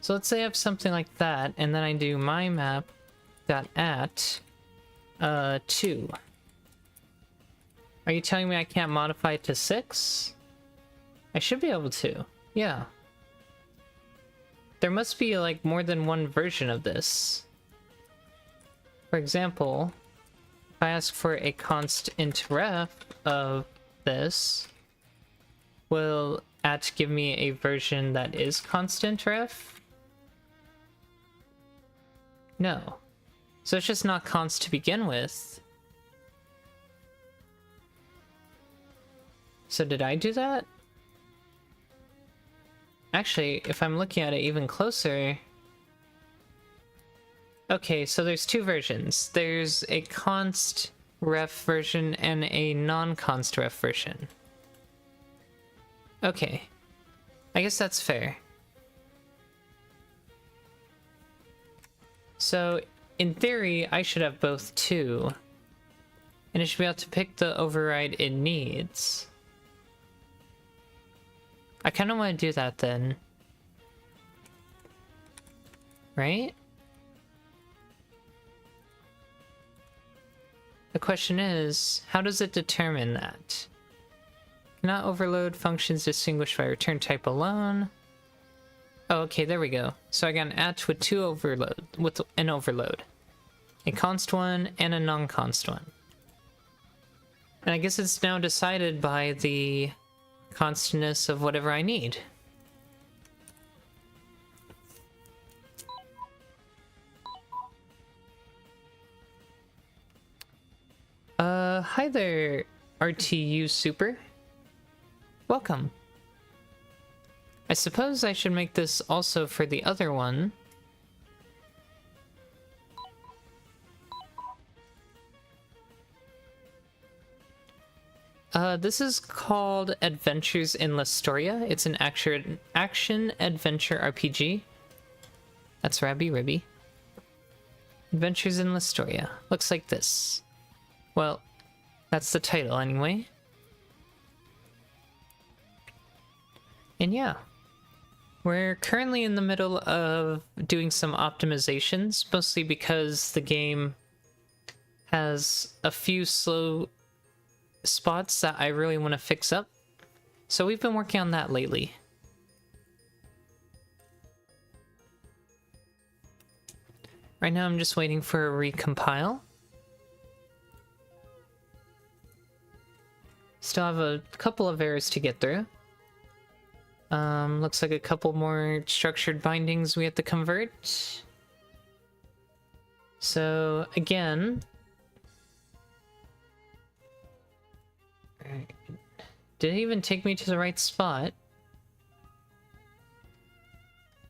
So let's say I have something like that, and then I do my map dot at 2. Are you telling me I can't modify it to 6? I should be able to. Yeah. There must be like more than one version of this. For example, if I ask for a const int ref of this, will at give me a version that is constant ref? No. So it's just not const to begin with. So did I do that? Actually, if I'm looking at it even closer... Okay, so there's two versions. There's a const ref version and a non-const ref version. Okay. I guess that's fair. So, in theory, I should have both too. And it should be able to pick the override it needs. I kind of want to do that then. Right? The question is, how does it determine that? Cannot overload functions distinguished by return type alone. Oh, okay, there we go. So I got an at with with an overload. A const one and a non-const one. And I guess it's now decided by the constantness of whatever I need. Hi there, RTU Super. Welcome. I suppose I should make this also for the other one. This is called Adventures in Lestoria. It's an action adventure RPG. That's Rabby Ribby. Adventures in Lestoria. Looks like this. Well, that's the title anyway. And yeah, we're currently in the middle of doing some optimizations, mostly because the game has a few slow spots that I really want to fix up. So we've been working on that lately. Right now I'm just waiting for a recompile. Still have a couple of errors to get through. Looks like a couple more structured bindings we have to convert. So again, did it even take me to the right spot?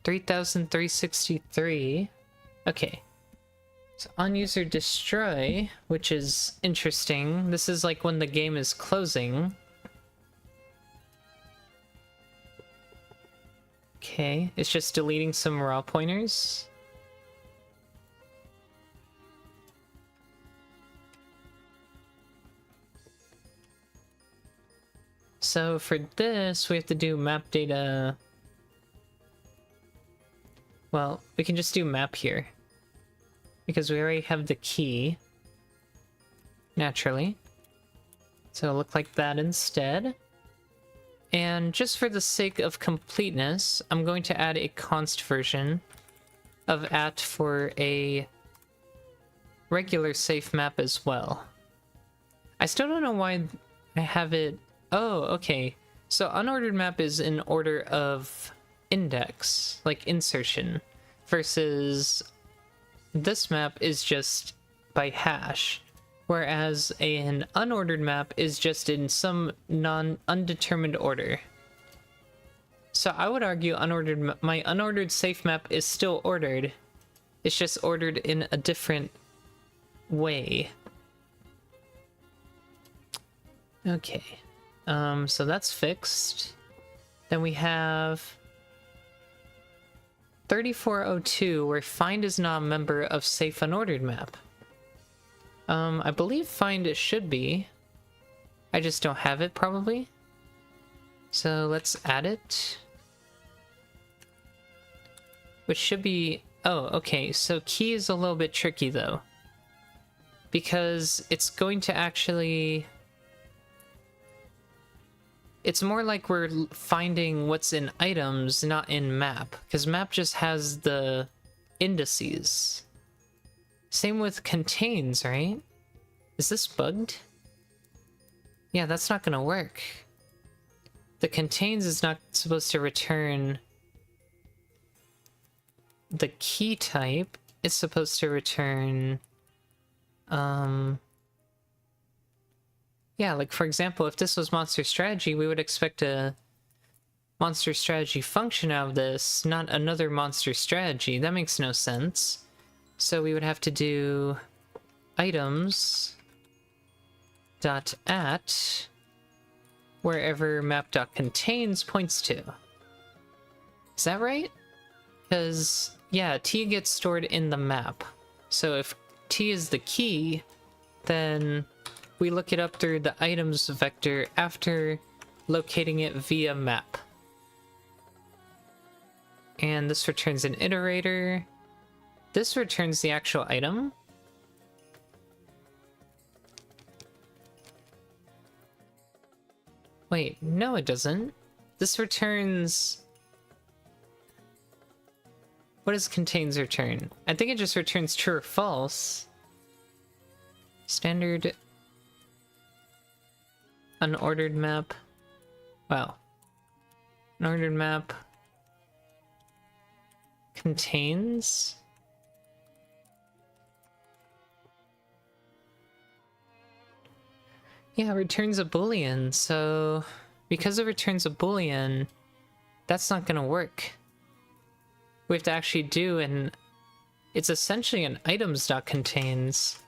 3,363. Okay. So on user destroy, which is interesting. This is like when the game is closing. Okay, it's just deleting some raw pointers. So for this, we have to do map data. Well, we can just do map here, because we already have the key, naturally. So it'll look like that instead. And just for the sake of completeness, I'm going to add a const version of at for a regular safe map as well. I still don't know why I have it... Oh, okay. So unordered map is in order of index, like insertion, versus this map is just by hash, whereas an unordered map is just in some undetermined order. So I would argue my unordered safe map is still ordered. It's just ordered in a different way. Okay. So that's fixed. Then we have 3402, where find is not a member of safe unordered map. I believe find it should be. I just don't have it, probably. So let's add it. Which should be... Oh, okay, so key is a little bit tricky, though. Because it's going to actually... It's more like we're finding what's in items, not in map. Because map just has the indices. Same with contains, right? Is this bugged? Yeah, that's not gonna work. The contains is not supposed to return the key type. It's supposed to return... Yeah, like for example, if this was Monster Strategy, we would expect a Monster Strategy function out of this, not another Monster Strategy. That makes no sense. So we would have to do items dot at wherever map dot contains points to. Is that right? Because yeah, T gets stored in the map. So if T is the key, then we look it up through the items vector after locating it via map. And this returns an iterator. This returns the actual item. Wait, no it doesn't. This returns... What does contains return? I think it just returns true or false. Standard... Unordered map. Wow. Unordered map... Contains... Yeah, it returns a boolean, so because it returns a boolean, that's not gonna work. We have to actually do an... It's essentially an items.contains.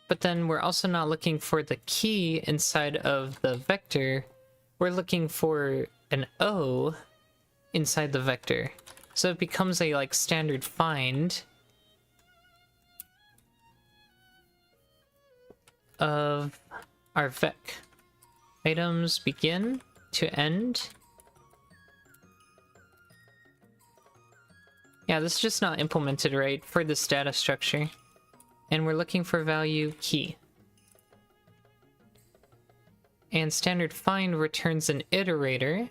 But then we're also not looking for the key inside of the vector. We're looking for an O inside the vector. So it becomes a like standard find of our vec. Items begin to end. Yeah, this is just not implemented right for this data structure. And we're looking for value key. And standard find returns an iterator.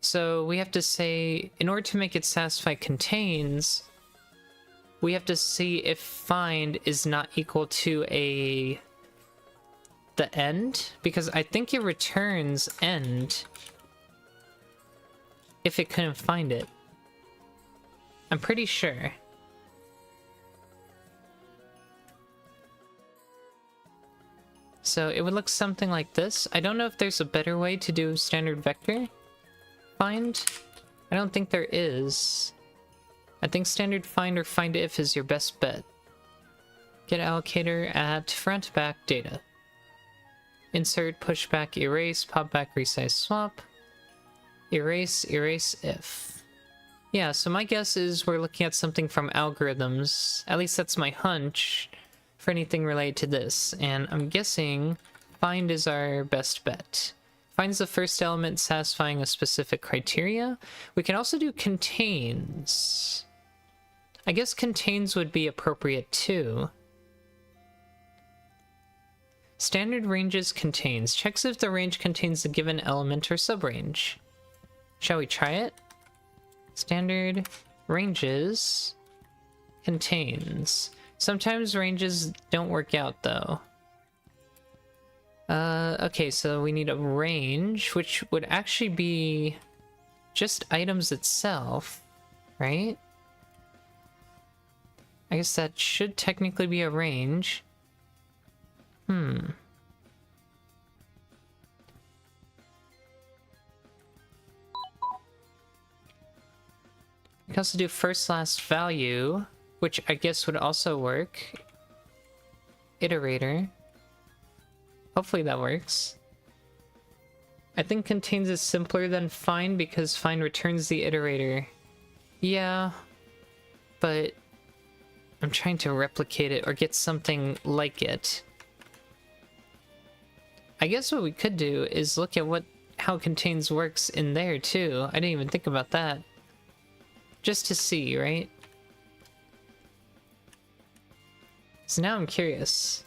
So we have to say, in order to make it satisfy contains, we have to see if find is not equal to the end, because I think it returns end if it couldn't find it. I'm pretty sure. So it would look something like this. I don't know if there's a better way to do standard vector find. I don't think there is. I think standard find or find if is your best bet. Get allocator at front back data. Insert, pushback, erase, popback, resize, swap. Erase, erase if. Yeah, so my guess is we're looking at something from algorithms. At least that's my hunch for anything related to this. And I'm guessing find is our best bet. Finds the first element satisfying a specific criteria. We can also do contains. I guess contains would be appropriate too. Standard ranges contains. Checks if the range contains the given element or subrange. Shall we try it? Standard ranges contains. Sometimes ranges don't work out though. Okay, so we need a range, which would actually be just items itself, right? I guess that should technically be a range. We can also do first last value, which I guess would also work. Iterator. Hopefully that works. I think contains is simpler than find because find returns the iterator. Yeah, but I'm trying to replicate it or get something like it. I guess what we could do is look at how contains works in there too. I didn't even think about that. Just to see, right? So now I'm curious.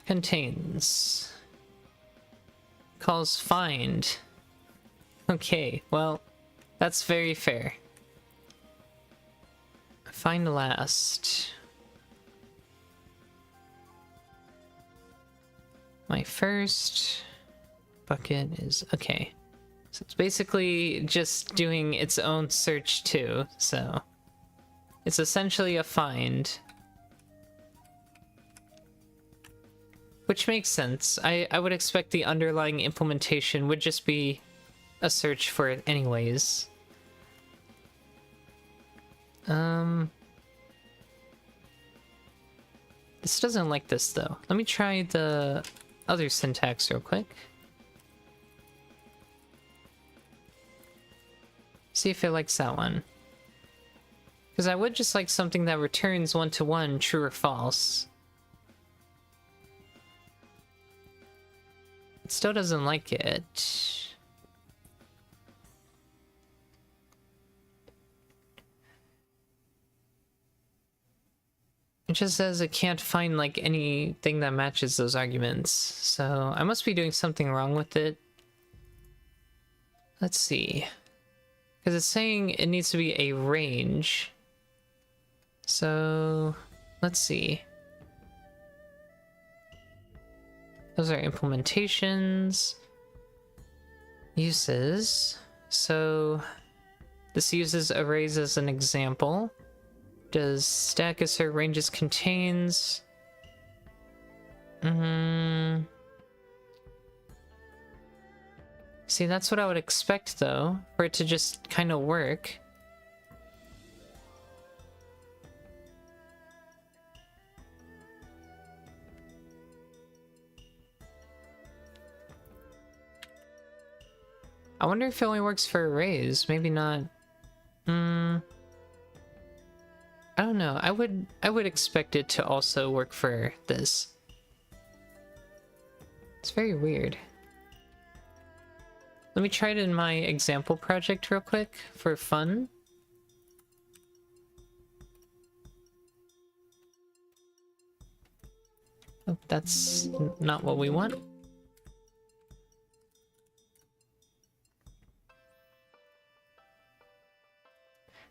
Contains. Calls find. Okay, well, that's very fair. Find last. My first bucket is okay. So it's basically just doing its own search too, so it's essentially a find. Which makes sense. I would expect the underlying implementation would just be a search for it anyways. This doesn't like this though. Let me try the other syntax real quick. See if it likes that one. Because I would just like something that returns one-to-one true or false. It still doesn't like it. It just says it can't find like anything that matches those arguments. So I must be doing something wrong with it. Let's see. Because it's saying it needs to be a range. So let's see. Those are implementations. Uses. So this uses arrays as an example. Does stack assert ranges contains? See, that's what I would expect though, for it to just kind of work. I wonder if it only works for arrays. Maybe not. I don't know. I would expect it to also work for this. It's very weird. Let me try it in my example project real quick for fun. Oh, that's not what we want.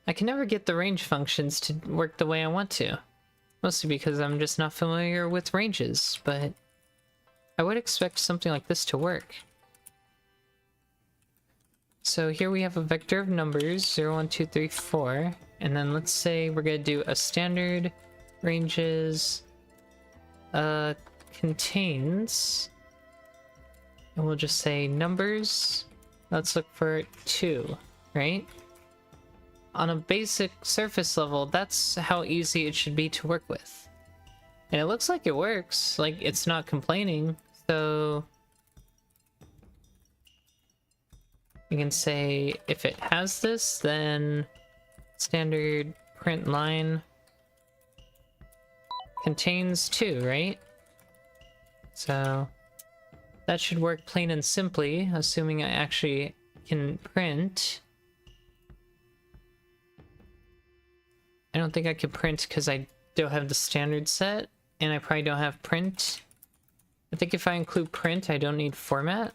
I can never get the range functions to work the way I want to. Mostly because I'm just not familiar with ranges, but I would expect something like this to work. So here we have a vector of numbers, 0, 1, 2, 3, 4. And then let's say we're gonna do a standard ranges contains, and we'll just say numbers. Let's look for 2, right? On a basic surface level, that's how easy it should be to work with. And it looks like it works, like it's not complaining, so you can say if it has this, then standard print line contains 2, right? So that should work plain and simply, assuming I actually can print. I don't think I can print because I don't have the standard set, and I probably don't have print. I think if I include print, I don't need format.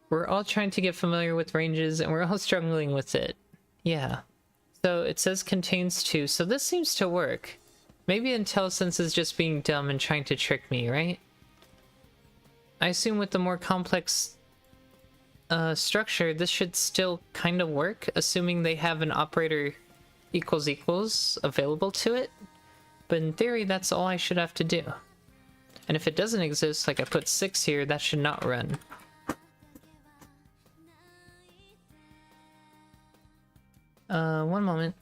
We're all trying to get familiar with ranges, and we're all struggling with it. Yeah. So it says contains 2, so this seems to work. Maybe IntelliSense is just being dumb and trying to trick me, right? I assume with the more complex structure, this should still kind of work, assuming they have an operator equals equals available to it. But in theory, that's all I should have to do. And if it doesn't exist, like I put 6 here, that should not run. One moment.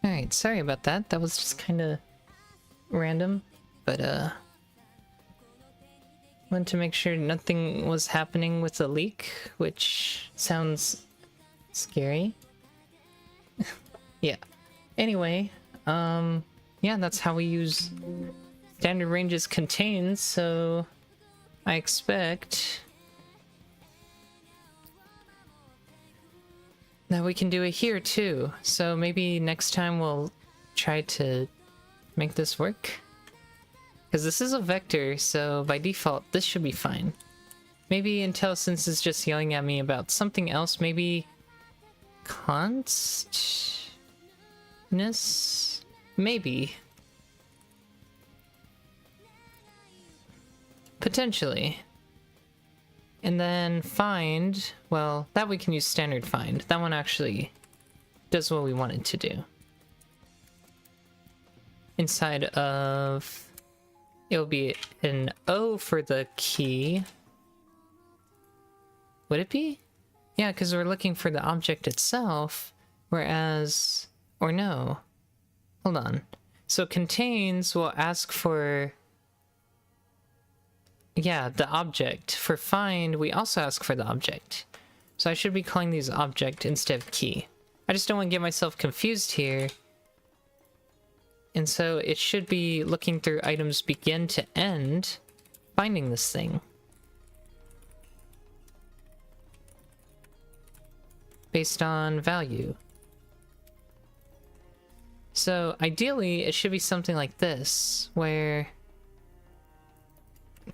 Alright, sorry about that. That was just kind of random, but wanted to make sure nothing was happening with the leak, which sounds scary. Yeah. Anyway, yeah, that's how we use standard ranges contains, so I expect that we can do it here too. So maybe next time we'll try to make this work. Because this is a vector, so by default, this should be fine. Maybe IntelliSense is just yelling at me about something else, maybe constness? Maybe. Potentially. And then find, well, that we can use standard find. That one actually does what we want it to do. Inside of, it'll be an O for the key. Would it be? Yeah, because we're looking for the object itself, whereas, or no. Hold on. So contains will ask for, yeah, the object. For find, we also ask for the object. So I should be calling these object instead of key. I just don't want to get myself confused here. And so it should be looking through items begin to end, finding this thing. Based on value. So ideally, it should be something like this, where...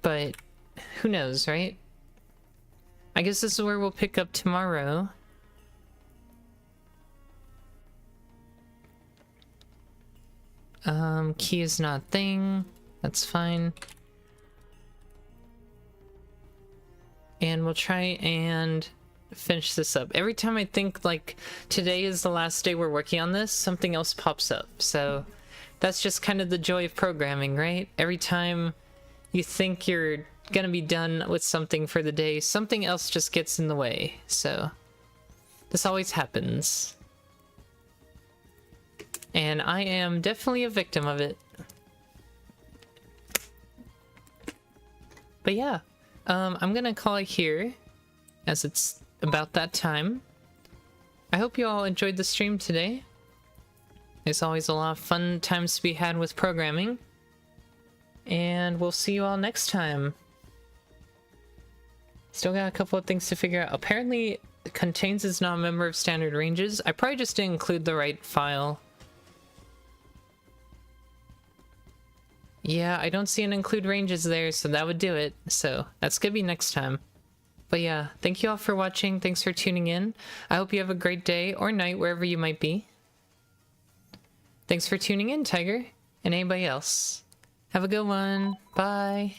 But who knows, right? I guess this is where we'll pick up tomorrow. Key is not thing. That's fine. And we'll try and finish this up. Every time I think like today is the last day we're working on this, something else pops up. So that's just kind of the joy of programming, right? Every time you think you're gonna be done with something for the day, something else just gets in the way. So this always happens. And I am definitely a victim of it. But yeah, I'm gonna call it here, as it's about that time. I hope you all enjoyed the stream today. There's always a lot of fun times to be had with programming. And we'll see you all next time. Still got a couple of things to figure out. Apparently, contains is not a member of standard ranges. I probably just didn't include the right file. Yeah, I don't see an include ranges there, so that would do it. So that's gonna be next time. But yeah, thank you all for watching. Thanks for tuning in. I hope you have a great day or night wherever you might be. Thanks for tuning in, Tiger, and anybody else. Have a good one. Bye.